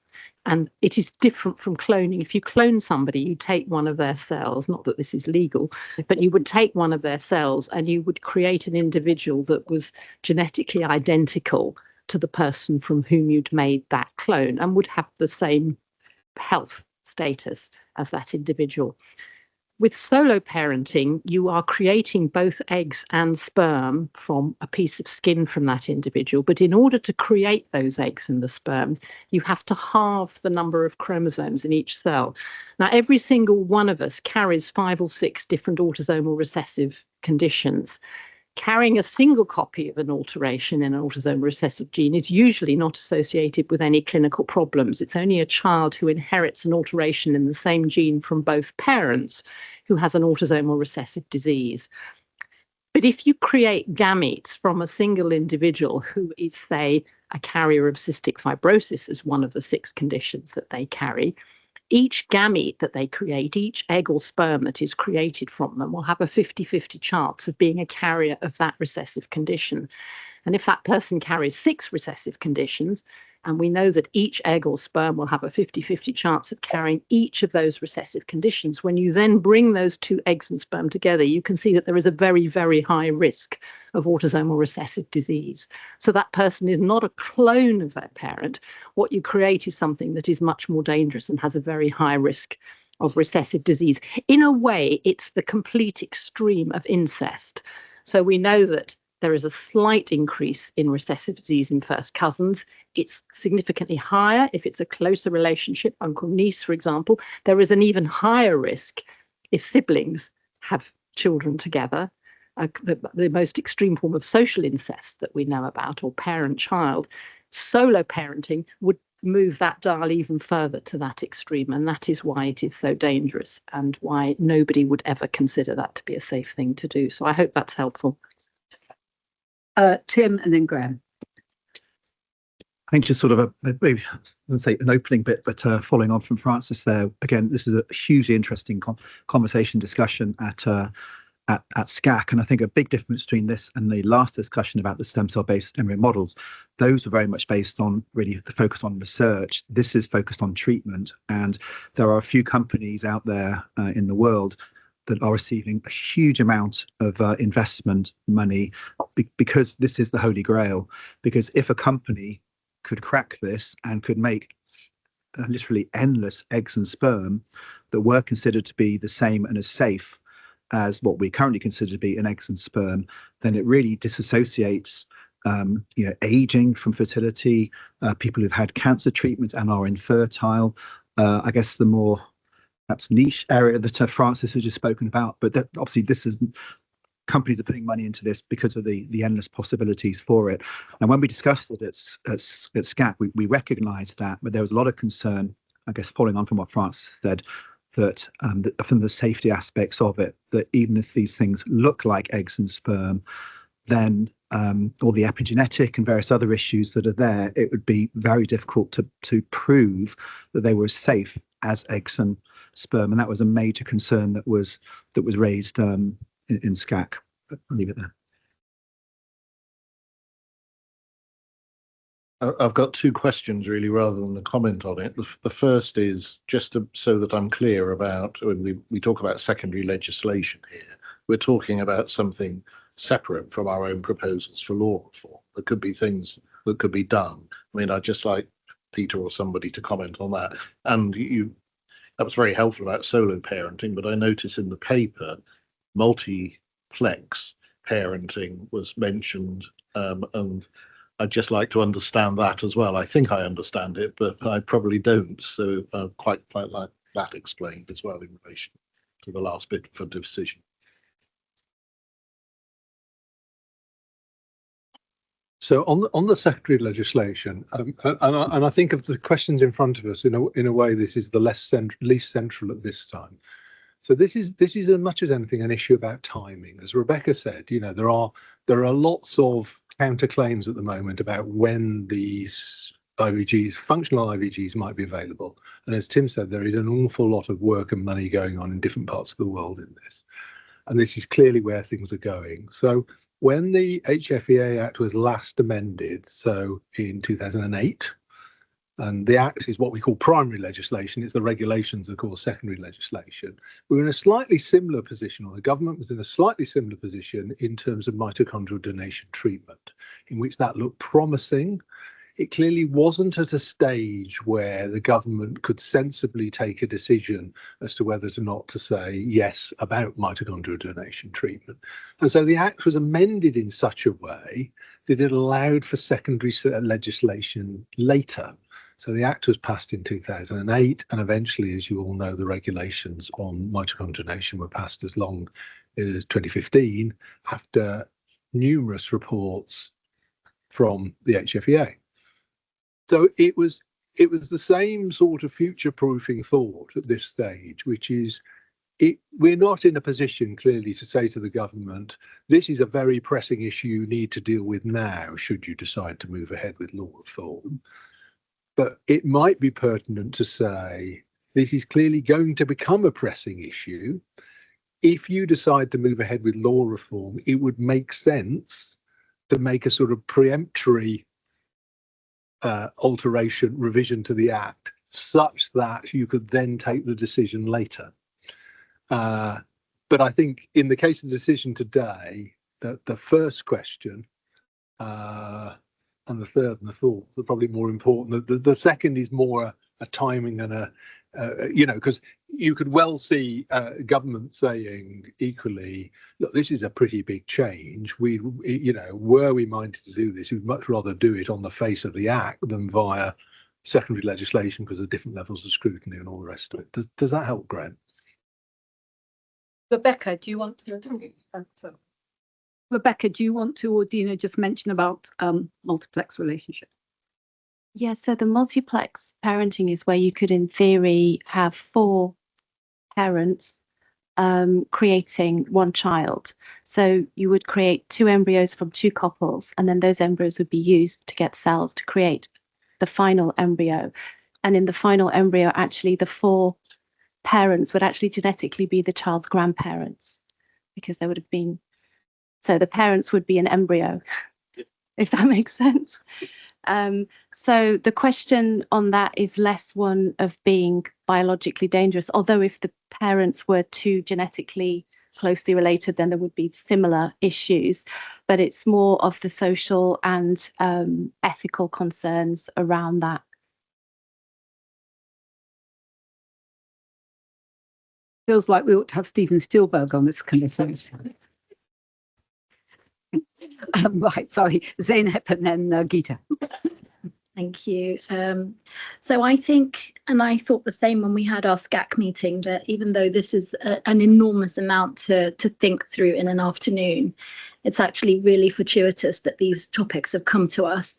[SPEAKER 4] And it is different from cloning. If you clone somebody, you take one of their cells, not that this is legal, but you would take one of their cells and you would create an individual that was genetically identical to the person from whom you'd made that clone and would have the same health status as that individual. With solo parenting, you are creating both eggs and sperm from a piece of skin from that individual. But in order to create those eggs and the sperm, you have to halve the number of chromosomes in each cell. Now, every single one of us carries 5 or 6 different autosomal recessive conditions. Carrying a single copy of an alteration in an autosomal recessive gene is usually not associated with any clinical problems. It's only a child who inherits an alteration in the same gene from both parents who has an autosomal recessive disease. But if you create gametes from a single individual who is, say, a carrier of cystic fibrosis as one of the 6 conditions that they carry, each gamete that they create, each egg or sperm that is created from them will have a 50-50 chance of being a carrier of that recessive condition. And if that person carries 6 recessive conditions, and we know that each egg or sperm will have a 50-50 chance of carrying each of those recessive conditions, when you then bring those 2 eggs and sperm together, you can see that there is a very, very high risk of autosomal recessive disease. So that person is not a clone of their parent. What you create is something that is much more dangerous and has a very high risk of recessive disease. In a way, it's the complete extreme of incest. So we know that there is a slight increase in recessive disease in first cousins. It's significantly higher if it's a closer relationship, uncle-niece, for example. There is an even higher risk if siblings have children together. The most extreme form of social incest that we know about, or parent-child. Solo parenting would move that dial even further to that extreme, and that is why it is so dangerous and why nobody would ever consider that to be a safe thing to do. So I hope that's helpful.
[SPEAKER 1] Tim and then Graham.
[SPEAKER 10] I think just sort of maybe let's say an opening bit, but following on from Francis there, again, this is a hugely interesting conversation discussion at SCAC, and I think a big difference between this and the last discussion about the stem cell based embryo models, those were very much based on really the focus on research. This is focused on treatment, and there are a few companies out there in the world that are receiving a huge amount of investment money because this is the holy grail. Because if a company could crack this and could make literally endless eggs and sperm that were considered to be the same and as safe as what we currently consider to be an eggs and sperm, then it really disassociates aging from fertility, people who've had cancer treatment and are infertile. I guess the more perhaps niche area that Francis has just spoken about, but that, obviously this is companies are putting money into this because of the endless possibilities for it. And when we discussed it at SCAC, we recognised that, but there was a lot of concern, I guess, following on from what Francis said, that from the safety aspects of it, that even if these things look like eggs and sperm, then all the epigenetic and various other issues that are there, it would be very difficult to prove that they were as safe as eggs and sperm, and that was a major concern that was raised in SCAC. I'll leave it there.
[SPEAKER 6] I've got 2 questions really, rather than a comment on it. The first is just so that I'm clear about when we talk about secondary legislation here, we're talking about something separate from our own proposals for law reform. There could be things that could be done. I mean, I'd just like Peter or somebody to comment on that. And that was very helpful about solo parenting, but I notice in the paper, multiplex parenting was mentioned, and I'd just like to understand that as well. I think I understand it, but I probably don't. So quite like that explained as well in relation to the last bit for decision.
[SPEAKER 5] So on the secondary legislation, and I think of the questions in front of us in a way, this is the least central at this time. So this is as much as anything an issue about timing. As Rebecca said, there are lots of counterclaims at the moment about when these IVGs, functional IVGs, might be available. And as Tim said, there is an awful lot of work and money going on in different parts of the world in this. And this is clearly where things are going. So when the HFEA Act was last amended, so in 2008, and the Act is what we call primary legislation, it's the regulations that call secondary legislation, we were in a slightly similar position, or the government was in a slightly similar position in terms of mitochondrial donation treatment, in which that looked promising. It clearly wasn't at a stage where the government could sensibly take a decision as to whether or not to say yes about mitochondrial donation treatment. And so the Act was amended in such a way that it allowed for secondary legislation later. So the Act was passed in 2008, and eventually, as you all know, the regulations on mitochondrial donation were passed as long as 2015 after numerous reports from the HFEA. So it was the same sort of future-proofing thought at this stage, which is we're not in a position clearly to say to the government, this is a very pressing issue you need to deal with now, should you decide to move ahead with law reform. But it might be pertinent to say this is clearly going to become a pressing issue. If you decide to move ahead with law reform, it would make sense to make a sort of preemptory revision to the Act, such that you could then take the decision later. But I think in the case of the decision today, the first question and the third and the fourth are probably more important. The second is more a timing and because you could well see government saying equally, look, this is a pretty big change. Were we minded to do this, we'd much rather do it on the face of the Act than via secondary legislation because of different levels of scrutiny and all the rest of it. Does that help, Graham?
[SPEAKER 1] Rebecca, do you want to answer? Rebecca, do you want to, or Dina, just mention about multiplex relationships?
[SPEAKER 18] Yeah, so the multiplex parenting is where you could, in theory, have 4 parents creating one child. So you would create 2 embryos from 2 couples, and then those embryos would be used to get cells to create the final embryo. And in the final embryo, actually, the 4 parents would actually genetically be the child's grandparents, because there would have been, so the parents would be an embryo, if that makes sense. So the question on that is less one of being biologically dangerous, although if the parents were too genetically closely related, then there would be similar issues, but it's more of the social and ethical concerns around that.
[SPEAKER 1] Feels like we ought to have Stephen Spielberg on this committee. Right, sorry, Zeynep and then Geeta.
[SPEAKER 15] Thank you. So I think, and I thought the same when we had our SCAC meeting, that even though this is an enormous amount to think through in an afternoon, it's actually really fortuitous that these topics have come to us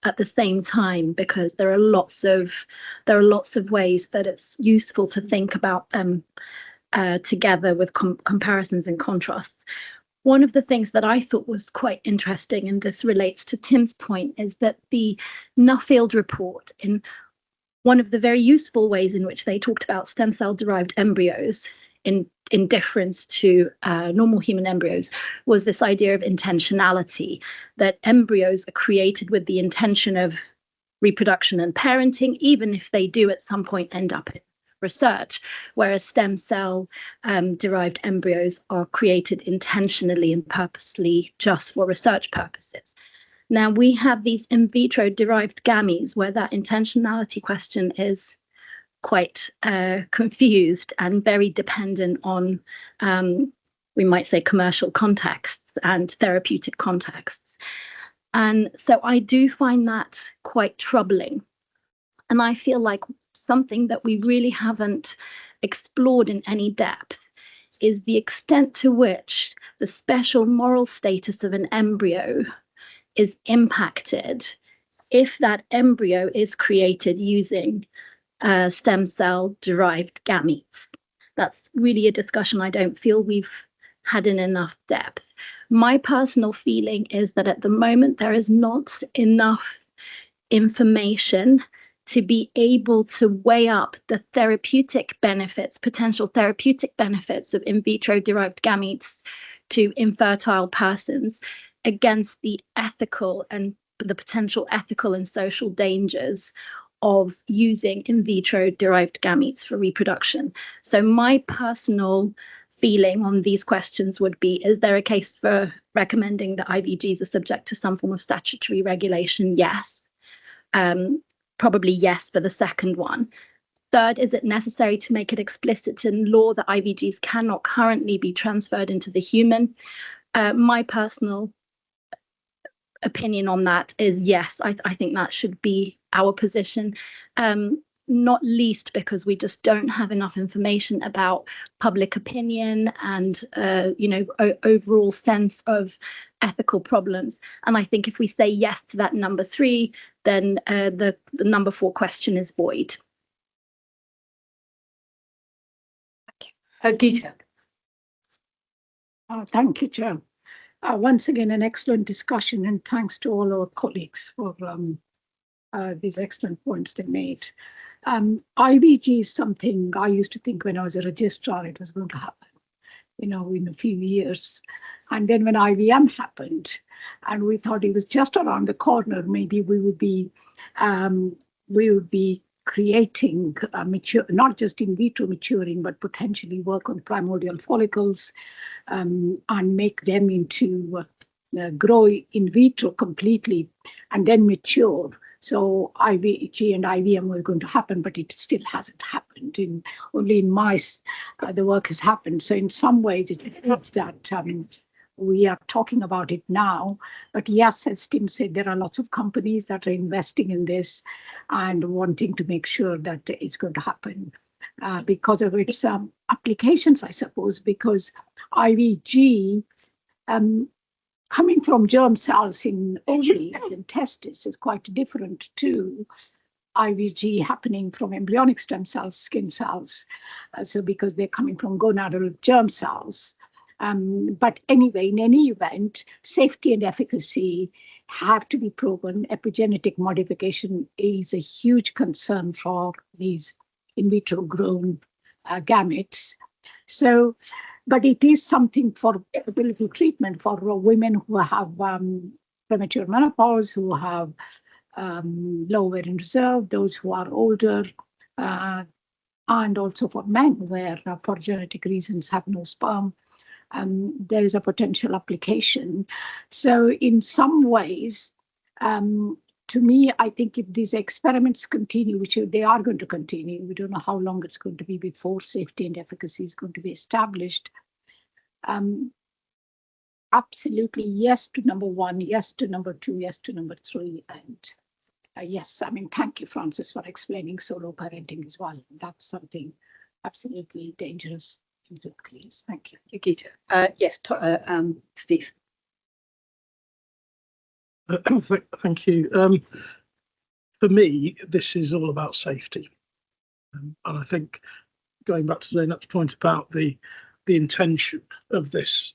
[SPEAKER 15] at the same time, because there are lots of ways that it's useful to think about them together with comparisons and contrasts. One of the things that I thought was quite interesting, and this relates to Tim's point, is that the Nuffield report, in one of the very useful ways in which they talked about stem cell derived embryos in difference to normal human embryos, was this idea of intentionality, that embryos are created with the intention of reproduction and parenting, even if they do at some point end up in research, whereas stem cell derived embryos are created intentionally and purposely just for research purposes. Now we have these in vitro derived gametes where that intentionality question is quite confused and very dependent on, we might say, commercial contexts and therapeutic contexts. And so I do find that quite troubling. And I feel like something that we really haven't explored in any depth is the extent to which the special moral status of an embryo is impacted if that embryo is created using stem cell derived gametes. That's really a discussion I don't feel we've had in enough depth. My personal feeling is that at the moment there is not enough information to be able to weigh up the therapeutic benefits, potential therapeutic benefits of in vitro derived gametes to infertile persons against the ethical and the potential ethical and social dangers of using in vitro derived gametes for reproduction. So my personal feeling on these questions would be, is there a case for recommending that IVGs are subject to some form of statutory regulation? Yes. Probably yes for the second one. Third, is it necessary to make it explicit in law that IVGs cannot currently be transferred into the human? My personal opinion on that is yes, I think that should be our position, not least because we just don't have enough information about public opinion and overall sense of ethical problems. And I think if we say yes to that number 3, then the number 4 question is void.
[SPEAKER 1] Geeta.
[SPEAKER 2] Thank you, Chair. Once again, an excellent discussion, and thanks to all our colleagues for these excellent points they made. IVG is something I used to think when I was a registrar it was going to happen. in a few years. And then when IVM happened, and we thought it was just around the corner, maybe we would be creating not just in vitro maturing, but potentially work on primordial follicles and make them into grow in vitro completely and then mature. So IVG and IVM was going to happen, but it still hasn't happened. Only in mice, the work has happened. So in some ways, it proves that we are talking about it now. But yes, as Tim said, there are lots of companies that are investing in this and wanting to make sure that it's going to happen because of its applications, I suppose, because IVG, coming from germ cells in ovaries and testes is quite different to IVG happening from embryonic stem cells, skin cells. So because they're coming from gonadal germ cells. But anyway, in any event, safety and efficacy have to be proven. Epigenetic modification is a huge concern for these in vitro grown gametes. So, but it is something for fertility treatment for women who have premature menopause, who have low ovarian reserve, those who are older, and also for men where for genetic reasons have no sperm. There is a potential application. So in some ways, to me, I think if these experiments continue, which they are going to continue, we don't know how long it's going to be before safety and efficacy is going to be established. Absolutely yes to number one, yes to number two, yes to number three. And yes, I mean, thank you, Francis, for explaining solo parenting as well. That's something absolutely dangerous. Thank you.
[SPEAKER 1] Gita. Yes, Steve.
[SPEAKER 3] Thank you. For me, this is all about safety. And I think going back to Zainab's point about the intention of this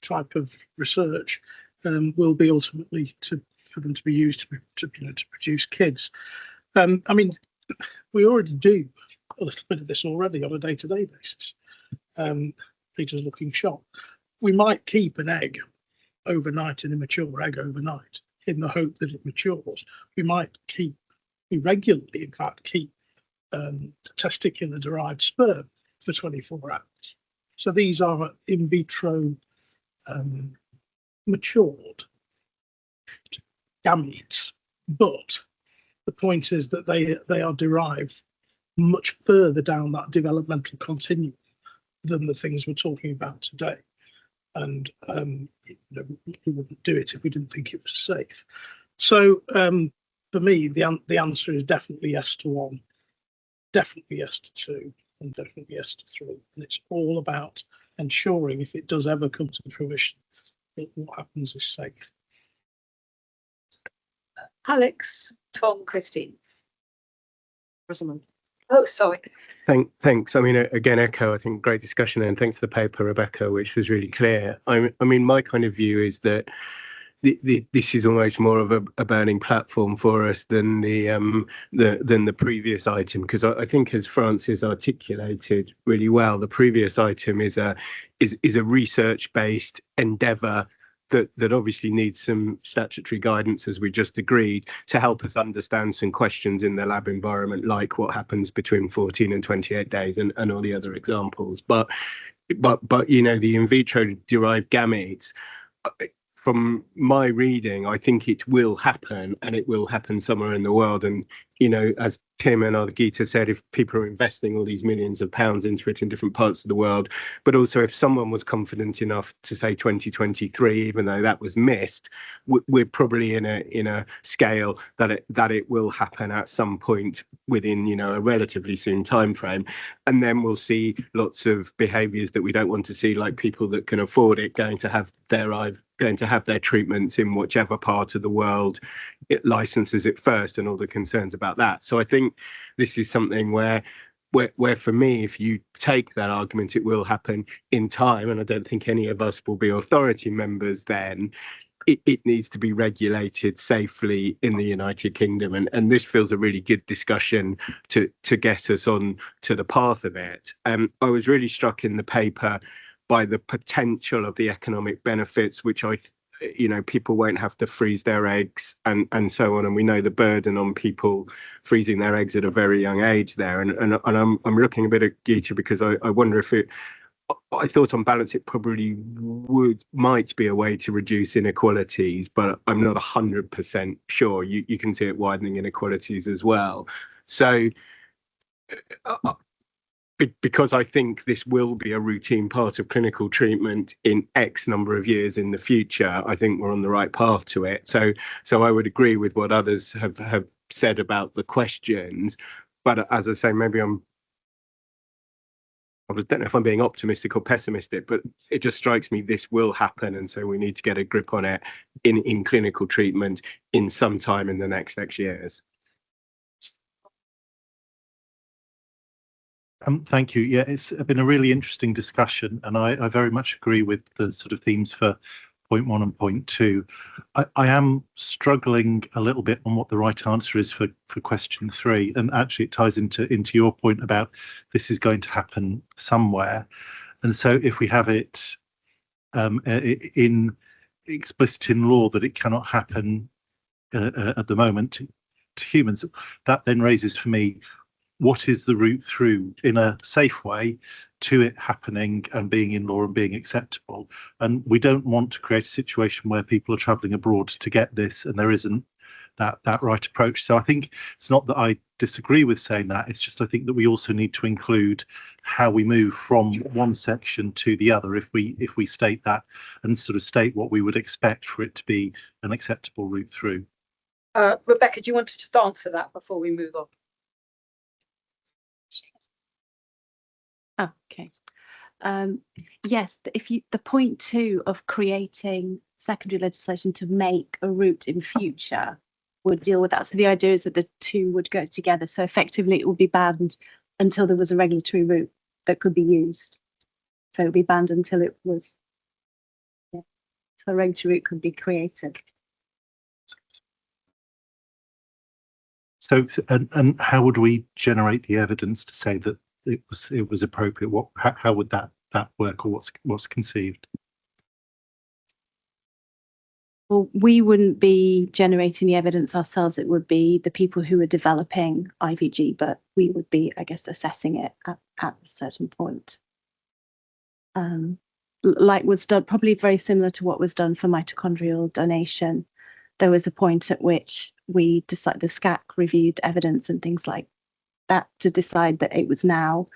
[SPEAKER 3] type of research will be ultimately for them to be used to produce kids. I mean, we already do a little bit of this already on a day-to-day basis. Peter's looking shocked. We might keep an egg overnight, an immature egg overnight, in the hope that it matures. We regularly, in fact, keep testicular-derived sperm for 24 hours. So these are in vitro matured gametes, but the point is that they are derived much further down that developmental continuum than the things we're talking about today. And we wouldn't do it if we didn't think it was safe. So for me, the answer is definitely yes to one, definitely yes to two, and definitely yes to three. And it's all about ensuring, if it does ever come to fruition, that what happens is safe.
[SPEAKER 1] Alex, Tom, Christine. Rosamund. Oh, sorry.
[SPEAKER 14] Thanks. I mean, again, echo, I think great discussion, and thanks for the paper, Rebecca, which was really clear. I mean, my kind of view is that this is almost more of a burning platform for us than the previous item, because I think, as Francis articulated really well, the previous item is a research-based endeavour that obviously needs some statutory guidance, as we just agreed, to help us understand some questions in the lab environment, like what happens between 14 and 28 days and all the other examples. But the in vitro derived gametes, from my reading, I think it will happen, and it will happen somewhere in the world. And, as Tim and Gita said, if people are investing all these millions of pounds into it in different parts of the world, but also if someone was confident enough to say 2023, even though that was missed, we're probably in a scale that it will happen at some point within, a relatively soon time frame. And then we'll see lots of behaviours that we don't want to see, like people that can afford it going to have their treatments in whichever part of the world it licenses it first, and all the concerns about that. So I think this is something where for me, if you take that argument, it will happen in time, and I don't think any of us will be authority members then. It needs to be regulated safely in the United Kingdom, and this feels a really good discussion to get us on to the path of it. I was really struck in the paper by the potential of the economic benefits, which people won't have to freeze their eggs and so on. And we know the burden on people freezing their eggs at a very young age there. And I'm looking a bit at Geeta because I wonder if I thought on balance it probably might be a way to reduce inequalities, but I'm not 100% sure. You can see it widening inequalities as well. So because I think this will be a routine part of clinical treatment in X number of years in the future, I think we're on the right path to it. So I would agree with what others have said about the questions. But as I say, maybe I don't know if I'm being optimistic or pessimistic, but it just strikes me this will happen. And so we need to get a grip on it in clinical treatment in some time in the next X years.
[SPEAKER 12] Thank you. Yeah, it's been a really interesting discussion, and I very much agree with the sort of themes for point 1 and point 2. I am struggling a little bit on what the right answer is for question 3, and actually it ties into your point about this is going to happen somewhere. And so if we have it in explicit in law that it cannot happen at the moment to humans, that then raises for me, what is the route through in a safe way to it happening and being in law and being acceptable? And we don't want to create a situation where people are travelling abroad to get this and there isn't that right approach. So I think it's not that I disagree with saying that, it's just I think that we also need to include how we move from one section to the other if we state that and sort of state what we would expect for it to be an acceptable route through.
[SPEAKER 1] Rebecca, do you want to just answer that before we move on?
[SPEAKER 18] Okay. Yes, the point 2 of creating secondary legislation to make a route in future would deal with that. So the idea is that the two would go together. So effectively it would be banned until there was a regulatory route that could be used. So it would be banned until it was, so a regulatory route could be created.
[SPEAKER 12] So and how would we generate the evidence to say that it was appropriate? How would that work, or what's conceived?
[SPEAKER 18] Well, we wouldn't be generating the evidence ourselves. It would be the people who are developing IVG, but we would be, I guess, assessing it at a certain point. Like was done, probably very similar to what was done for mitochondrial donation. There was a point at which we decided, the SCAC reviewed evidence and things like that to decide that it was now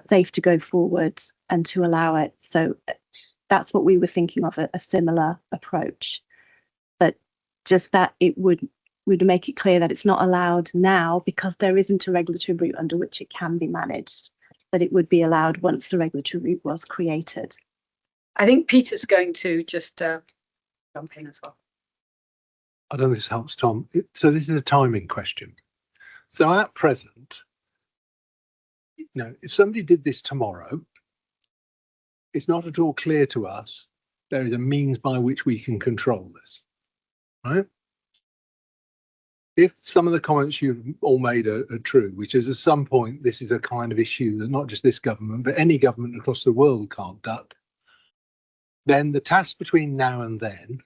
[SPEAKER 18] safe to go forward and to allow it. So that's what we were thinking of, a similar approach. But just that it would make it clear that it's not allowed now because there isn't a regulatory route under which it can be managed, but it would be allowed once the regulatory route was created.
[SPEAKER 1] I think Peter's going to just jump in as well.
[SPEAKER 5] I don't know if this helps, Tom. So this is a timing question. So at present, if somebody did this tomorrow, it's not at all clear to us there is a means by which we can control this, right? If some of the comments you've all made are true, which is at some point this is a kind of issue that not just this government, but any government across the world can't duck, then the task between now and then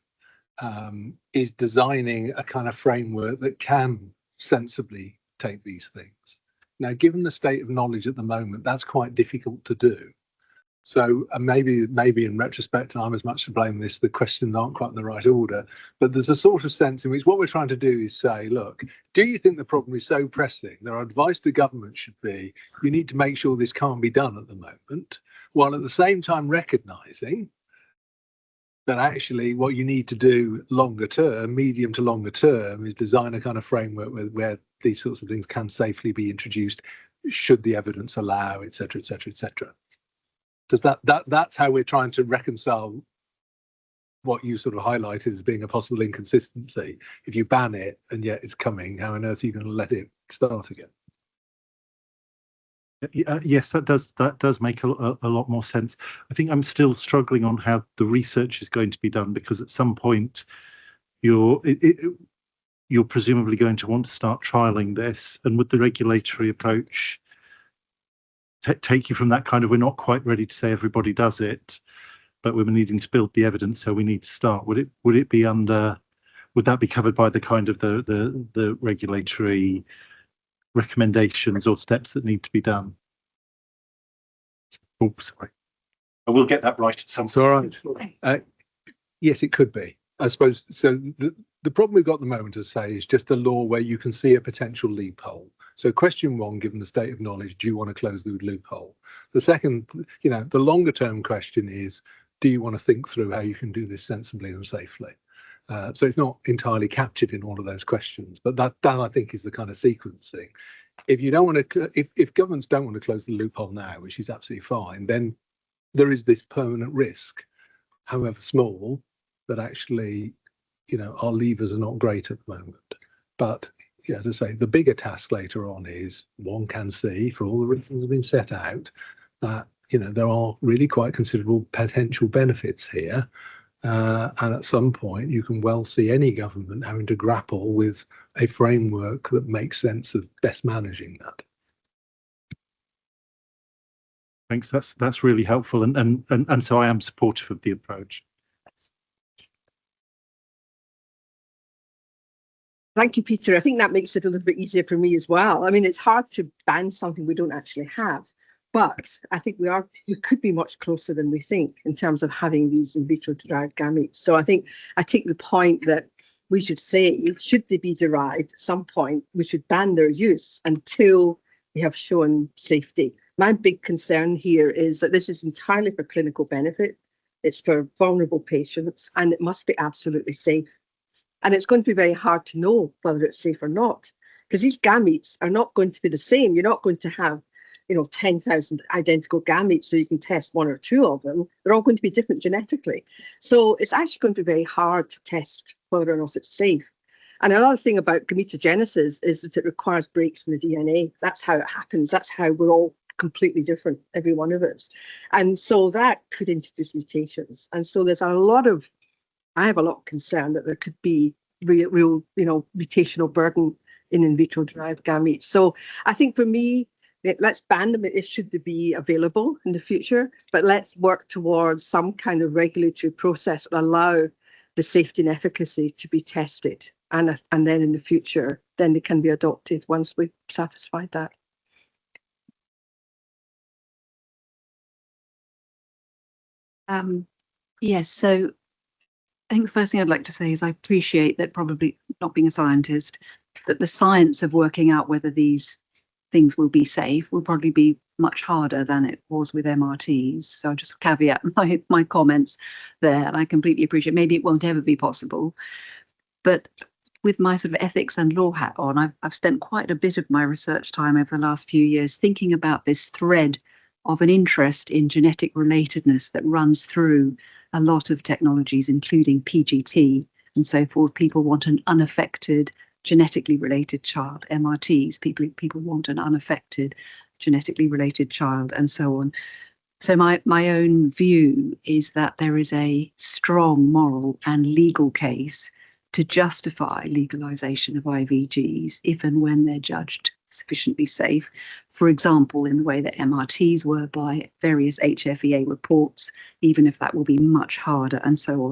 [SPEAKER 5] is designing a kind of framework that can sensibly take these things. Now, given the state of knowledge at the moment, that's quite difficult to do. So maybe in retrospect, and I'm as much to blame this, the questions aren't quite in the right order, but there's a sort of sense in which what we're trying to do is say, look, do you think the problem is so pressing? Their advice to government should be, you need to make sure this can't be done at the moment, while at the same time recognising that actually what you need to do longer term, medium to longer term, is design a kind of framework where these sorts of things can safely be introduced, should the evidence allow, et cetera, et cetera, et cetera. Does that's how we're trying to reconcile what you sort of highlighted as being a possible inconsistency. If you ban it and yet it's coming, how on earth are you going to let it start again?
[SPEAKER 12] Yes, that does make a lot more sense. I think I'm still struggling on how the research is going to be done, because at some point you're presumably going to want to start trialing this, and with the regulatory approach, take you from that kind of, we're not quite ready to say everybody does it, but we're needing to build the evidence, so we need to start. Would it be under, would that be covered by the kind of the regulatory recommendations or steps that need to be done? Oh, sorry. I will get that right at some point.
[SPEAKER 5] All right. Yes, it could be. I suppose so. The problem we've got at the moment, as I say, is just a law where you can see a potential loophole. So question one, given the state of knowledge, do you want to close the loophole? The second, the longer term question is, do you want to think through how you can do this sensibly and safely? So it's not entirely captured in all of those questions, but that I think is the kind of sequencing. If you don't want to, if governments don't want to close the loophole now, which is absolutely fine, then there is this permanent risk, however small, that actually, our levers are not great at the moment. But as I say, the bigger task later on is one can see, for all the reasons that have been set out, that there are really quite considerable potential benefits here. And at some point, you can well see any government having to grapple with a framework that makes sense of best managing that.
[SPEAKER 12] Thanks. That's really helpful, and so I am supportive of the approach.
[SPEAKER 16] Thank you, Peter. I think that makes it a little bit easier for me as well. I mean, it's hard to ban something we don't actually have, but I think we could be much closer than we think in terms of having these in vitro derived gametes. So I think I take the point that we should say, should they be derived at some point, we should ban their use until they have shown safety. My big concern here is that this is entirely for clinical benefit. It's for vulnerable patients, and it must be absolutely safe. And it's going to be very hard to know whether it's safe or not, because these gametes are not going to be the same. You're not going to have, 10,000 identical gametes so you can test one or two of them. They're all going to be different genetically. So it's actually going to be very hard to test whether or not it's safe. And another thing about gametogenesis is that it requires breaks in the DNA. That's how it happens. That's how we're all completely different, every one of us. And so that could introduce mutations. And so I have a lot of concern that there could be real mutational burden in vitro derived gametes. So I think for me, let's ban them if should they be available in the future, but let's work towards some kind of regulatory process that allow the safety and efficacy to be tested. And then in the future, then they can be adopted once we've satisfied that.
[SPEAKER 17] Yes, so I think the first thing I'd like to say is I appreciate that, probably not being a scientist, that the science of working out whether these things will be safe will probably be much harder than it was with MRTs. So I'll just caveat my comments there. And I completely appreciate maybe it won't ever be possible. But with my sort of ethics and law hat on, I've spent quite a bit of my research time over the last few years thinking about this thread of an interest in genetic relatedness that runs through a lot of technologies, including PGT and so forth. People want an unaffected, genetically related child. MRTs, people want an unaffected, genetically related child, and so on. So my own view is that there is a strong moral and legal case to justify legalisation of IVGs if and when they're judged sufficiently safe. For example, in the way that MRTs were by various HFEA reports, even if that will be much harder, and so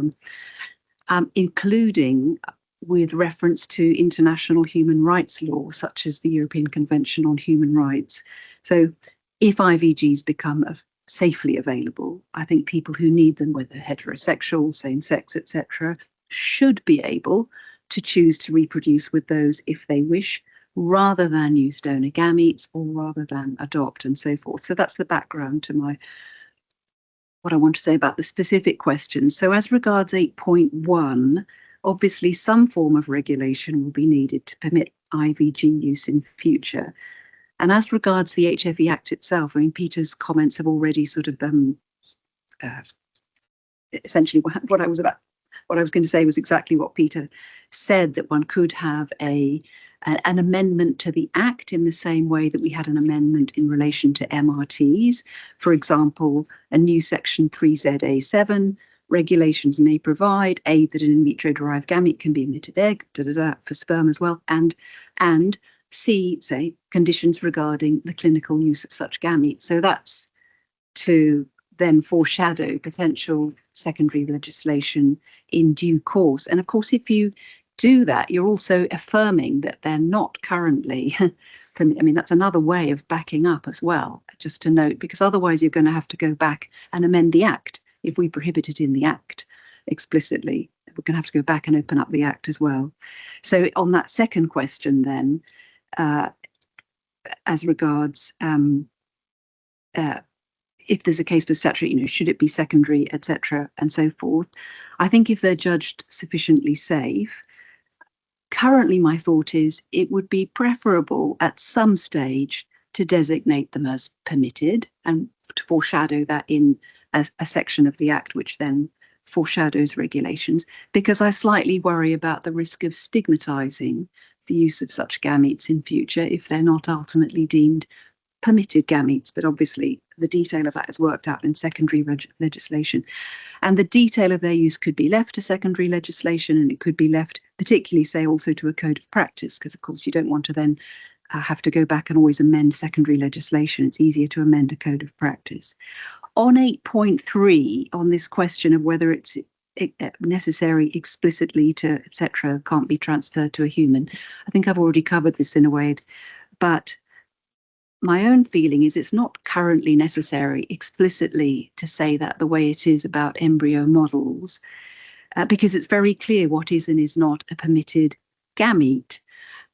[SPEAKER 17] on, including with reference to international human rights law, such as the European Convention on Human Rights. So if IVGs become safely available, I think people who need them, whether heterosexual, same-sex, etc., should be able to choose to reproduce with those if they wish, rather than use donor gametes or rather than adopt and so forth. So that's the background to what I want to say about the specific questions. So as regards 8.1, obviously some form of regulation will be needed to permit IVG use in future. And as regards the HFE Act itself, I mean, Peter's comments have already sort of essentially what I was going to say was exactly what Peter said, that one could have an amendment to the Act in the same way that we had an amendment in relation to MRTs. For example, a new section 3ZA7, regulations may provide that an in vitro derived gamete can be emitted egg, for sperm as well, and C, say, conditions regarding the clinical use of such gametes. So that's to then foreshadow potential secondary legislation in due course. And of course, if you do that, you're also affirming that they're not currently, I mean, that's another way of backing up as well, just to note, because otherwise you're going to have to go back and amend the Act. If we prohibit it in the Act explicitly, we're going to have to go back and open up the Act as well. So on that second question then, as regards if there's a case for statutory, should it be secondary, etc., and so forth, I think if they're judged sufficiently safe, currently my thought is it would be preferable at some stage to designate them as permitted and to foreshadow that in a section of the Act, which then foreshadows regulations, because I slightly worry about the risk of stigmatising the use of such gametes in future if they're not ultimately deemed permitted gametes. But obviously the detail of that is worked out in secondary legislation, and the detail of their use could be left to secondary legislation, and it could be left particularly, say, also to a code of practice, because of course you don't want to then have to go back and always amend secondary legislation. It's easier to amend a code of practice. On 8.3, on this question of whether it's necessary explicitly to, etc., can't be transferred to a human, I think I've already covered this in a way, but my own feeling is it's not currently necessary explicitly to say that the way it is about embryo models, because it's very clear what is and is not a permitted gamete.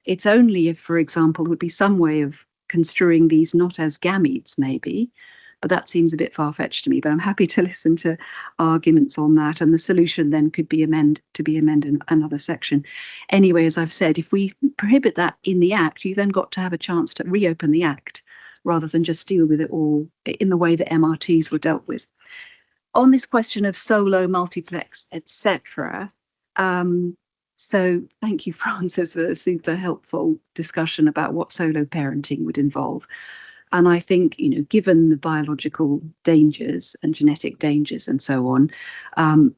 [SPEAKER 17] It's only if, for example, there would be some way of construing these not as gametes, maybe, but that seems a bit far-fetched to me. But I'm happy to listen to arguments on that, and the solution then could be amended in another section. Anyway, as I've said, if we prohibit that in the Act, you've then got to have a chance to reopen the Act rather than just deal with it all in the way that MRTs were dealt with. On this question of solo, multiplex, etc., so thank you, Frances, for a super helpful discussion about what solo parenting would involve. And I think, given the biological dangers and genetic dangers and so on,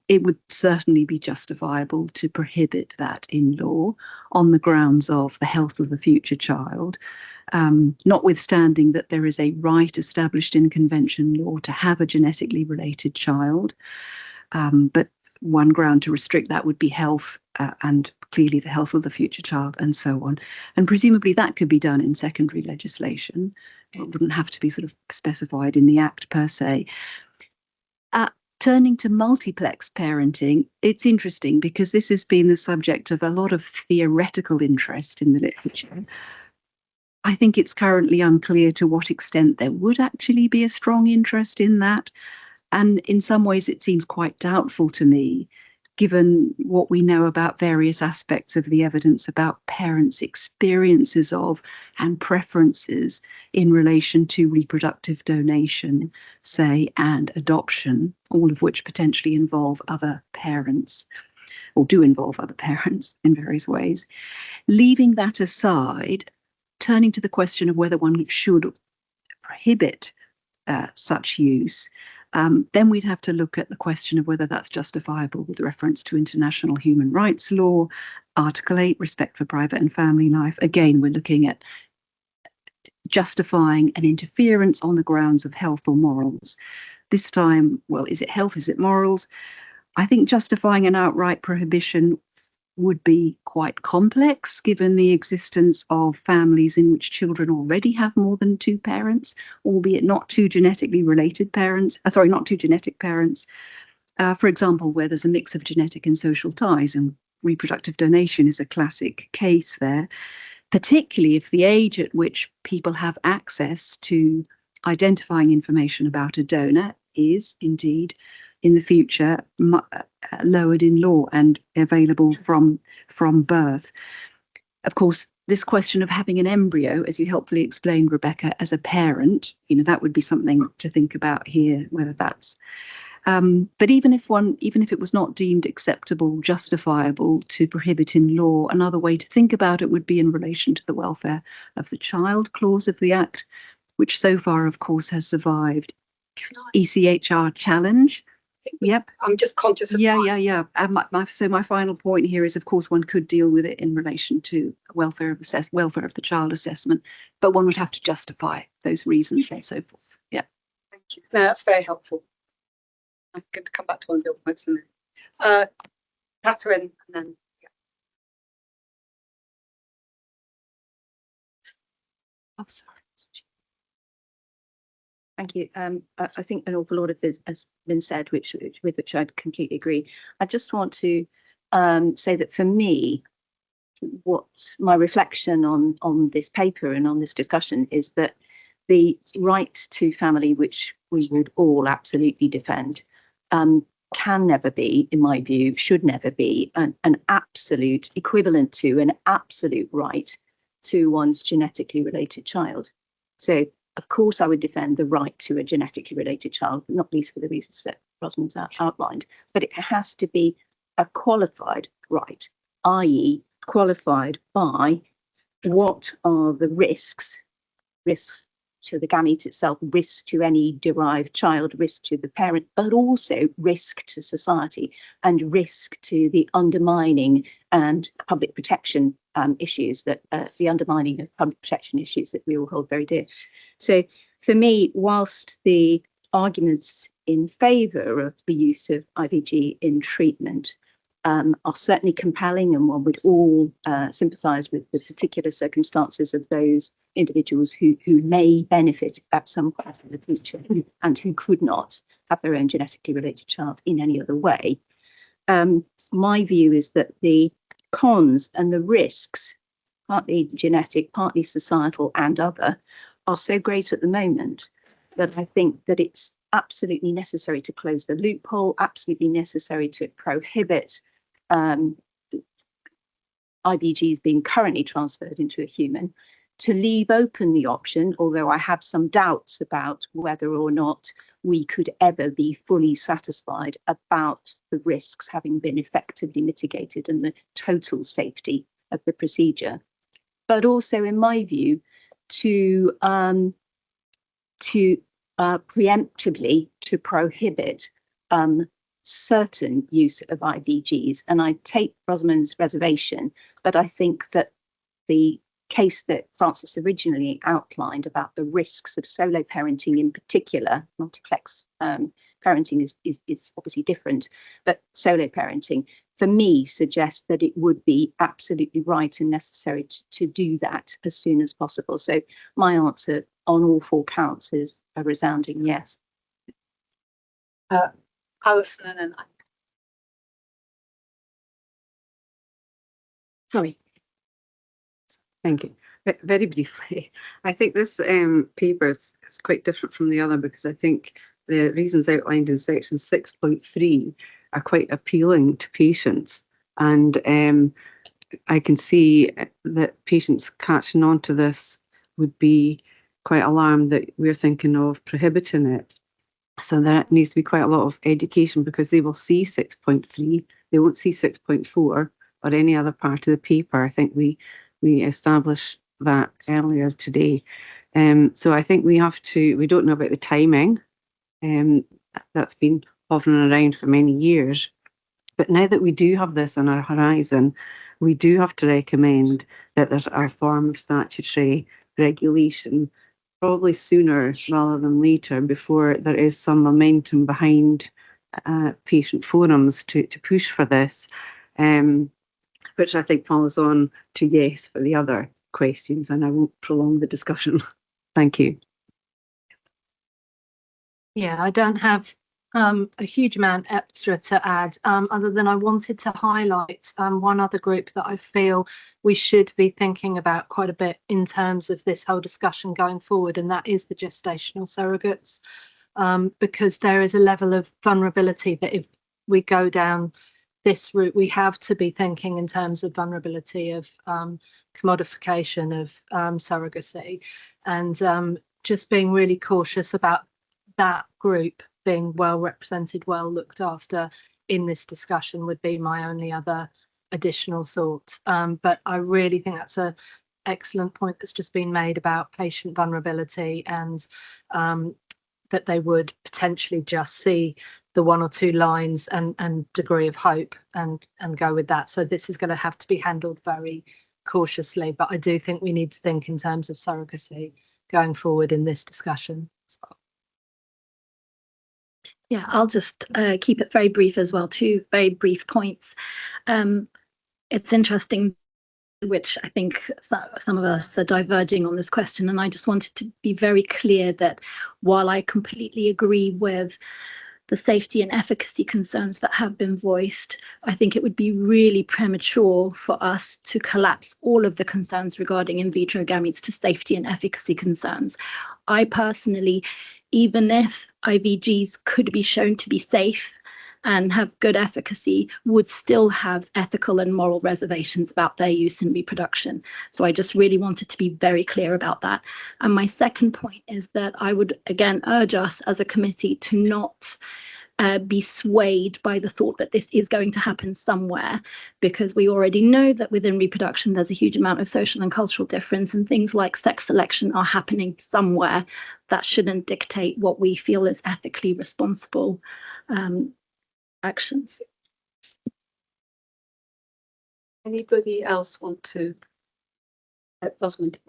[SPEAKER 17] it would certainly be justifiable to prohibit that in law on the grounds of the health of the future child, notwithstanding that there is a right established in convention law to have a genetically related child. But one ground to restrict that would be health and clearly the health of the future child and so on. And presumably that could be done in secondary legislation. It wouldn't have to be sort of specified in the Act per se. Turning to multiplex parenting, it's interesting because this has been the subject of a lot of theoretical interest in the literature. I think it's currently unclear to what extent there would actually be a strong interest in that. And in some ways, it seems quite doubtful to me, given what we know about various aspects of the evidence about parents' experiences of and preferences in relation to reproductive donation, say, and adoption, all of which potentially involve other parents, or do involve other parents in various ways. Leaving that aside, turning to the question of whether one should prohibit such use, then we'd have to look at the question of whether that's justifiable with reference to international human rights law, Article 8, respect for private and family life. Again, we're looking at justifying an interference on the grounds of health or morals. This time, well, is it health? Is it morals? I think justifying an outright prohibition would be quite complex, given the existence of families in which children already have more than two parents, albeit not two genetically related parents, not two genetic parents. For example, where there's a mix of genetic and social ties, and reproductive donation is a classic case there, particularly if the age at which people have access to identifying information about a donor is indeed in the future lowered in law and available from birth. Of course, this question of having an embryo, as you helpfully explained, Rebecca, as a parent, that would be something to think about here, whether that's but even if it was not deemed acceptable, justifiable to prohibit in law, another way to think about it would be in relation to the welfare of the child clause of the Act, which so far, of course, has survived ECHR challenge. Yep.
[SPEAKER 16] I'm just conscious of
[SPEAKER 17] Yeah. And my final point here is, of course, one could deal with it in relation to welfare of the child assessment, but one would have to justify those reasons and so forth. Yeah.
[SPEAKER 16] Thank you. No, that's very helpful. I'm going to come back to one of your points in a minute. Catherine, and then
[SPEAKER 17] Oh, sorry.
[SPEAKER 7] Thank you. I think an awful lot of this has been said, with which I completely agree. I just want to say that for me, what my reflection on this paper and on this discussion is that the right to family, which we would all absolutely defend, can never be, in my view, should never be an absolute equivalent to an absolute right to one's genetically related child. So, of course, I would defend the right to a genetically related child, not least for the reasons that Rosamund's outlined, but it has to be a qualified right, i.e. qualified by what are the risks to the gamete itself, risk to any derived child, risk to the parent, but also risk to society and risk to the undermining and public protection issues that the undermining of public protection issues that we all hold very dear. So for me, whilst the arguments in favour of the use of IVG in treatment are certainly compelling, and one would all sympathise with the particular circumstances of those individuals who may benefit at some point in the future and who could not have their own genetically related child in any other way. My view is that the cons and the risks, partly genetic, partly societal and other, are so great at the moment that I think that it's absolutely necessary to close the loophole, absolutely necessary to prohibit IVGs being currently transferred into a human, to leave open the option, although I have some doubts about whether or not we could ever be fully satisfied about the risks having been effectively mitigated and the total safety of the procedure. But also, in my view, to preemptively to prohibit certain use of IVGs. And I take Rosamund's reservation, but I think that the case that Francis originally outlined about the risks of solo parenting in particular, multiplex parenting is obviously different, but solo parenting for me suggests that it would be absolutely right and necessary to do that as soon as possible. So my answer on all four counts is a resounding yes.
[SPEAKER 16] Alison and I.
[SPEAKER 11] Sorry. Thank you. Very briefly, I think this paper is quite different from the other because I think the reasons outlined in section 6.3 are quite appealing to patients, and I can see that patients catching on to this would be quite alarmed that we're thinking of prohibiting it. So there needs to be quite a lot of education because they will see 6.3, they won't see 6.4 or any other part of the paper. I think we established that earlier today. So I think we don't know about the timing. That's been hovering around for many years. But now that we do have this on our horizon, we do have to recommend that there's a form of statutory regulation, probably sooner rather than later, before there is some momentum behind patient forums to push for this, which I think follows on to yes for the other questions, and I won't prolong the discussion. Thank you.
[SPEAKER 4] Yeah, I don't have a huge amount extra to add, other than I wanted to highlight one other group that I feel we should be thinking about quite a bit in terms of this whole discussion going forward, and that is the gestational surrogates, because there is a level of vulnerability that if we go down this route, we have to be thinking in terms of vulnerability of commodification of surrogacy, and just being really cautious about that group being well represented, well looked after in this discussion would be my only other additional thought. But I really think that's an excellent point that's just been made about patient vulnerability, and that they would potentially just see the one or two lines and degree of hope and go with that. So this is going to have to be handled very cautiously, but I do think we need to think in terms of surrogacy going forward in this discussion as well.
[SPEAKER 15] Yeah, I'll just keep it very brief as well. Two very brief points. It's interesting, which I think some of us are diverging on this question, and I just wanted to be very clear that while I completely agree with the safety and efficacy concerns that have been voiced, I think it would be really premature for us to collapse all of the concerns regarding in vitro gametes to safety and efficacy concerns. I personally, even if IVGs could be shown to be safe and have good efficacy, would still have ethical and moral reservations about their use in reproduction. So I just really wanted to be very clear about that. And my second point is that I would again urge us as a committee to not be swayed by the thought that this is going to happen somewhere, because we already know that within reproduction there's a huge amount of social and cultural difference, and things like sex selection are happening somewhere. That shouldn't dictate what we feel is ethically responsible actions.
[SPEAKER 1] Anybody else want to? Rosamond.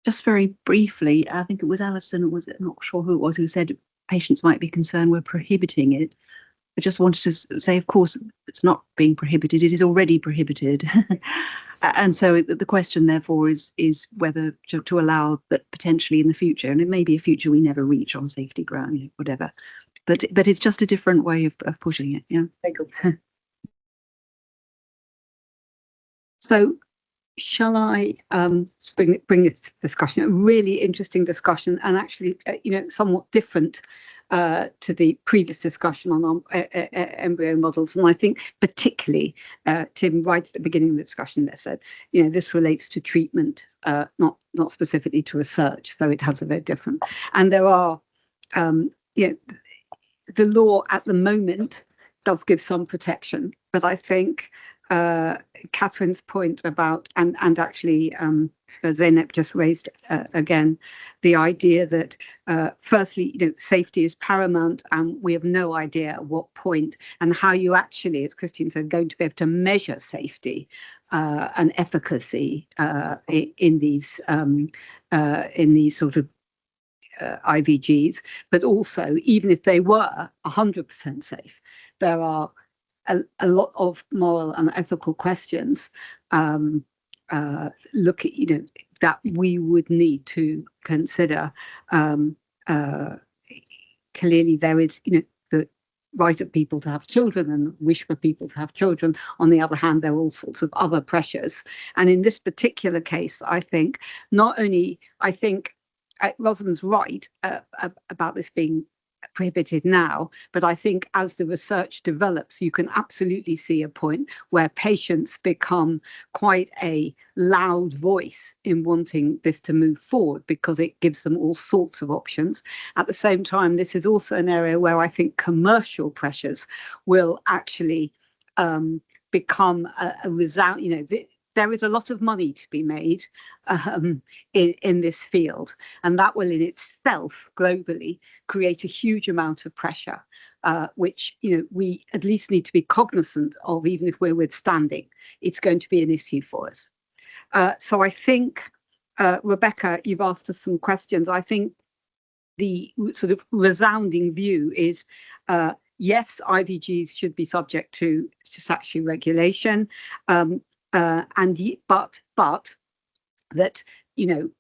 [SPEAKER 17] Just very briefly, I think it was Alison, or was it, not sure who it was, who said patients might be concerned we're prohibiting it. I just wanted to say, of course, it's not being prohibited, it is already prohibited. And so the question, therefore, is whether to allow that potentially in the future, and it may be a future we never reach on safety ground, you know, whatever. But it's just a different way of pushing it. Yeah.
[SPEAKER 1] So shall I bring this discussion, a really interesting discussion, and actually, somewhat different to the previous discussion on embryo models. And I think particularly, Tim, right at the beginning of the discussion there said, this relates to treatment, not specifically to research, so it has a very different. And there are, the law at the moment does give some protection, but I think Catherine's point about, and actually Zeynep just raised again, the idea that firstly, safety is paramount, and we have no idea at what point and how you actually, as Christine said, going to be able to measure safety and efficacy in these sort of IVGs, but also even if they were 100% safe, there are a lot of moral and ethical questions that we would need to consider. Clearly, there is the right of people to have children and wish for people to have children. On the other hand, there are all sorts of other pressures. And in this particular case, I think Rosamond's right about this being prohibited now, but I think as the research develops, you can absolutely see a point where patients become quite a loud voice in wanting this to move forward, because it gives them all sorts of options. At the same time, this is also an area where I think commercial pressures will actually become a result. There is a lot of money to be made in this field, and that will in itself globally create a huge amount of pressure, which we at least need to be cognizant of. Even if we're withstanding, it's going to be an issue for us. So I think, Rebecca, you've asked us some questions. I think the sort of resounding view is yes, IVGs should be subject to statutory regulation. But that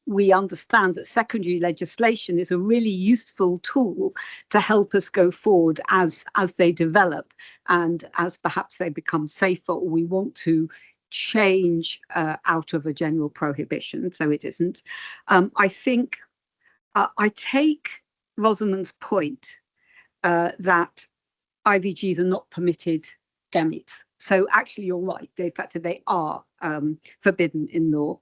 [SPEAKER 1] we understand that secondary legislation is a really useful tool to help us go forward as they develop, and as perhaps they become safer, or we want to change out of a general prohibition. So it isn't. I think I take Rosamond's point that IVGs are not permitted gametes. So actually, you're right. In fact, they are forbidden in law.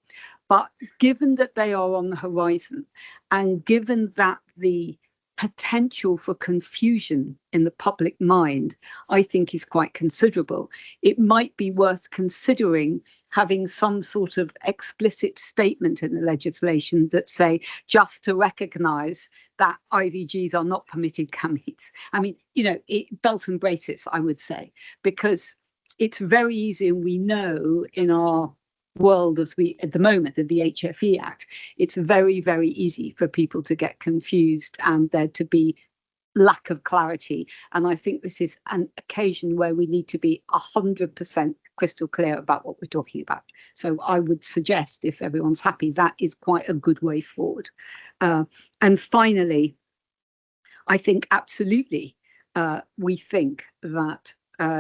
[SPEAKER 1] But given that they are on the horizon, and given that the potential for confusion in the public mind, I think, is quite considerable. It might be worth considering having some sort of explicit statement in the legislation that say, just to recognise that IVGs are not permitted gametes. I mean, belt and braces, I would say, because it's very easy, and we know in our world as we at the moment of the HFE Act, it's very, very easy for people to get confused and there to be lack of clarity. And I think this is an occasion where we need to be 100% crystal clear about what we're talking about. So I would suggest, if everyone's happy, that is quite a good way forward. And finally, I think absolutely we think that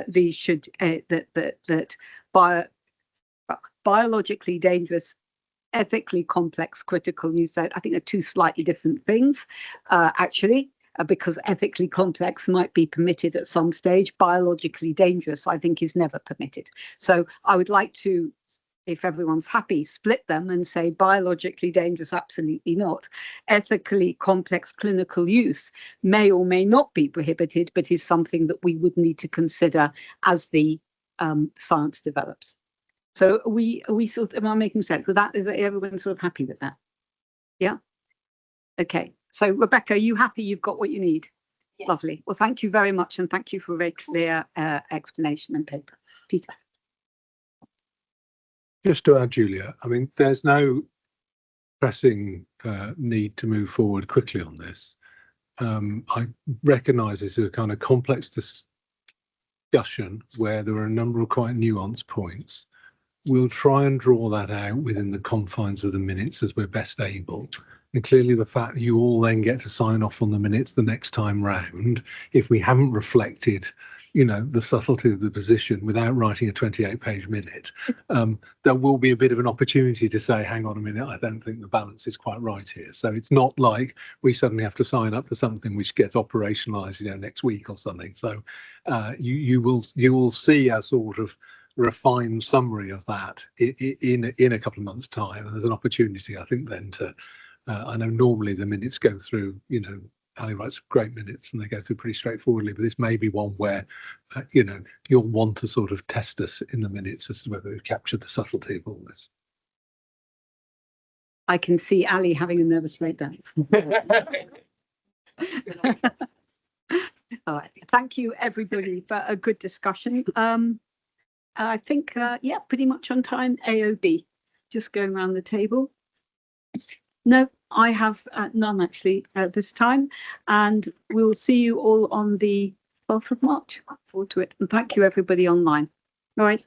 [SPEAKER 1] these should that biologically dangerous, ethically complex, critical use. I think they're two slightly different things, actually, because ethically complex might be permitted at some stage. Biologically dangerous, I think, is never permitted. So I would like to, if everyone's happy, split them and say biologically dangerous, absolutely not. Ethically complex clinical use may or may not be prohibited, but is something that we would need to consider as the science develops. So we sort of, am I making sense? With that, is everyone sort of happy with that? Yeah. Okay. So Rebecca, are you happy you've got what you need? Yeah. Lovely. Well, thank you very much, and thank you for a very clear explanation and paper. Peter.
[SPEAKER 5] Just to add, Julia, I mean, there's no pressing need to move forward quickly on this. I recognise this is a kind of complex discussion where there are a number of quite nuanced points. We'll try and draw that out within the confines of the minutes as we're best able. And clearly the fact that you all then get to sign off on the minutes the next time round, if we haven't reflected, the subtlety of the position without writing a 28-page minute, there will be a bit of an opportunity to say, hang on a minute, I don't think the balance is quite right here. So it's not like we suddenly have to sign up for something which gets operationalized, next week or something. So you will see a sort of refined summary of that in a couple of months' time. And there's an opportunity, I think, then to, I know normally the minutes go through, Ali writes great minutes and they go through pretty straightforwardly, but this may be one where, you'll want to sort of test us in the minutes as to whether we've captured the subtlety of all this.
[SPEAKER 1] I can see Ali having a nervous breakdown. All right. Thank you, everybody, for a good discussion. I think, yeah, pretty much on time. AOB, just going around the table. No, I have none actually this time, and we'll see you all on the 12th of March. Look forward to it, and thank you everybody online. All right.